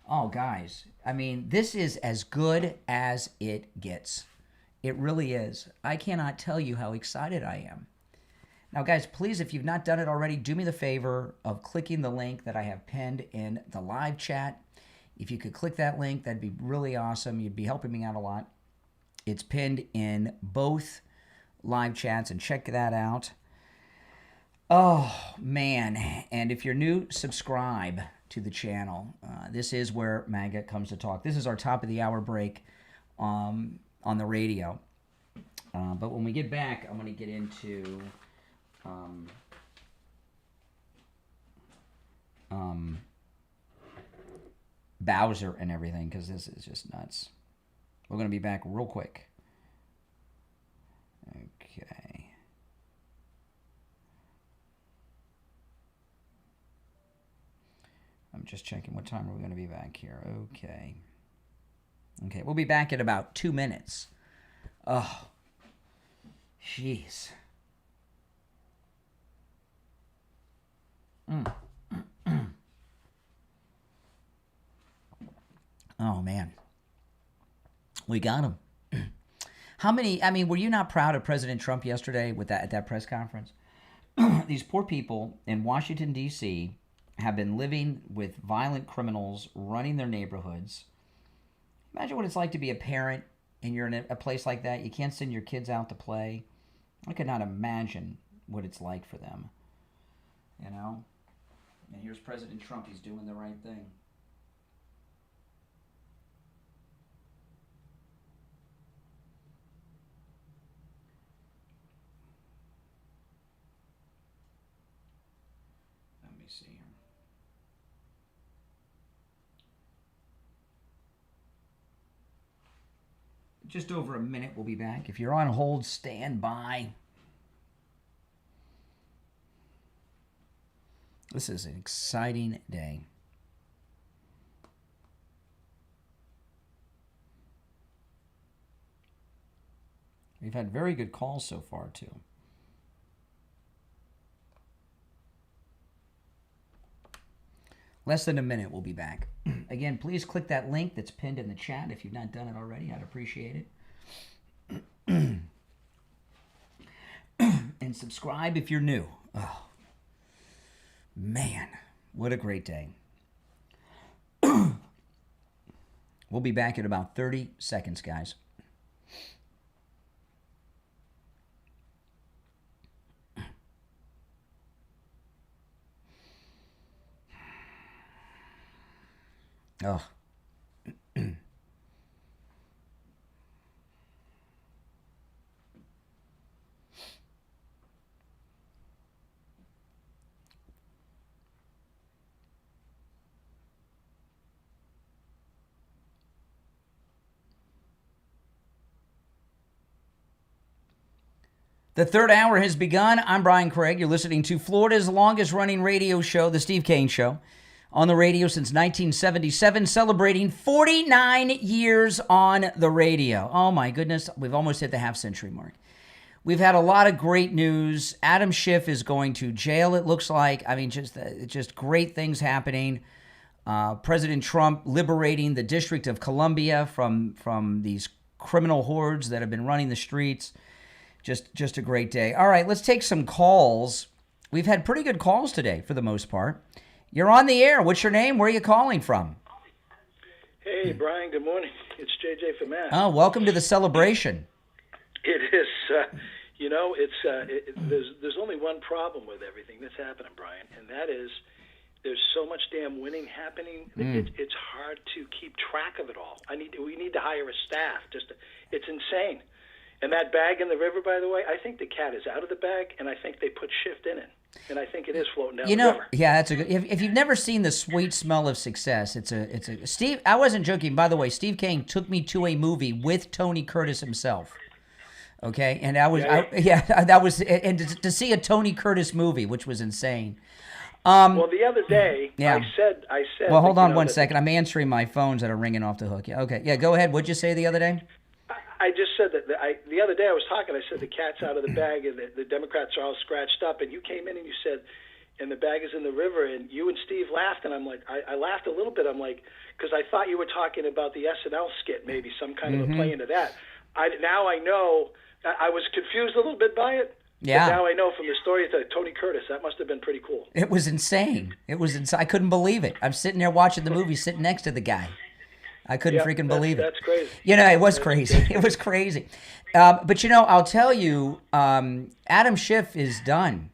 Speaker 1: Oh, guys, I mean, this is as good as it gets. It really is. I cannot tell you how excited I am. Now, guys, please, if you've not done it already, do me the favor of clicking the link that I have pinned in the live chat. If you could click that link, that'd be really awesome. You'd be helping me out a lot. It's pinned in both live chats, and check that out. Oh, man. And if you're new, subscribe to the channel. This is where MAGA comes to talk. This is our top of the hour break on the radio. But when we get back, I'm going to get into Bowser and everything, because this is just nuts. We're going to be back real quick. Okay. I'm just checking what time are we going to be back here. Okay. Okay, we'll be back in about 2 minutes. Oh, jeez. Oh, man. We got him. How many, I mean, were you not proud of President Trump yesterday with that at that press conference? These poor people in Washington, D.C. have been living with violent criminals running their neighborhoods. Imagine what it's like to be a parent and you're in a place like that. You can't send your kids out to play. I could not imagine what it's like for them. You know? And here's President Trump. He's doing the right thing. Let me see here. Just over a minute, we'll be back. If you're on hold, stand by. This is an exciting day. We've had very good calls so far, too. Less than a minute, we'll be back. Again, please click that link that's pinned in the chat if you've not done it already. I'd appreciate it. And subscribe if you're new. Oh, man, what a great day. We'll be back in about 30 seconds, guys. Oh. The third hour has begun. I'm Brian Craig. You're listening to Florida's longest-running radio show, The Steve Kane Show, on the radio since 1977, celebrating 49 years on the radio. Oh, my goodness. We've almost hit the half-century mark. We've had a lot of great news. Adam Schiff is going to jail, it looks like. I mean, just great things happening. President Trump liberating the District of Columbia from these criminal hordes that have been running the streets. Just a great day. All right, let's take some calls. We've had pretty good calls today for the most part. You're on the air. What's your name? Where are you calling from?
Speaker 13: Hey, Brian, good morning. It's JJ from Mass.
Speaker 1: Oh, welcome to the celebration.
Speaker 13: It is, there's only one problem with everything that's happening, Brian, and that is there's so much damn winning happening. It's hard to keep track of it all. We need to hire a staff. It's insane. And that bag in the river, by the way, I think the cat is out of the bag, and I think they put Schiff in it. And I think it is floating down the river.
Speaker 1: Yeah, that's a good. If you've never seen The Sweet Smell of Success, it's a Steve. I wasn't joking, by the way. Steve Kane took me to a movie with Tony Curtis himself. Okay, and to see a Tony Curtis movie, which was insane.
Speaker 13: Well, the other day, I said.
Speaker 1: Well, hold on one second. I'm answering my phones that are ringing off the hook. Yeah, okay. Yeah, go ahead. What'd you say the other day?
Speaker 13: I just said that the other day I was talking. I said the cat's out of the bag and the Democrats are all scratched up. And you came in and you said, and the bag is in the river. And you and Steve laughed. And I'm like, I laughed a little bit. I'm like, because I thought you were talking about the SNL skit, maybe some kind of a play into that. Now I know. I was confused a little bit by it.
Speaker 1: Yeah.
Speaker 13: But now I know from the story to Tony Curtis. That must have been pretty cool.
Speaker 1: It was insane. I couldn't believe it. I'm sitting there watching the movie, sitting next to the guy. I couldn't freaking believe it.
Speaker 13: That's crazy.
Speaker 1: It was crazy. It was crazy. But, I'll tell you, Adam Schiff is done.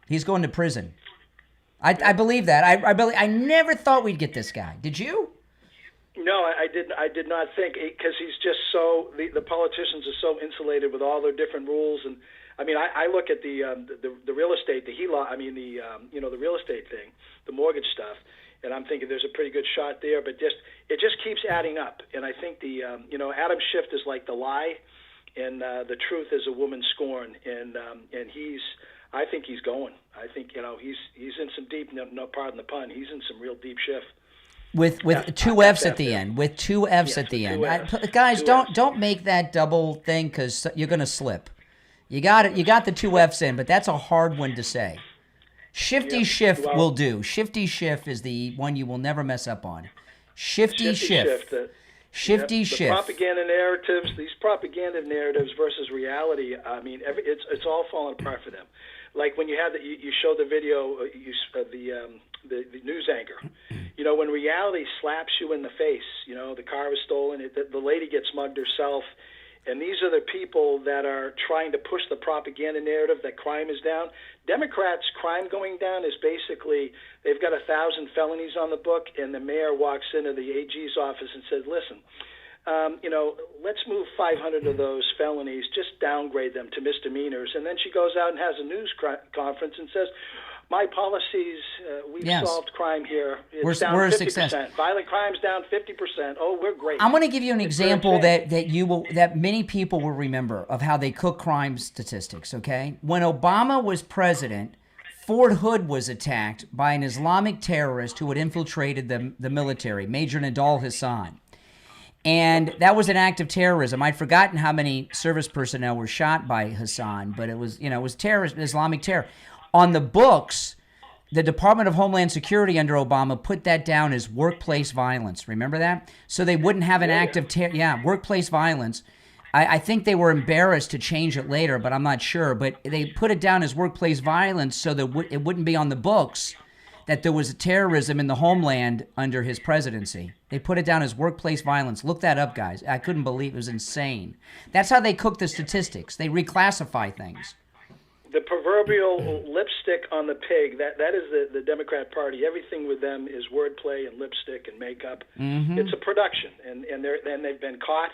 Speaker 1: He's going to prison. I believe that. I never thought we'd get this guy. Did you?
Speaker 13: No, I did not think, because he's just so, the politicians are so insulated with all their different rules. And I mean, I look at the real estate, the real estate thing, the mortgage stuff, and I'm thinking there's a pretty good shot there, but it just keeps adding up. And I think Adam Schiff is like the lie, and the truth is a woman scorn, and I think he's going. I think he's in some deep, no pardon the pun, he's in some real deep Schiff.
Speaker 1: With two F's at the end. With two F's at the end. Guys, don't make that double thing, because you're going to slip. You got it. You got the two F's in, but that's a hard one to say. Shifty Schiff will do. Shifty Schiff is the one you will never mess up on. Shifty Schiff. Shifty Schiff.
Speaker 13: The propaganda narratives, these propaganda narratives versus reality. I mean, it's all falling apart for them. Like when you had you showed the video, the news anchor. When reality slaps you in the face, the car was stolen, the lady gets mugged herself, and these are the people that are trying to push the propaganda narrative that crime is down. Democrats' crime going down is basically they've got 1,000 felonies on the book, and the mayor walks into the AG's office and says, listen, let's move 500 of those felonies, just downgrade them to misdemeanors. And then she goes out and has a news conference and says, my policies, we've solved crime here. It's down 50%.
Speaker 1: Success.
Speaker 13: Violent crime's down 50%. Oh, we're great.
Speaker 1: I'm going to give you an example that many people will remember of how they cook crime statistics, okay? When Obama was president, Fort Hood was attacked by an Islamic terrorist who had infiltrated the military, Major Nidal Hassan. And that was an act of terrorism. I'd forgotten how many service personnel were shot by Hassan, but it was terrorist, Islamic terror. On the books, the Department of Homeland Security under Obama put that down as workplace violence. Remember that? So they wouldn't have an act of workplace violence. I think they were embarrassed to change it later, but I'm not sure. But they put it down as workplace violence so that it wouldn't be on the books that there was terrorism in the homeland under his presidency. They put it down as workplace violence. Look that up, guys. I couldn't believe it. It was insane. That's how they cook the statistics. They reclassify things.
Speaker 13: The proverbial lipstick on the pig, that is the Democrat Party. Everything with them is wordplay and lipstick and makeup. Mm-hmm. It's a production, and they've been caught.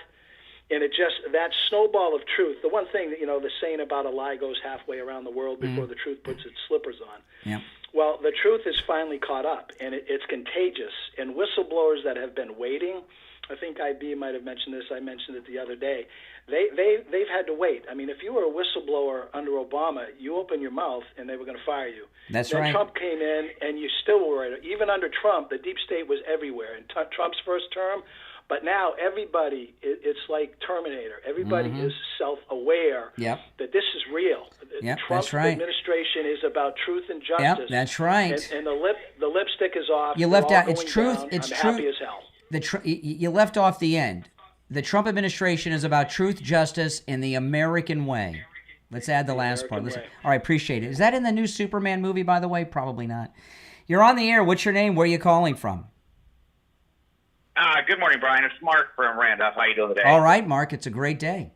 Speaker 13: And that snowball of truth, the one thing that, the saying about a lie goes halfway around the world before the truth puts its slippers on.
Speaker 1: Yeah.
Speaker 13: Well, the truth is finally caught up, and it's contagious. And whistleblowers that have been waiting I think IB might have mentioned this. I mentioned it the other day. They've had to wait. I mean, if you were a whistleblower under Obama, you open your mouth and they were going to fire you.
Speaker 1: That's
Speaker 13: then
Speaker 1: right.
Speaker 13: Trump came in and you still were. Even under Trump, the deep state was everywhere. In Trump's first term, but now everybody, it's like Terminator. Everybody is self-aware that this is real. Trump's administration is about truth and justice.
Speaker 1: Yep, that's right.
Speaker 13: And the lipstick is off.
Speaker 1: You left out. It's truth.
Speaker 13: Down.
Speaker 1: It's
Speaker 13: I'm
Speaker 1: truth.
Speaker 13: happy as hell.
Speaker 1: You left off the end. The Trump administration is about truth, justice, and the American way. Let's add the last part. All right, appreciate it. Is that in the new Superman movie, by the way? Probably not. You're on the air. What's your name? Where are you calling from?
Speaker 14: Good morning, Brian. It's Mark from Randolph. How you doing today?
Speaker 1: All right, Mark. It's a great day.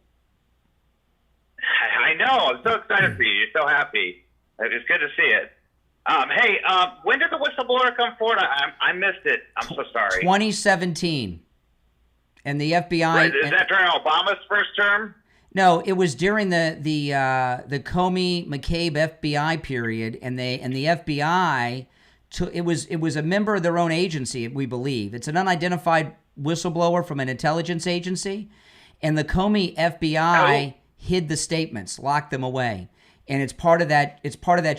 Speaker 14: I know. I'm so excited for you. You're so happy. It's good to see it. Hey, when did the whistleblower come forward? I missed it. I'm so sorry.
Speaker 1: 2017. And the FBI...
Speaker 14: Is that during Obama's first term?
Speaker 1: No, it was during the Comey-McCabe FBI period, and the FBI... It was a member of their own agency, we believe. It's an unidentified whistleblower from an intelligence agency, and the Comey FBI hid the statements, locked them away, and it's part of that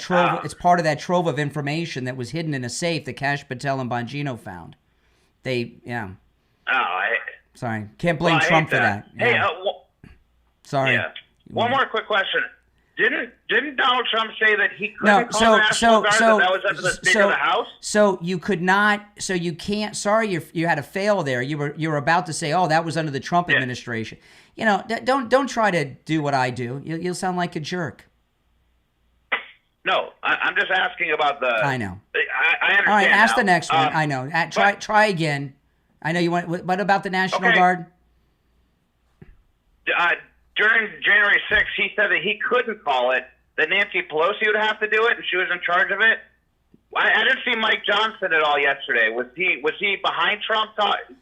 Speaker 1: trove. It's part of that trove of information that was hidden in a safe that Cash Patel and Bongino found. Sorry, can't blame Trump for that.
Speaker 14: Hey,
Speaker 1: sorry.
Speaker 14: Yeah. One more quick question. Didn't Donald Trump say that he couldn't call the National Guard, that was up to the Speaker of the House?
Speaker 1: So you could not. So you can't. Sorry, you had a fail there. You were about to say, oh, that was under the Trump administration. You know, don't try to do what I do. You'll sound like a jerk.
Speaker 14: No, I'm just asking about the.
Speaker 1: I know.
Speaker 14: I understand.
Speaker 1: All right, ask
Speaker 14: now.
Speaker 1: the next one. I know. Try again. I know you want. What about the National Guard?
Speaker 14: During January 6th, he said that he couldn't call it, that Nancy Pelosi would have to do it, and she was in charge of it. I didn't see Mike Johnson at all yesterday. Was he behind Trump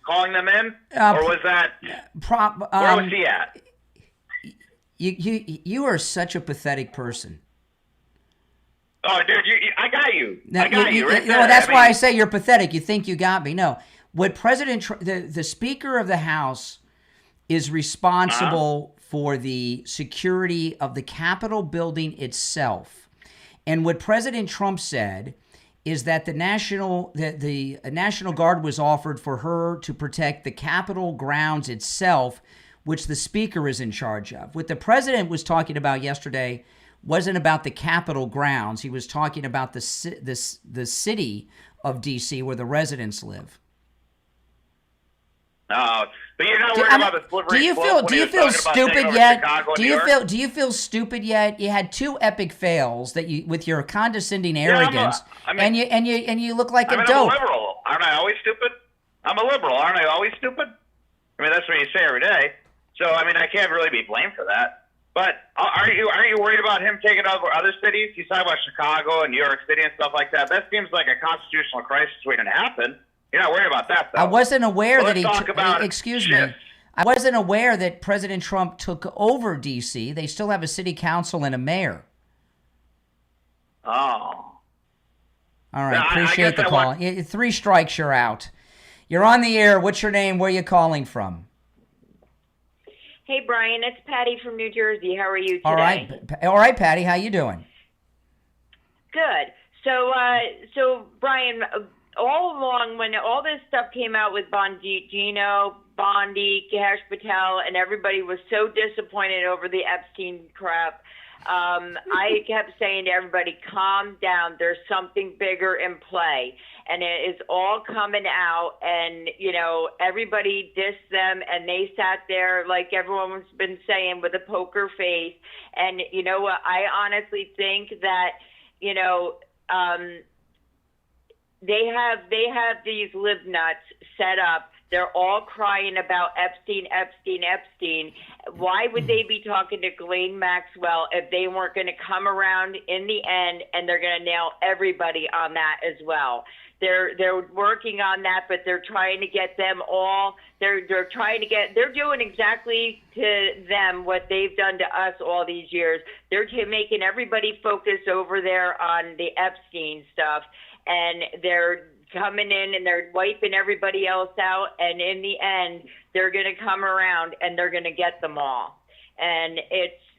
Speaker 14: calling them in, or was that where was he at?
Speaker 1: You are such a pathetic person.
Speaker 14: Oh, dude, I got you. I got you right there.
Speaker 1: No, that's why I say you're pathetic. You think you got me. No, what the Speaker of the House is responsible for the security of the Capitol building itself. And what President Trump said is that the National Guard was offered for her to protect the Capitol grounds itself, which the Speaker is in charge of. What the President was talking about yesterday wasn't about the Capitol grounds. He was talking about the city of D.C. where the residents live.
Speaker 14: But you're not worried about the slippery slope.
Speaker 1: Do you feel stupid yet? Do you feel stupid yet? You had two epic fails that you with your condescending arrogance, and you look like a dope.
Speaker 14: I'm a liberal. Aren't I always stupid? I'm a liberal. Aren't I always stupid? I mean, that's what you say every day. So I mean, I can't really be blamed for that. But aren't you worried about him taking over other cities? He's talking about Chicago and New York City and stuff like that. That seems like a constitutional crisis waiting to happen. You're not worried about that, though.
Speaker 1: I wasn't aware that he.
Speaker 14: Excuse
Speaker 1: me. I wasn't aware that President Trump took over D.C. They still have a city council and a mayor.
Speaker 14: Oh.
Speaker 1: All right, appreciate the call. 3 strikes, you're out. You're on the air. What's your name? Where are you calling from?
Speaker 15: Hey, Brian. It's Patty from New Jersey. How are you today?
Speaker 1: All right, Patty. How you doing?
Speaker 15: Good. So Brian, all along when all this stuff came out with Bongino, Bondi, Cash Patel, and everybody was so disappointed over the Epstein crap, I kept saying to everybody, calm down. There's something bigger in play. And it is all coming out, and, you know, everybody dissed them, and they sat there, like everyone's been saying, with a poker face. And you know what? I honestly think that, you know, they have these live nuts set up. They're all crying about Epstein. Why would they be talking to Ghislaine Maxwell if they weren't going to come around in the end and they're going to nail everybody on that as well? They're working on that, but they're trying to get them all. They're doing exactly to them what they've done to us all these years. They're making everybody focus over there on the Epstein stuff, and they're coming in and they're wiping everybody else out. And in the end, they're going to come around and they're going to get them all. And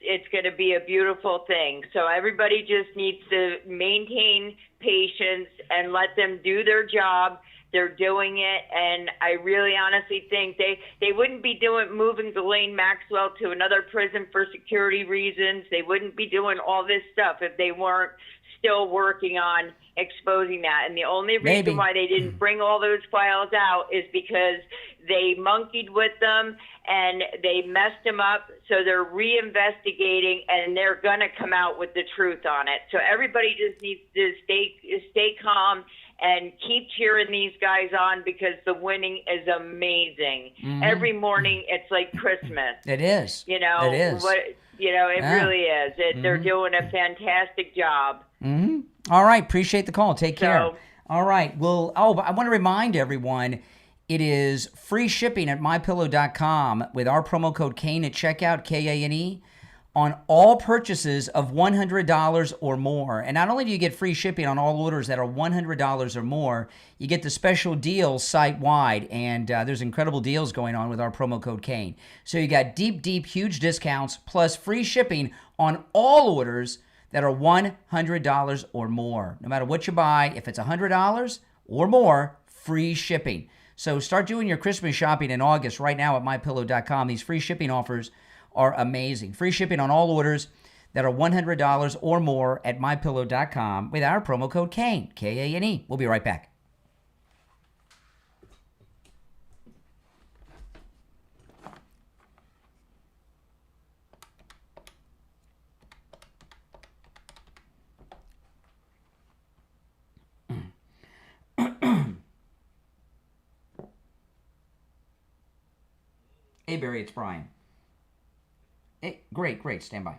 Speaker 15: it's going to be a beautiful thing. So everybody just needs to maintain patience and let them do their job. They're doing it, and I really honestly think they wouldn't be moving Ghislaine Maxwell to another prison for security reasons. They wouldn't be doing all this stuff if they weren't still working on exposing that. And the only reason why they didn't bring all those files out is because they monkeyed with them and they messed them up. So they're reinvestigating, and they're going to come out with the truth on it. So everybody just needs to stay calm and keep cheering these guys on, because the winning is amazing. Mm-hmm. Every morning it's like Christmas.
Speaker 1: It is.
Speaker 15: You know,
Speaker 1: it is.
Speaker 15: Really is. They're doing a fantastic job.
Speaker 1: Mm-hmm. All right. Appreciate the call. Take care. All right. Well, I want to remind everyone, it is free shipping at MyPillow.com with our promo code Kane at checkout, Kane, on all purchases of $100 or more. And not only do you get free shipping on all orders that are $100 or more, you get the special deals site-wide. And there's incredible deals going on with our promo code Kane. So you got deep, huge discounts plus free shipping on all orders that are $100 or more. No matter what you buy, if it's $100 or more, free shipping. So start doing your Christmas shopping in August right now at MyPillow.com. These free shipping offers are amazing. Free shipping on all orders that are $100 or more at MyPillow.com with our promo code Kane, Kane. We'll be right back. Hey, Barry, it's Brian. Hey, great. Stand by.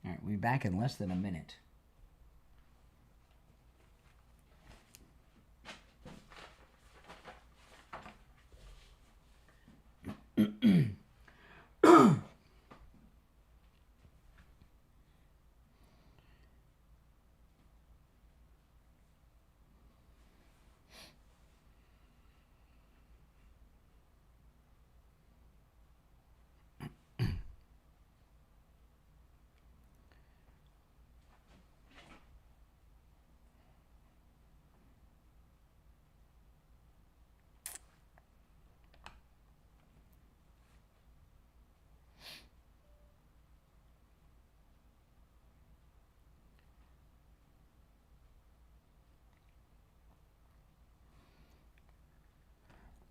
Speaker 1: All right, we'll be back in less than a minute.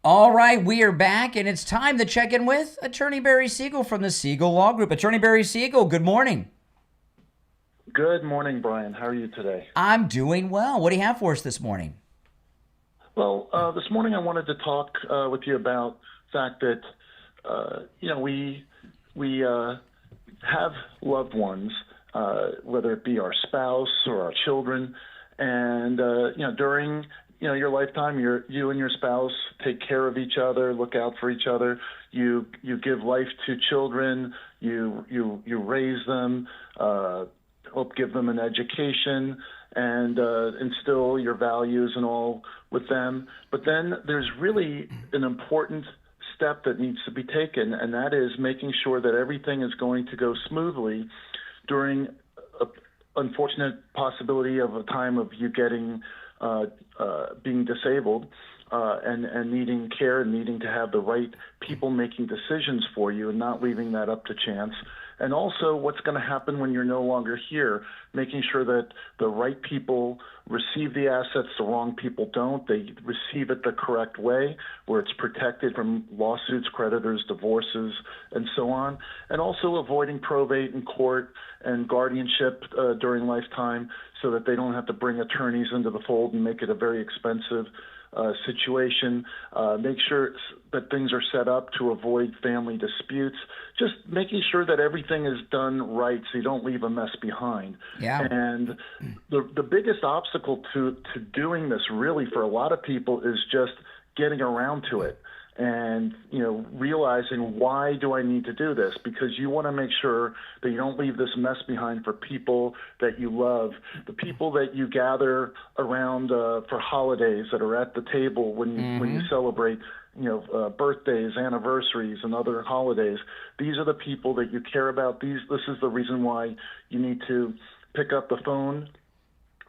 Speaker 1: All right, we are back, and it's time to check in with Attorney Barry Siegel from the Siegel Law Group. Attorney Barry Siegel, good morning.
Speaker 16: Good morning, Brian. How are you today?
Speaker 1: I'm doing well. What do you have for us this morning?
Speaker 16: Well, this morning I wanted to talk with you about the fact that, we have loved ones, whether it be our spouse or our children, and, during your lifetime, you and your spouse take care of each other, look out for each other. You give life to children. You raise them, help give them an education, and instill your values and all with them. But then there's really an important step that needs to be taken, and that is making sure that everything is going to go smoothly during an unfortunate possibility of a time of you getting being disabled. and needing care and needing to have the right people making decisions for you and not leaving that up to chance. And also what's going to happen when you're no longer here, making sure that the right people receive the assets, the wrong people don't. They receive it the correct way, where it's protected from lawsuits, creditors, divorces, and so on. And also avoiding probate in court and guardianship during lifetime so that they don't have to bring attorneys into the fold and make it a very expensive situation. Make sure that things are set up to avoid family disputes. Just making sure that everything is done right so you don't leave a mess behind.
Speaker 1: Yeah.
Speaker 16: And the biggest obstacle to doing this really for a lot of people is just getting around to it. And, realizing, why do I need to do this? Because you want to make sure that you don't leave this mess behind for people that you love, the people that you gather around for holidays, that are at the table when you celebrate, birthdays, anniversaries, and other holidays. These are the people that you care about. This is the reason why you need to pick up the phone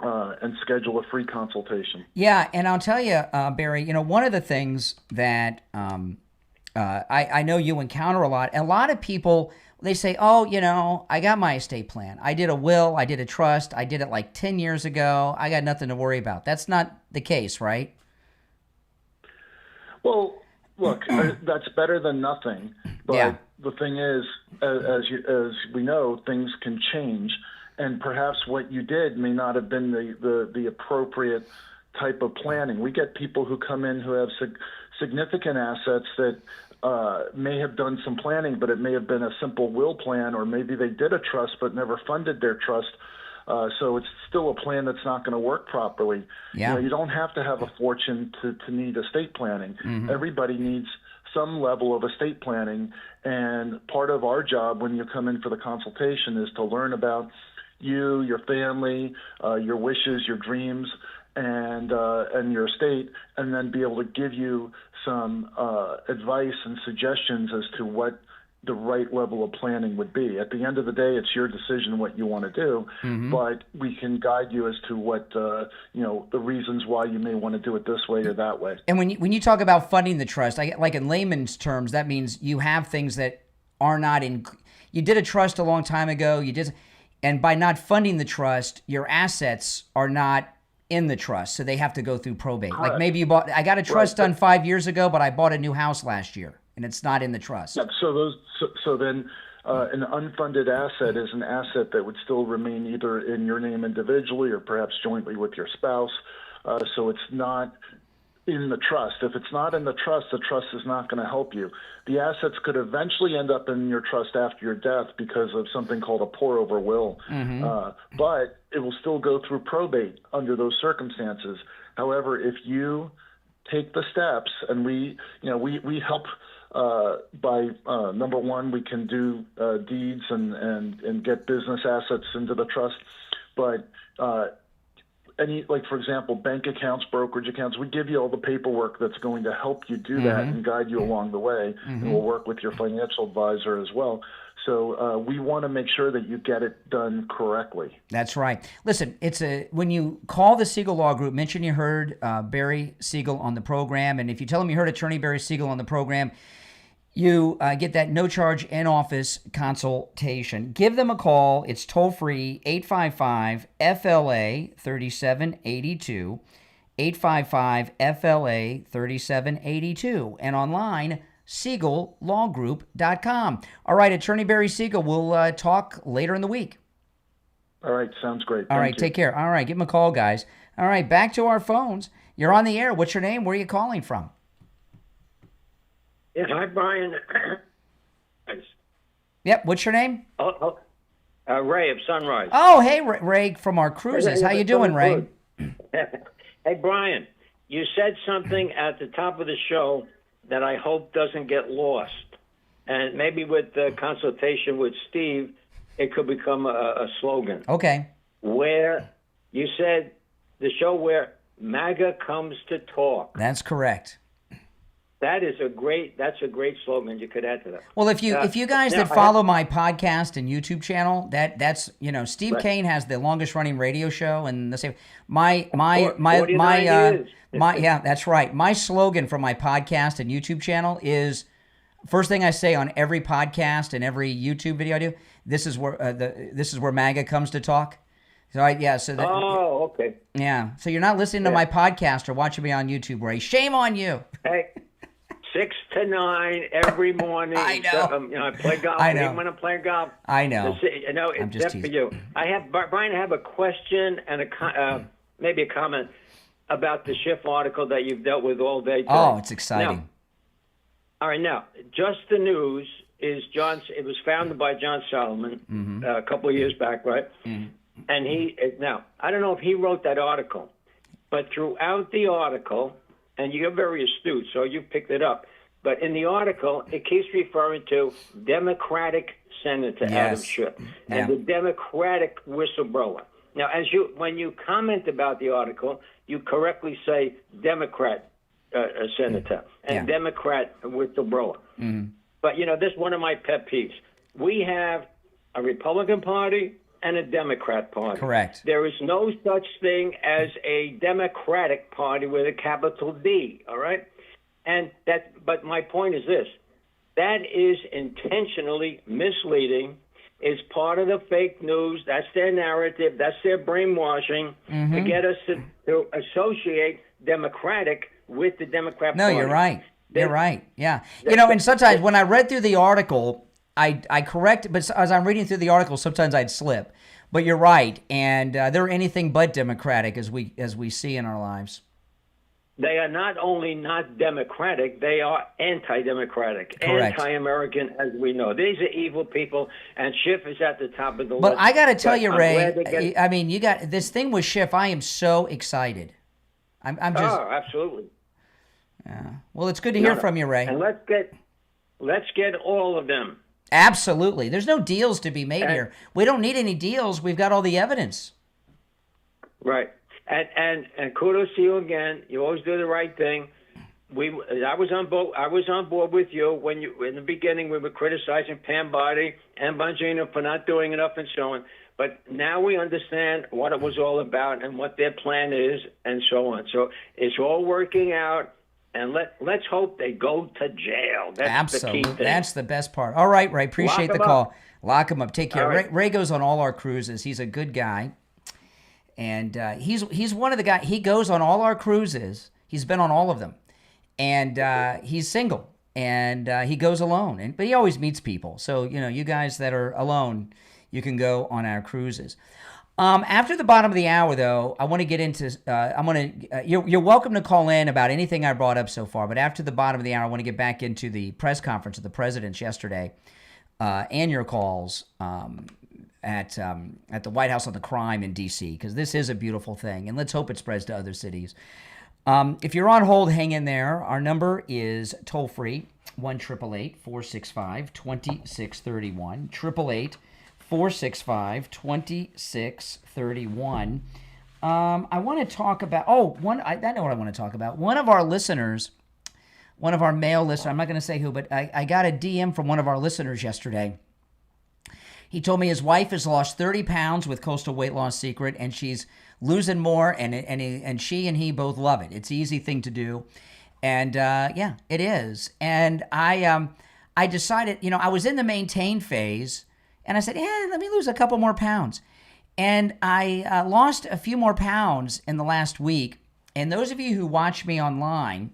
Speaker 16: and schedule a free consultation.
Speaker 1: Yeah, and I'll tell you, Barry, one of the things that I know you encounter a lot of people, they say, oh, I got my estate plan. I did a will, I did a trust, I did it like 10 years ago. I got nothing to worry about. That's not the case, right?
Speaker 16: Well, look, that's better than nothing. But the thing is, as we know, things can change. And perhaps what you did may not have been the appropriate type of planning. We get people who come in who have significant assets that may have done some planning, but it may have been a simple will plan, or maybe they did a trust but never funded their trust. So it's still a plan that's not going to work properly.
Speaker 1: Yeah.
Speaker 16: You don't have to have a fortune to need estate planning.
Speaker 1: Mm-hmm.
Speaker 16: Everybody needs some level of estate planning. And part of our job when you come in for the consultation is to learn about you, your family, your wishes, your dreams, and your estate, and then be able to give you some advice and suggestions as to what the right level of planning would be. At the end of the day, it's your decision what you want to do, but we can guide you as to what the reasons why you may want to do it this way or that way.
Speaker 1: And when you talk about funding the trust, like in layman's terms, that means you have things that are not in. You did a trust a long time ago. And by not funding the trust, your assets are not in the trust, so they have to go through probate.
Speaker 16: Correct.
Speaker 1: Like maybe I got a trust done 5 years ago, but I bought a new house last year, and it's not in the trust.
Speaker 16: Yeah, so then an unfunded asset is an asset that would still remain either in your name individually or perhaps jointly with your spouse. So it's not in the trust. If it's not in the trust is not going to help you. The assets could eventually end up in your trust after your death because of something called a pour-over will. But it will still go through probate under those circumstances. However, if you take the steps, and we help by number one, we can do deeds and get business assets into the trust, but for example, bank accounts, brokerage accounts, we give you all the paperwork that's going to help you do that and guide you along the way. And we'll work with your financial advisor as well. So we want to make sure that you get it done correctly.
Speaker 1: That's right. Listen, when you call the Siegel Law Group, mention you heard Barry Siegel on the program. And if you tell them you heard Attorney Barry Siegel on the program, you get that no-charge in-office consultation. Give them a call. It's toll-free, 855-FLA-3782, 855-FLA-3782, and online, SiegelLawGroup.com. All right, Attorney Barry Siegel, we'll talk later in the week.
Speaker 16: All right, sounds great.
Speaker 1: All right, take care. All right, give him a call, guys. All right, back to our phones. You're on the air. What's your name? Where are you calling from?
Speaker 17: Yes, hi, Brian.
Speaker 1: Yep, what's your name?
Speaker 17: Ray of Sunrise.
Speaker 1: Oh, hey, Ray from our cruises. How you doing, Ray?
Speaker 17: Hey, Brian, you said something at the top of the show that I hope doesn't get lost. And maybe with the consultation with Steve, it could become a slogan.
Speaker 1: Okay.
Speaker 17: Where you said the show where MAGA comes to talk.
Speaker 1: That's correct.
Speaker 17: That's a great slogan you could add to that.
Speaker 1: Well, if you guys that follow my podcast and YouTube channel, that's Steve Kane has the longest running radio show and the same. My that's right. My slogan for my podcast and YouTube channel is, first thing I say on every podcast and every YouTube video I do, this is where MAGA comes to talk. So okay. Yeah. So you're not listening to my podcast or watching me on YouTube, Ray. Shame on you.
Speaker 17: Hey, 6 to 9 every morning.
Speaker 1: I know.
Speaker 17: I play golf.
Speaker 1: I know.
Speaker 17: Even when I'm playing golf.
Speaker 1: I know.
Speaker 17: It's just for you. Brian, I have a question and maybe a comment about the Schiff article that you've dealt with all day today.
Speaker 1: Oh, it's exciting.
Speaker 17: All right, now, Just the News is it was founded by John Solomon a couple of years back, right? Mm-hmm. And now, I don't know if he wrote that article, but throughout the article, and you're very astute, so you picked it up, but in the article, it keeps referring to Democratic Senator Adam Schiff and the Democratic whistleblower. Now, when you comment about the article, you correctly say Democrat senator and Democrat whistleblower. Mm-hmm. But, this is one of my pet peeves. We have a Republican Party and a Democrat Party.
Speaker 1: Correct.
Speaker 17: There is no such thing as a Democratic Party with a capital D, all right? But my point is this. That is intentionally misleading. It's part of the fake news. That's their narrative. That's their brainwashing to get us to associate Democratic with the Democrat Party.
Speaker 1: No, you're right. You're right. Yeah. And sometimes when I read through the article, I correct, but as I'm reading through the article, sometimes I'd slip. But you're right, and they're anything but democratic as we see in our lives.
Speaker 17: They are not only not democratic, they are anti-democratic,
Speaker 1: correct.
Speaker 17: Anti-American, as we know. These are evil people, and Schiff is at the top of the list.
Speaker 1: But I got to tell you, Ray, I mean, you got this thing with Schiff. I am so excited. I'm just.
Speaker 17: Oh, absolutely.
Speaker 1: Yeah. Well, it's good to hear from you, Ray.
Speaker 17: And let's get all of them.
Speaker 1: Absolutely. There's no deals to be made here. We don't need any deals. We've got all the evidence.
Speaker 17: Right. And kudos to you again. You always do the right thing. I was on board with you when in the beginning we were criticizing Pam Boddy and Bongino for not doing enough and so on. But now we understand what it was all about and what their plan is and so on. So it's all working out. And let's hope they go to jail. That's
Speaker 1: absolutely
Speaker 17: the key thing.
Speaker 1: That's the best part. All right, Ray. Appreciate the call. Lock him up. Take care.
Speaker 17: Right.
Speaker 1: Ray goes on all our cruises. He's a good guy, and he's one of the guys. He goes on all our cruises. He's been on all of them, and he's single, and he goes alone. But he always meets people. So you guys that are alone, you can go on our cruises. After the bottom of the hour, though, I want to get into. You're welcome to call in about anything I brought up so far. But after the bottom of the hour, I want to get back into the press conference of the presidents yesterday, and your calls at the White House on the crime in D.C. because this is a beautiful thing, and let's hope it spreads to other cities. If you're on hold, hang in there. Our number is toll free 1-888-465-2631 888-465-2631. I want to talk about, I know what I want to talk about. One of our listeners, one of our male listeners, I'm not going to say who, but I got a DM from one of our listeners yesterday. He told me his wife has lost 30 pounds with Coastal Weight Loss Secret, and she's losing more, and she and he both love it. It's an easy thing to do. And it is. And I decided, I was in the maintain phase, and I said, let me lose a couple more pounds. And I lost a few more pounds in the last week. And those of you who watch me online,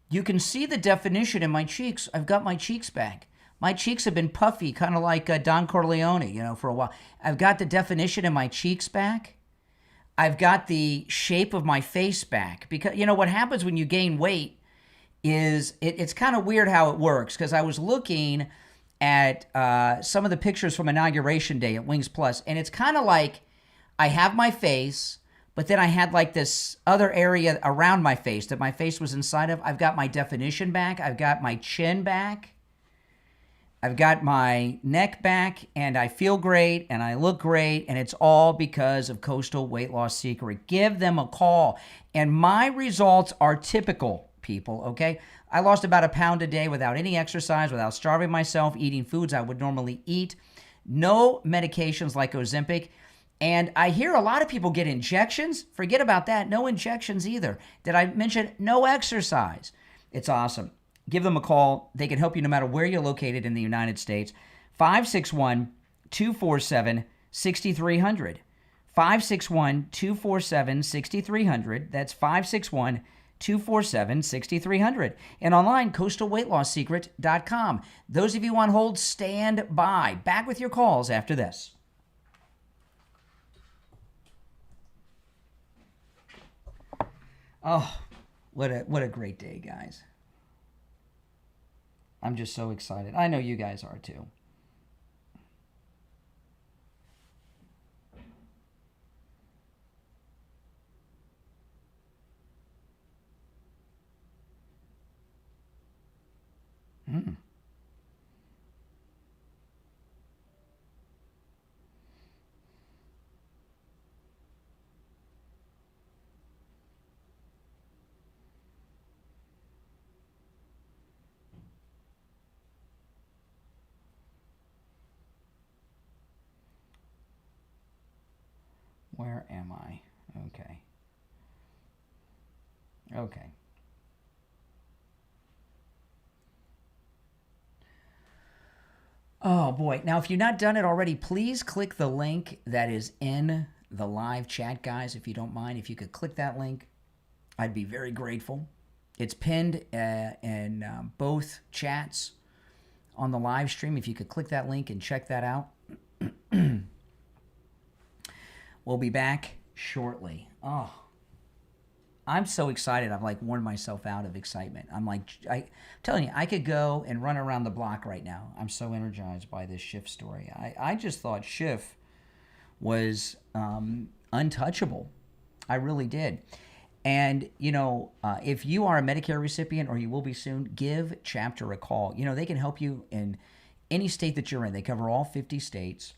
Speaker 1: you can see the definition in my cheeks. I've got my cheeks back. My cheeks have been puffy, kind of like Don Corleone, for a while. I've got the definition in my cheeks back. I've got the shape of my face back. Because, what happens when you gain weight is it's kind of weird how it works. Because I was looking at some of the pictures from Inauguration Day at Wings Plus, and it's kind of like I have my face, but then I had like this other area around my face that my face was inside of. I've got my definition back. I've got my chin back. I've got my neck back, and I feel great, and I look great, and it's all because of Coastal Weight Loss Secret. Give them a call. And my results are typical, people, okay? I lost about a pound a day without any exercise, without starving myself, eating foods I would normally eat. No medications like Ozempic. And I hear a lot of people get injections. Forget about that. No injections either. Did I mention no exercise? It's awesome. Give them a call. They can help you no matter where you're located in the United States. 561-247-6300. 561-247-6300. That's 561-247-6300. And online, coastalweightlossecret.com. Those of you on hold, stand by. Back with your calls after this. Oh, what a great day, guys. I'm just so excited. I know you guys are too. Where am I? Okay. Okay. Oh, boy. Now, if you've not done it already, please click the link that is in the live chat, guys, if you don't mind. If you could click that link, I'd be very grateful. It's pinned in both chats on the live stream. If you could click that link and check that out. We'll be back shortly. Oh, I'm so excited. I've like worn myself out of excitement. I'm telling you, I could go and run around the block right now. I'm so energized by this Schiff story. I just thought Schiff was untouchable. I really did. And, you know, if you are a Medicare recipient or you will be soon, give Chapter a call. You know, they can help you in any state that you're in. They cover all 50 states.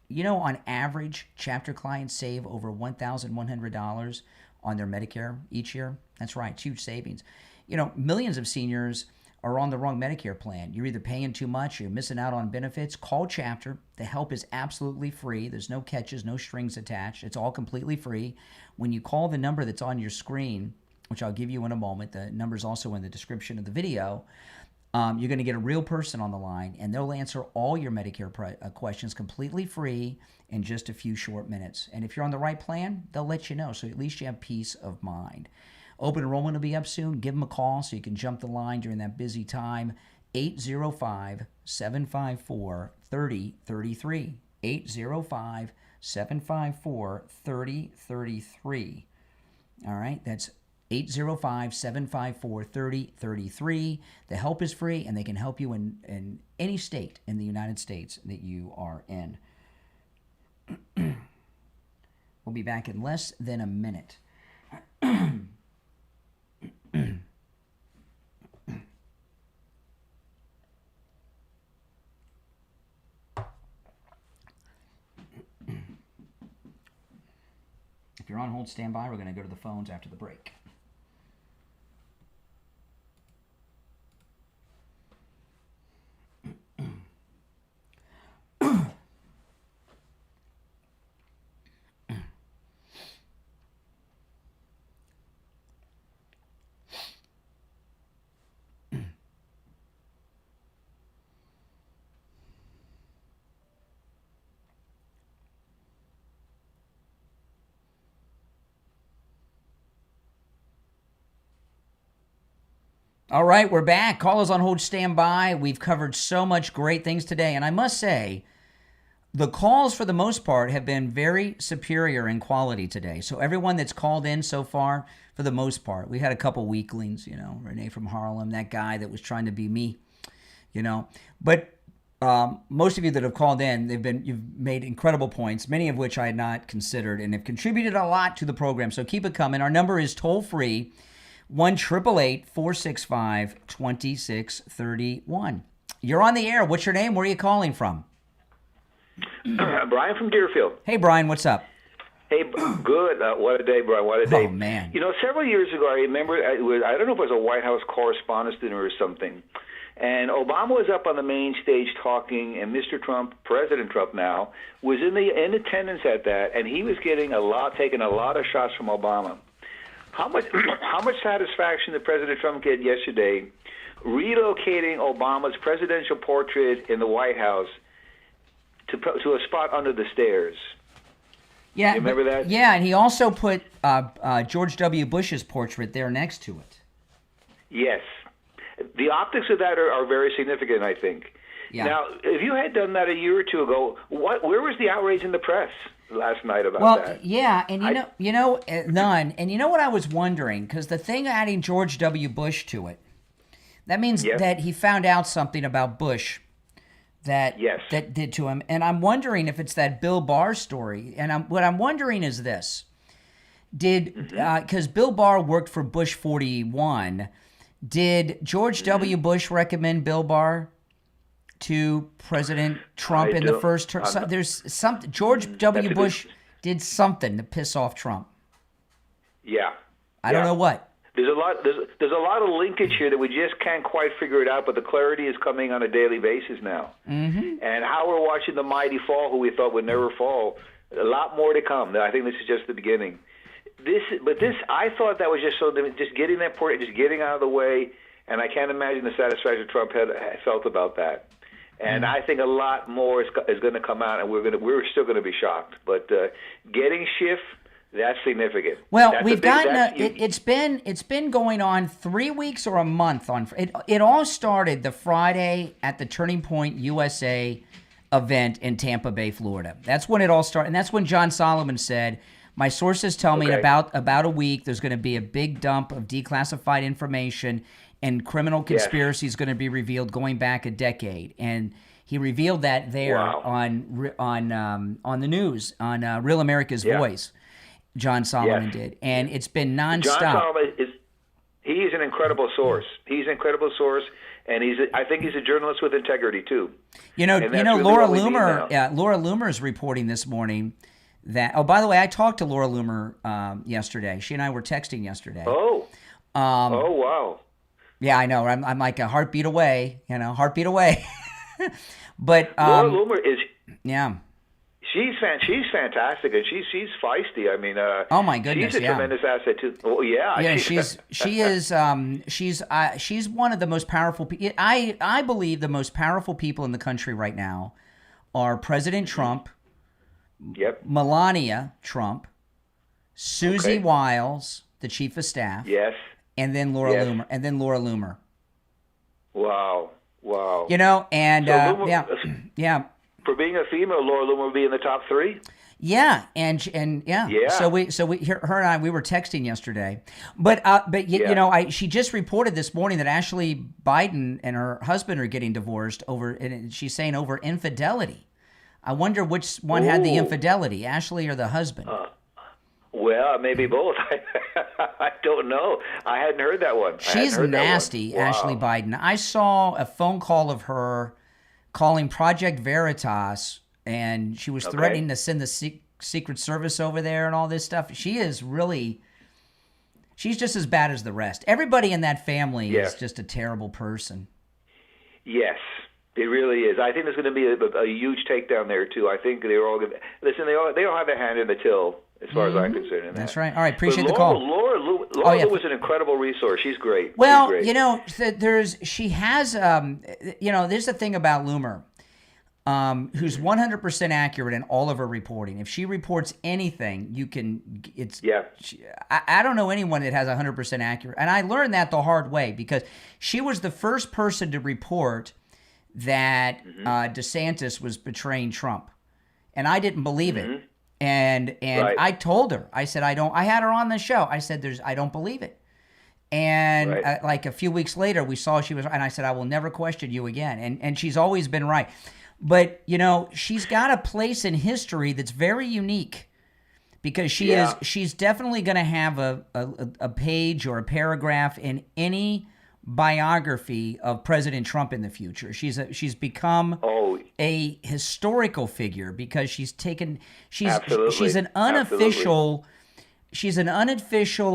Speaker 1: You know, on average, Chapter clients save over $1,100 on their Medicare each year. That's right, it's huge savings. You know, millions of seniors are on the wrong Medicare plan. You're either paying too much or you're missing out on benefits. Call Chapter. The help is absolutely free. There's no catches, no strings attached. It's all completely free. When you call the number that's on your screen, which I'll give you in a moment, the number's also in the description of the video, you're going to get a real person on the line, and they'll answer all your Medicare questions completely free in just a few short minutes. And if you're on the right plan, they'll let you know, so at least you have peace of mind. Open enrollment will be up soon. Give them a call so you can jump the line during that busy time. 805-754-3033. 805-754-3033. All right, that's 805-754-3033. The help is free, and they can help you in any state in the United States that you are in. We'll be back in less than a minute. If you're on hold, stand by. We're going to go to the phones after the break. All right, we're back. Callers on hold, stand by. We've covered so much great things today, and I must say, the calls for the most part have been very superior in quality today. So everyone that's called in so far, for the most part, we had a couple weaklings, you know, Renee from Harlem, that guy that was trying to be me, you know. But most of you that have called in, you've made incredible points, many of which I had not considered, and have contributed a lot to the program. So keep it coming. Our number is toll-free, 1-888-465-2631. You're on the air. What's your name? Where are you calling from?
Speaker 18: Brian from Deerfield.
Speaker 1: Hey, Brian, what's up?
Speaker 18: Hey, good. What a day, Brian. What a day.
Speaker 1: Oh, man.
Speaker 18: You know, several years ago, I remember, I don't know if it was a White House Correspondents' Dinner or something, and Obama was up on the main stage talking, and Mr. Trump, President Trump now, was in attendance at that, and he was taking a lot of shots from Obama. How much satisfaction did President Trump get yesterday relocating Obama's presidential portrait in the White House to a spot under the stairs?
Speaker 1: Yeah,
Speaker 18: you remember that?
Speaker 1: Yeah, and he also put George W. Bush's portrait there next to it.
Speaker 18: Yes. The optics of that are very significant, I think.
Speaker 1: Yeah.
Speaker 18: Now, if you had done that a year or two ago, where was the outrage in the press last night about that?
Speaker 1: Well, yeah, and none. And you know what I was wondering? Because the thing adding George W. Bush to it, that means that he found out something about Bush that did to him. And I'm wondering if it's that Bill Barr story. And what I'm wondering is this. Because Bill Barr worked for Bush 41, did George W. Bush recommend Bill Barr to President Trump in the first term? There's something. George W. Bush did something to piss off Trump.
Speaker 18: Yeah.
Speaker 1: I don't know what.
Speaker 18: There's a lot of linkage here that we just can't quite figure it out, but the clarity is coming on a daily basis now.
Speaker 1: Mm-hmm.
Speaker 18: And how we're watching the mighty fall, who we thought would never fall, a lot more to come. I think this is just the beginning. I thought that was just getting that port, just getting out of the way, and I can't imagine the satisfaction Trump had felt about that. And I think a lot more is going to come out, and we're still going to be shocked. But getting Schiff, that's significant.
Speaker 1: Well, it's been going on 3 weeks or a month on it all started the Friday at the Turning Point USA event in Tampa Bay, Florida. That's when it all started, and that's when John Solomon said, my sources tell me in about a week there's going to be a big dump of declassified information and criminal conspiracy is going to be revealed going back a decade. And he revealed that there on the news on Real America's Voice. John Solomon did, and it's been nonstop.
Speaker 18: John Solomon he's an incredible source. He's an incredible source, and I think he's a journalist with integrity too.
Speaker 1: Laura Loomer. Laura Loomer is reporting this morning that. Oh, by the way, I talked to Laura Loomer yesterday. She and I were texting yesterday.
Speaker 18: Oh. Oh wow.
Speaker 1: Yeah, I know. I'm like a heartbeat away. Heartbeat away. But
Speaker 18: Laura Loomer is.
Speaker 1: Yeah.
Speaker 18: She's fantastic, and she's feisty. I mean,
Speaker 1: oh my goodness,
Speaker 18: she's a tremendous asset too. Oh yeah,
Speaker 1: yeah. She's one of the most powerful. I believe the most powerful people in the country right now are President Trump, Melania Trump, Susie Wiles, the chief of staff, and then Laura Loomer. Wow. And
Speaker 18: For being a female, Laura Loomer would be in the top 3.
Speaker 1: Yeah, and. So her and I, we were texting yesterday, but she just reported this morning that Ashley Biden and her husband are getting divorced and she's saying over infidelity. I wonder which one had the infidelity, Ashley or the husband.
Speaker 18: Well, maybe both. I don't know. I hadn't heard that one.
Speaker 1: She's nasty, Ashley Biden. I saw a phone call of her calling Project Veritas, and she was threatening to send the Secret Service over there and all this stuff. She's just as bad as the rest. Everybody in that family is just a terrible person.
Speaker 18: Yes, it really is. I think there's going to be a huge takedown there, too. I think they're all going to... Listen, they all have their hand in the till, as far as I'm concerned. In
Speaker 1: That's right. All right, appreciate the call.
Speaker 18: Laura was an incredible resource. She's great.
Speaker 1: Well,
Speaker 18: she's great.
Speaker 1: she has, there's the thing about Loomer, who's 100% accurate in all of her reporting. If she reports anything, I don't know anyone that has 100% accurate. And I learned that the hard way because she was the first person to report that DeSantis was betraying Trump. And I didn't believe it. And I told her, I said, I had her on the show. I said, I don't believe it. And like a few weeks later, we saw she was, and I said, I will never question you again. And she's always been right. But, she's got a place in history that's very unique because she's definitely going to have a page or a paragraph in any biography of President Trump in the future. She's become a historical figure because she's an unofficial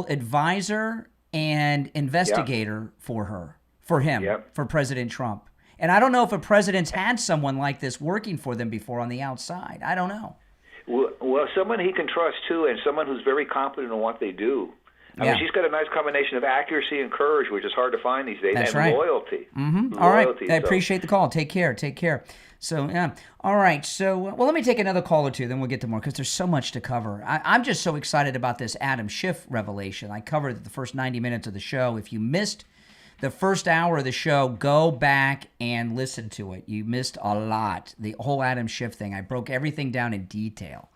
Speaker 1: advisor and investigator for him, for President Trump. And I don't know if a president's had someone like this working for them before on the outside. I don't know.
Speaker 18: Well, someone he can trust, too, and someone who's very competent in what they do. I mean, she's got a nice combination of accuracy and courage, which is hard to find these days,
Speaker 1: That's
Speaker 18: and
Speaker 1: right.
Speaker 18: loyalty.
Speaker 1: Mm-hmm. All right. I appreciate the call. Take care. So, yeah. All right. So, well, let me take another call or two, then we'll get to more, because there's so much to cover. I'm just so excited about this Adam Schiff revelation. I covered the first 90 minutes of the show. If you missed the first hour of the show, go back and listen to it. You missed a lot. The whole Adam Schiff thing. I broke everything down in detail.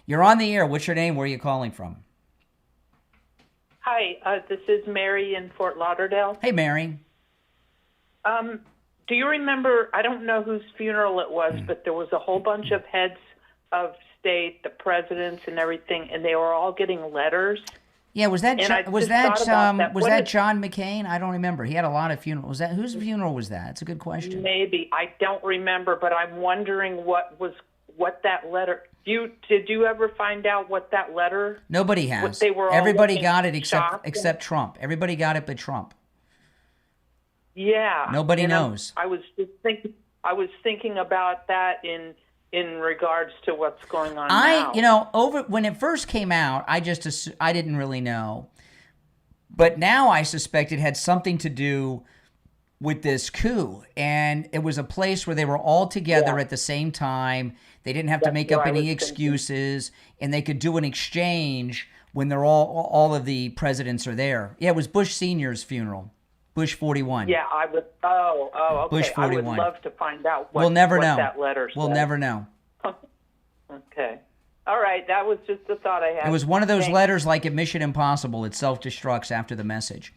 Speaker 1: You're on the air. What's your name? Where are you calling from?
Speaker 19: Hi, this is Mary in Fort Lauderdale.
Speaker 1: Hey, Mary.
Speaker 19: Do you remember, I don't know whose funeral it was, but there was a whole bunch of heads of state, the presidents and everything, and they were all getting letters.
Speaker 1: Yeah, was that John McCain? I don't remember. He had a lot of funerals. Whose funeral was that? It's a good question.
Speaker 19: Maybe. I don't remember, but I'm wondering what that letter... Did you ever find out what that letter?
Speaker 1: Nobody has. Everybody got it except Trump. Everybody got it but Trump.
Speaker 19: Yeah.
Speaker 1: Nobody knows.
Speaker 19: I was thinking about that in regards to what's going on now.
Speaker 1: When it first came out, I didn't really know. But now I suspect it had something to do with this coup, and it was a place where they were all together at the same time. They didn't have to make up any excuses, and they could do an exchange when they're all of the presidents are there. Yeah, it was Bush Sr.'s funeral, Bush 41.
Speaker 19: Yeah, I would. Okay.
Speaker 1: Bush 41.
Speaker 19: I would love to find out what that letter said.
Speaker 1: We'll never know.
Speaker 19: Okay. All right, that was just a thought I had.
Speaker 1: It was one of those letters like at Mission Impossible. It self-destructs after the message.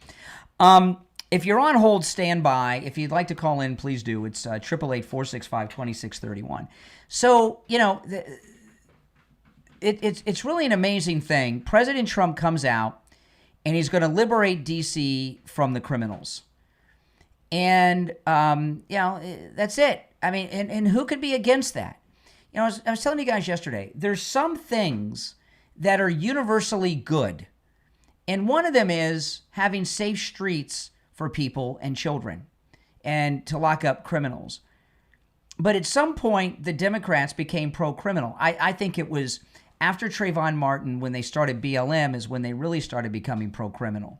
Speaker 1: If you're on hold, stand by. If you'd like to call in, please do. It's 888-465-2631. So, it's really an amazing thing. President Trump comes out, and he's going to liberate D.C. from the criminals. And, that's it. I mean, and who could be against that? I was telling you guys yesterday, there's some things that are universally good. And one of them is having safe streets for people and children and to lock up criminals. But at some point, the Democrats became pro-criminal. I think it was after Trayvon Martin, when they started BLM, is when they really started becoming pro-criminal.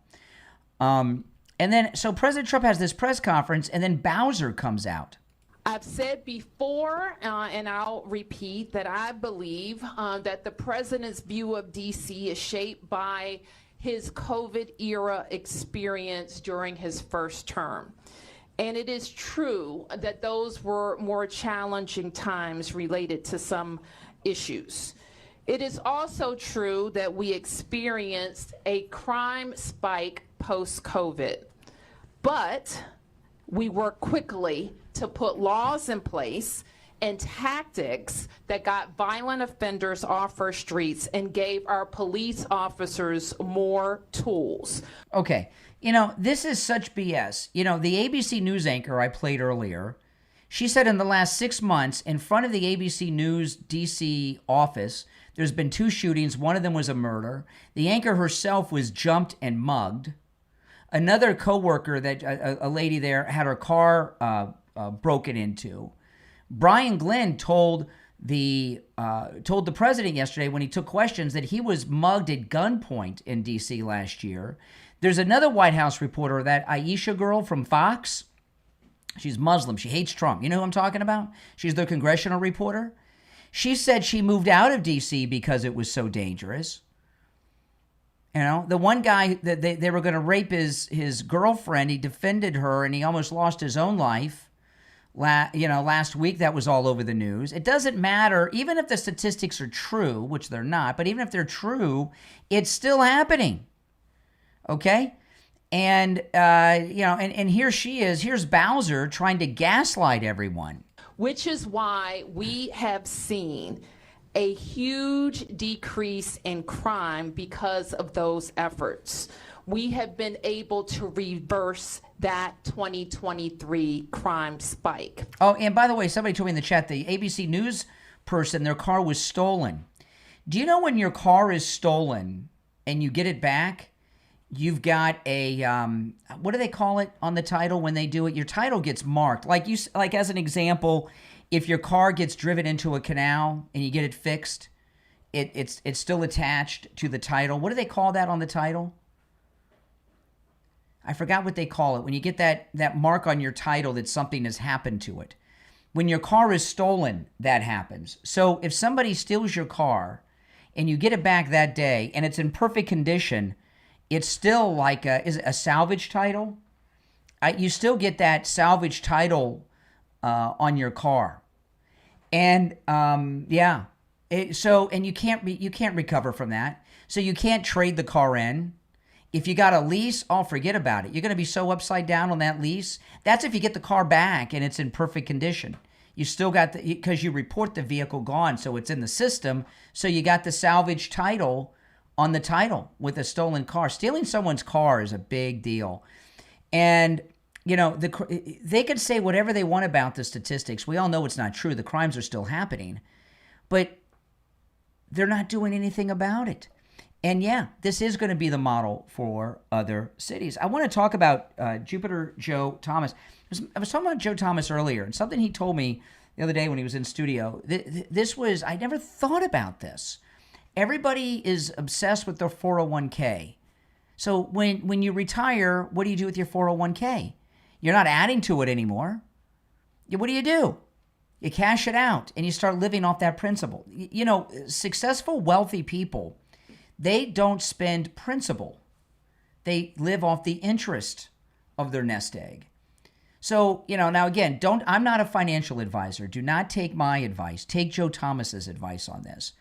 Speaker 1: And then, so President Trump has this press conference, and then Bowser comes out.
Speaker 20: I've said before, and I'll repeat, that I believe that the president's view of D.C. is shaped by his COVID-era experience during his first term. And it is true that those were more challenging times related to some issues. It is also true that we experienced a crime spike post-COVID, but we worked quickly to put laws in place and tactics that got violent offenders off our streets and gave our police officers more tools.
Speaker 1: Okay, this is such BS. The ABC News anchor I played earlier, she said in the last 6 months, in front of the ABC News DC office, there's been 2 shootings. One of them was a murder. The anchor herself was jumped and mugged. Another coworker, a lady there, had her car broken into. Brian Glenn told the president yesterday when he took questions that he was mugged at gunpoint in D.C. last year. There's another White House reporter, that Aisha girl from Fox. She's Muslim. She hates Trump. You know who I'm talking about? She's the congressional reporter. She said she moved out of D.C. because it was so dangerous. The one guy that they were going to rape his girlfriend, he defended her and he almost lost his own life. Last week, that was all over the news. It doesn't matter, even if the statistics are true, which they're not, but even if they're true, it's still happening. Okay? And, and here she is, here's Bowser trying to gaslight everyone.
Speaker 20: Which is why we have seen a huge decrease in crime because of those efforts. we have been able to reverse that 2023 crime spike.
Speaker 1: Oh, and by the way, somebody told me in the chat, the ABC News person, their car was stolen. Do you know when your car is stolen and you get it back, you've got a, what do they call it on the title when they do it? Your title gets marked. Like as an example, if your car gets driven into a canal and you get it fixed, it's still attached to the title. What do they call that on the title? I forgot what they call it. When you get that mark on your title that something has happened to it. When your car is stolen, that happens. So if somebody steals your car and you get it back that day and it's in perfect condition, it's still like is it a salvage title? You still get that salvage title on your car. And yeah. And you can't recover from that. So you can't trade the car in. If you got a lease, forget about it. You're going to be so upside down on that lease. That's if you get the car back and it's in perfect condition. You still got because you report the vehicle gone, so it's in the system. So you got the salvage title on the title with a stolen car. Stealing someone's car is a big deal. And, you know, they could say whatever they want about the statistics. We all know it's not true. The crimes are still happening. But they're not doing anything about it. And yeah, this is going to be the model for other cities. I want to talk about Jupiter Joe Thomas. I was talking about Joe Thomas earlier, and something he told me the other day when he was in studio. I never thought about this. Everybody is obsessed with their 401k. So when you retire, what do you do with your 401k? You're not adding to it anymore. What do? You cash it out, and you start living off that principal. You know, successful, wealthy people, they don't spend principal. They live off the interest of their nest egg. So, you know, now again, I'm not a financial advisor. Do not take my advice. Take Joe Thomas's advice on this.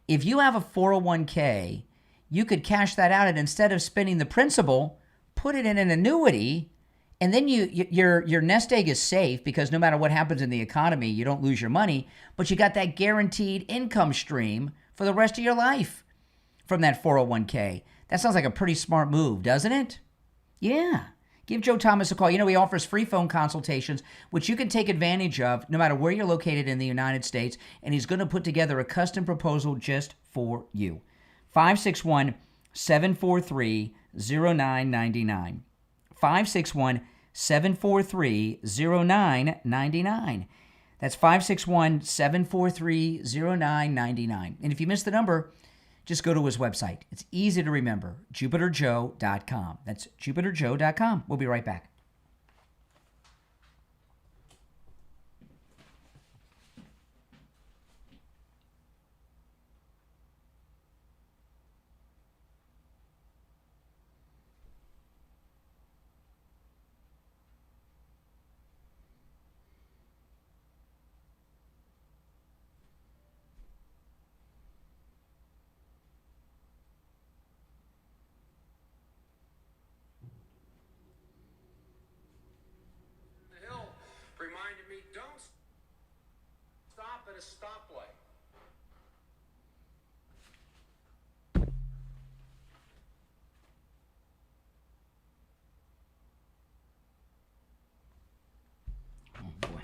Speaker 1: If you have a 401k, you could cash that out, and instead of spending the principal, put it in an annuity, and then your nest egg is safe because no matter what happens in the economy, you don't lose your money, but you got that guaranteed income stream for the rest of your life from that 401k. That sounds like a pretty smart move, doesn't it? Yeah. Give Joe Thomas a call. You know, he offers free phone consultations, which you can take advantage of no matter where you're located in the United States, and he's going to put together a custom proposal just for you. 561-743-0999. 561-743-0999. That's 561-743-0999. And if you missed the number, just go to his website. It's easy to remember, jupiterjoe.com. That's jupiterjoe.com. We'll be right back.
Speaker 21: A stoplight.
Speaker 1: Oh boy.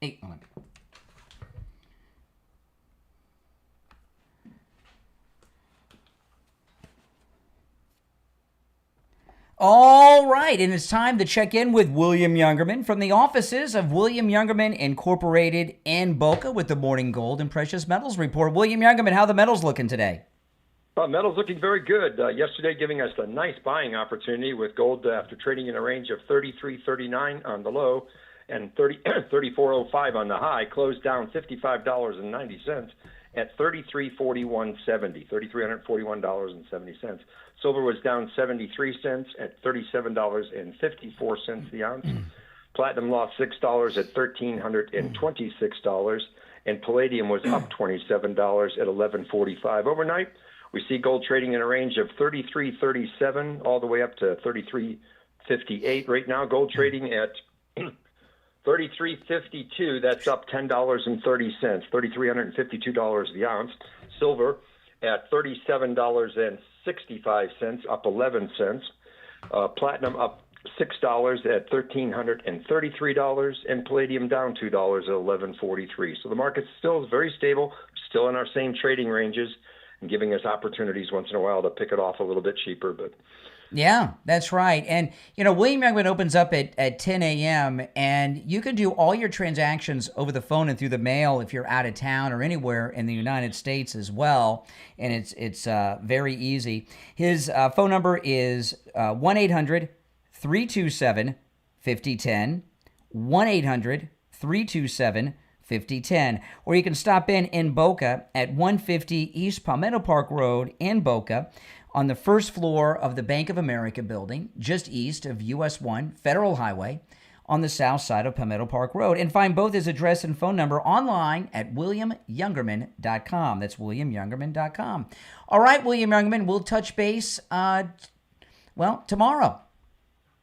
Speaker 1: Hey, hold on. All right, and it's time to check in with William Youngerman from the offices of William Youngerman Incorporated in Boca with the Morning Gold and Precious Metals Report. William Youngerman, how are the metals looking today?
Speaker 22: Metals looking very good. Yesterday giving us a nice buying opportunity with gold after trading in a range of 33.39 on the low and 34.05 on the high, closed down $55.90 at $33.41.70, $3,341.70. Silver was down 73 cents at $37.54 the ounce. Platinum lost $6 at $1,326, and palladium was up $27 at $11.45. Overnight, We see gold trading in a range of 33.37 all the way up to 33.58 right now. Gold trading at 33.52. That's up $10.30, $3,352 the ounce. Silver at $37.65, up 11 cents. Platinum up $6 at $1,333, and palladium down $2 at $11.43. So the market still is very stable, still in our same trading ranges, and giving us opportunities once in a while to pick it off a little bit cheaper. But
Speaker 1: yeah, that's right. And, William Youngman opens up at 10 a.m., and you can do all your transactions over the phone and through the mail if you're out of town or anywhere in the United States as well. And it's very easy. His phone number is 1-800-327-5010, 1-800-327-5010. Or you can stop in Boca at 150 East Palmetto Park Road in Boca, on the first floor of the Bank of America building, just east of US 1 Federal Highway, on the south side of Palmetto Park Road. And find both his address and phone number online at WilliamYoungerman.com. That's WilliamYoungerman.com. All right, William Youngerman, we'll touch base, tomorrow.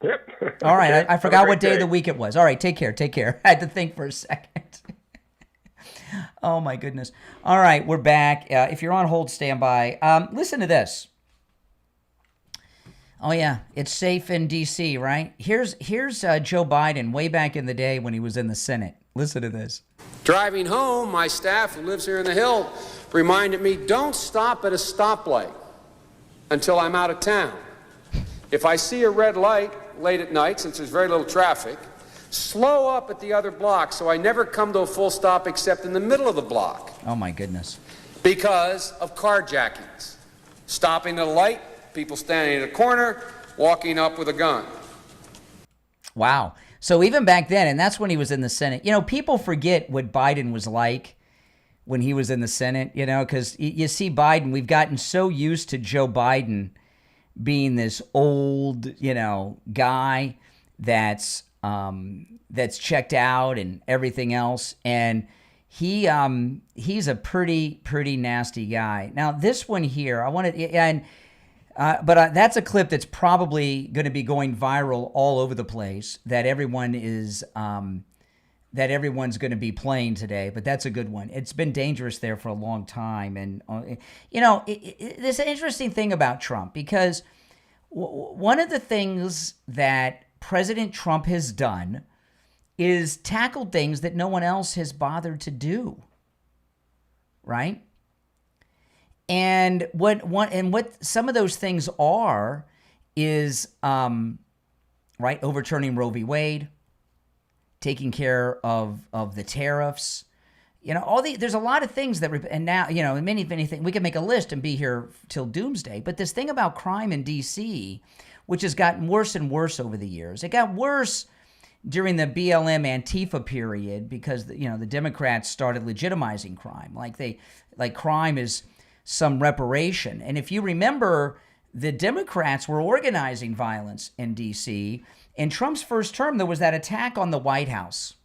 Speaker 22: Yep.
Speaker 1: All right, I forgot what day of the week it was. All right, take care. I had to think for a second. Oh, my goodness. All right, we're back. If you're on hold, stand by. Listen to this. Oh, yeah, it's safe in D.C., right? Here's Joe Biden way back in the day when he was in the Senate. Listen to this.
Speaker 2: Driving home, my staff who lives here in the Hill reminded me, don't stop at a stoplight until I'm out of town. If I see a red light late at night, since there's very little traffic, slow up at the other block so I never come to a full stop except in the middle of the block.
Speaker 1: Oh, my goodness.
Speaker 2: Because of carjackings. Stopping at a light, people standing in a corner, walking up with a gun.
Speaker 1: Wow. So even back then, and that's when he was in the Senate, people forget what Biden was like when he was in the Senate, because you see Biden, we've gotten so used to Joe Biden being this old, guy that's checked out and everything else. And he's a pretty nasty guy. Now, this one here, but that's a clip that's probably going to be going viral all over the place that everyone's going to be playing today. But that's a good one. It's been dangerous there for a long time. And, there's an interesting thing about Trump, because one of the things that President Trump has done is tackled things that no one else has bothered to do, right? And what some of those things are is, right, overturning Roe v. Wade, taking care of the tariffs, there's a lot of things that, and now, many things, we can make a list and be here till doomsday. But this thing about crime in D.C., which has gotten worse and worse over the years, it got worse during the BLM Antifa period because, the Democrats started legitimizing crime, like crime is some reparation. And if you remember, the Democrats were organizing violence in D.C. In Trump's first term, there was that attack on the White House.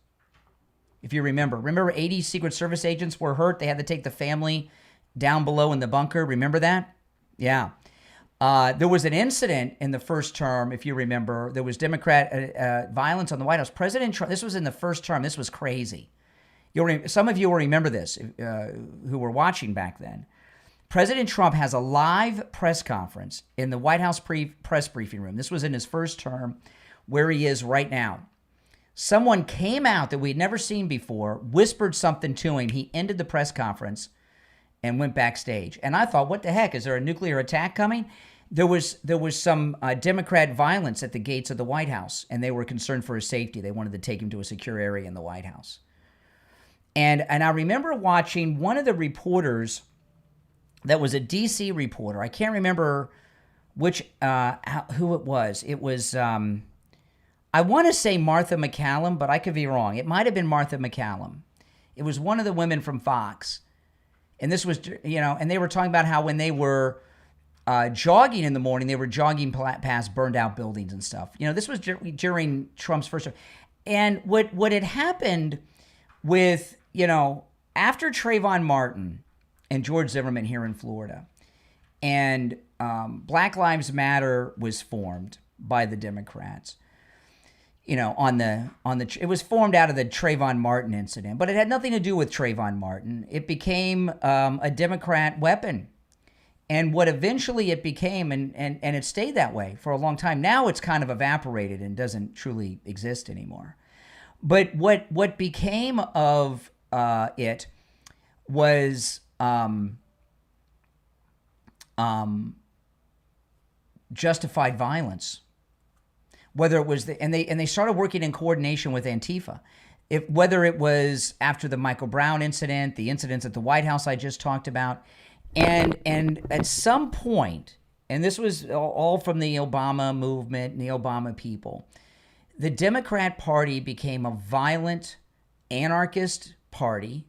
Speaker 1: If you remember 80 Secret Service agents were hurt. They had to take the family down below in the bunker. Remember that? Yeah. There was an incident in the first term, if you remember. There was Democrat violence on the White House. President Trump, this was in the first term. This was crazy. Some of you will remember this who were watching back then. President Trump has a live press conference in the White House press briefing room. This was in his first term, where he is right now. Someone came out that we'd never seen before, whispered something to him. He ended the press conference and went backstage. And I thought, what the heck? Is there a nuclear attack coming? There was some Democrat violence at the gates of the White House, and they were concerned for his safety. They wanted to take him to a secure area in the White House. And I remember watching one of the reporters that was a D.C. reporter. I can't remember who it was. It was, I want to say Martha McCallum, but I could be wrong. It might have been Martha McCallum. It was one of the women from Fox. And this was, and they were talking about how when they were jogging in the morning, they were jogging past burned out buildings and stuff. This was during Trump's first term. And what had happened with, after Trayvon Martin and George Zimmerman here in Florida, and Black Lives Matter was formed by the Democrats. You know, it was formed out of the Trayvon Martin incident, but it had nothing to do with Trayvon Martin. It became a Democrat weapon. And what eventually it became, and it stayed that way for a long time. Now it's kind of evaporated and doesn't truly exist anymore. But what became of it was justified violence. Whether it was and they started working in coordination with Antifa. Whether it was after the Michael Brown incident, the incidents at the White House I just talked about, and at some point, and this was all from the Obama movement and the Obama people, the Democrat Party became a violent anarchist party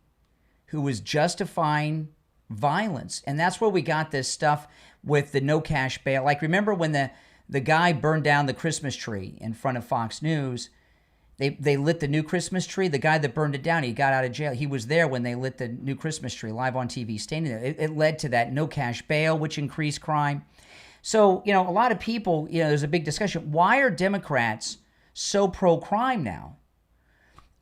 Speaker 1: who was justifying violence. And that's where we got this stuff with the no cash bail. Like, remember when the guy burned down the Christmas tree in front of Fox News? They lit the new Christmas tree. The guy that burned it down, he got out of jail. He was there when they lit the new Christmas tree live on TV, standing there. It led to that no cash bail, which increased crime. So, you know, a lot of people, you know, there's a big discussion. Why are Democrats so pro-crime now?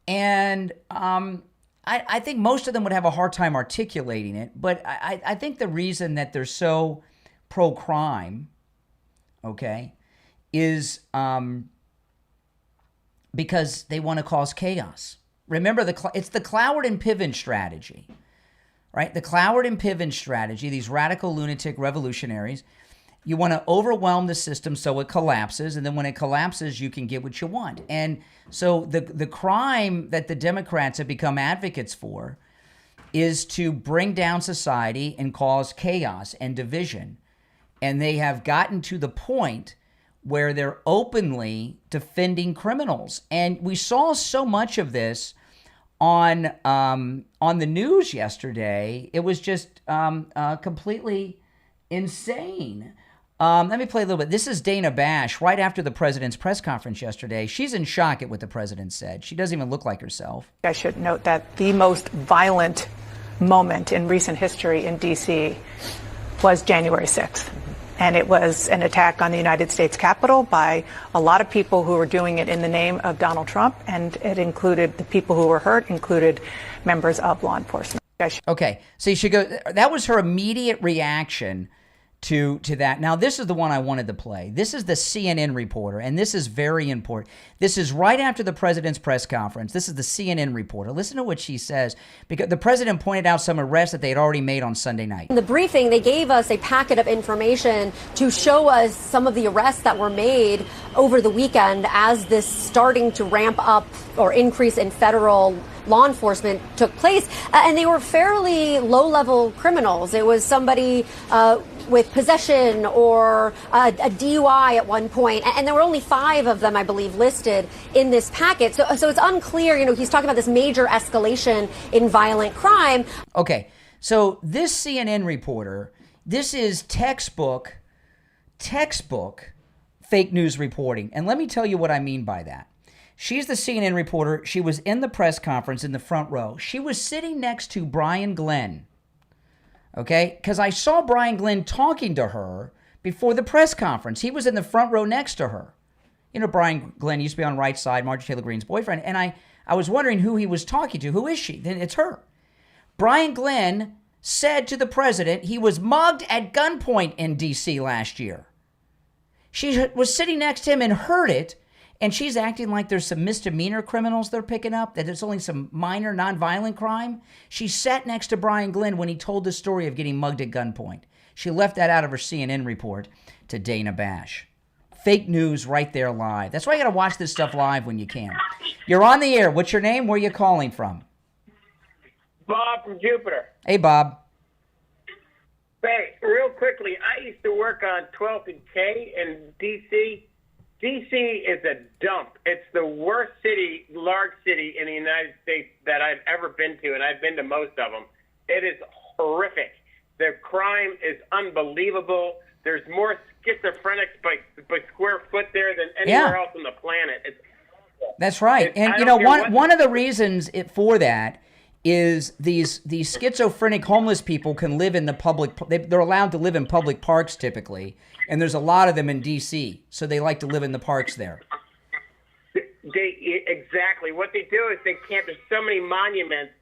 Speaker 1: And I think most of them would have a hard time articulating it. But I think the reason that they're so pro-crime, okay, is because they want to cause chaos. Remember, it's the Cloward and Piven strategy, right? The Cloward and Piven strategy, these radical lunatic revolutionaries, you want to overwhelm the system so it collapses, and then when it collapses, you can get what you want. And so the crime that the Democrats have become advocates for is to bring down society and cause chaos and division. And they have gotten to the point where they're openly defending criminals. And we saw so much of this on the news yesterday. It was just completely insane. Let me play a little bit. This is Dana Bash right after the president's press conference yesterday. She's in shock at what the president said. She doesn't even look like herself.
Speaker 3: I should note that the most violent moment in recent history in D.C. was January 6th. And it was an attack on the United States Capitol by a lot of people who were doing it in the name of Donald Trump. And it included, the people who were hurt included members of law enforcement.
Speaker 1: Okay, so you should go. That was her immediate reaction to that. Now, this is the one I wanted to play. This is the CNN reporter, and this is very important. This is right after the president's press conference. This is the CNN reporter. Listen to what she says, because the president pointed out some arrests that they had already made on Sunday night.
Speaker 4: In the briefing, they gave us a packet of information to show us some of the arrests that were made over the weekend as this starting to ramp up or increase in federal law enforcement took place. And they were fairly low-level criminals. It was somebody with possession or a DUI at one point. And there were only 5 of them, I believe, listed in this packet. So it's unclear, you know, he's talking about this major escalation in violent crime.
Speaker 1: Okay, so this CNN reporter, this is textbook fake news reporting. And let me tell you what I mean by that. She's the CNN reporter. She was in the press conference in the front row. She was sitting next to Brian Glenn. Okay, because I saw Brian Glenn talking to her before the press conference. He was in the front row next to her. You know, Brian Glenn used to be on Right Side, Marjorie Taylor Greene's boyfriend. And I was wondering who he was talking to. Who is she? Then it's her. Brian Glenn said to the president he was mugged at gunpoint in D.C. last year. She was sitting next to him and heard it. And she's acting like there's some misdemeanor criminals they're picking up, that there's only some minor nonviolent crime. She sat next to Brian Glenn when he told the story of getting mugged at gunpoint. She left that out of her CNN report to Dana Bash. Fake news right there live. That's why you got to watch this stuff live when you can. You're on the air. What's your name? Where are you calling from?
Speaker 23: Bob from Jupiter.
Speaker 1: Hey, Bob.
Speaker 23: Hey, real quickly, I used to work on 12th and K in D.C. D.C. is a dump. It's the worst city, large city in the United States that I've ever been to, and I've been to most of them. It is horrific. The crime is unbelievable. There's more schizophrenics by square foot there than anywhere else on the planet.
Speaker 1: That's right. And, you know, one of the reasons for that is these schizophrenic homeless people can live in the public. They're allowed to live in public parks typically, and there's a lot of them in D.C., so they like to live in the parks there.
Speaker 23: Exactly. What they do is they camp. There's so many monuments,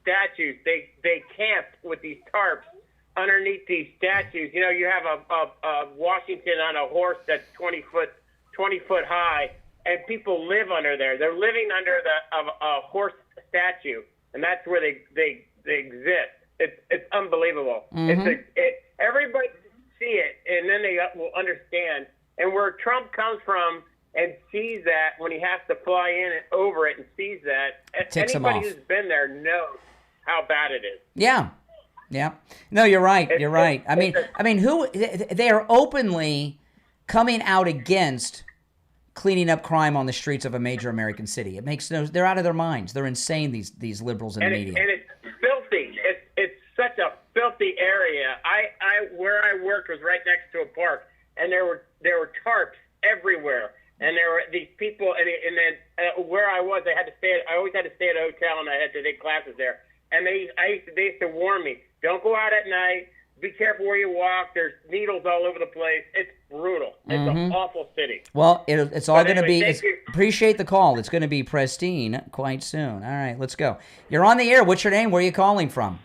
Speaker 23: statues. They camp with these tarps underneath these statues. You know, you have a Washington on a horse that's 20 foot high, and people live under there. They're living under a horse statue, and that's where they exist. It's unbelievable.
Speaker 1: Mm-hmm.
Speaker 23: Everybody see it, and then they will understand. And where Trump comes from and sees that when he has to fly in and over it and sees that,
Speaker 1: Ticks
Speaker 23: anybody
Speaker 1: him off.
Speaker 23: who's been there knows how bad it is.
Speaker 1: Yeah. Yeah. No, you're right. You're right. I mean, who they are openly coming out against cleaning up crime on the streets of a major American city. It makes no. They're out of their minds. They're insane. These liberals in the media.
Speaker 23: And it's filthy. It's such a filthy area. Where I worked was right next to a park, and there were tarps everywhere. And there were these people, and then where I was, I always had to stay at a hotel, and I had to take classes there. And they used to warn me, don't go out at night. Be careful where you walk. There's needles all over the place. It's brutal. It's an awful city.
Speaker 1: Well, it's all going to be.
Speaker 23: thank you.
Speaker 1: Appreciate the call. It's going to be pristine quite soon. All right, let's go. You're on the air. What's your name? Where are you calling from?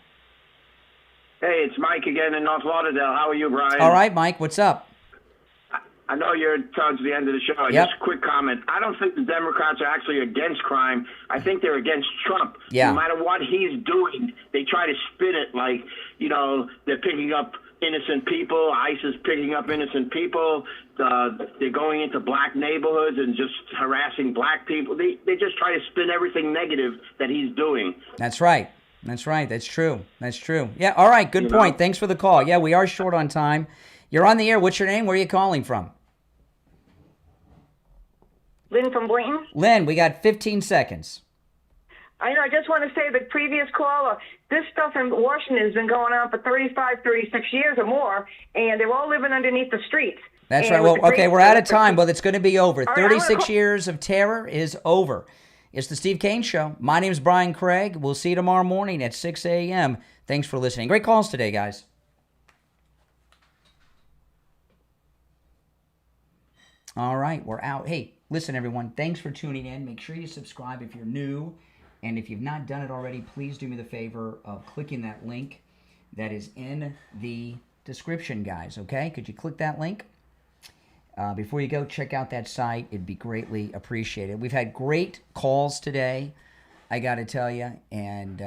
Speaker 5: Hey, it's Mike again in North Lauderdale. How are you, Brian?
Speaker 1: All right, Mike. What's up?
Speaker 5: I know you're towards the end of the show.
Speaker 1: Yep.
Speaker 5: Just a quick comment. I don't think the Democrats are actually against crime. I think they're against Trump.
Speaker 1: Yeah.
Speaker 5: No matter what he's doing, they try to spin it like, they're picking up innocent people. ICE is picking up innocent people. They're going into black neighborhoods and just harassing black people. They just try to spin everything negative that he's doing.
Speaker 1: That's right. That's right. That's true. That's true. Yeah. All right. Good point. Thanks for the call. Yeah, we are short on time. You're on the air. What's your name? Where are you calling from?
Speaker 6: Lynn from Boynton.
Speaker 1: Lynn, we got 15 seconds.
Speaker 6: I just want to say the previous caller, this stuff in Washington has been going on for 35, 36 years or more, and they're all living underneath the streets.
Speaker 1: That's
Speaker 6: And
Speaker 1: right.
Speaker 6: with
Speaker 1: Well,
Speaker 6: the
Speaker 1: okay,
Speaker 6: great-
Speaker 1: we're out of time, but it's going to be over.
Speaker 6: All right,
Speaker 1: 36 years of terror is over. It's the Steve Kane Show. My name's Brian Craig. We'll see you tomorrow morning at 6 a.m. Thanks for listening. Great calls today, guys. All right, we're out. Hey, listen, everyone, thanks for tuning in. Make sure you subscribe if you're new. And if you've not done it already, please do me the favor of clicking that link that is in the description, guys, okay? Could you click that link? Before you go, check out that site. It'd be greatly appreciated. We've had great calls today, I got to tell you. And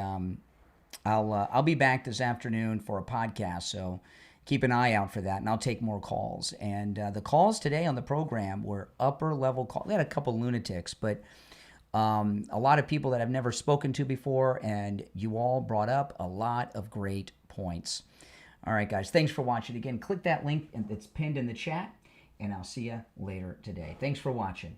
Speaker 1: I'll be back this afternoon for a podcast, so keep an eye out for that, and I'll take more calls. And the calls today on the program were upper-level calls. We had a couple lunatics, but a lot of people that I've never spoken to before, and you all brought up a lot of great points. All right, guys, thanks for watching. Again, click that link that's pinned in the chat, and I'll see you later today. Thanks for watching.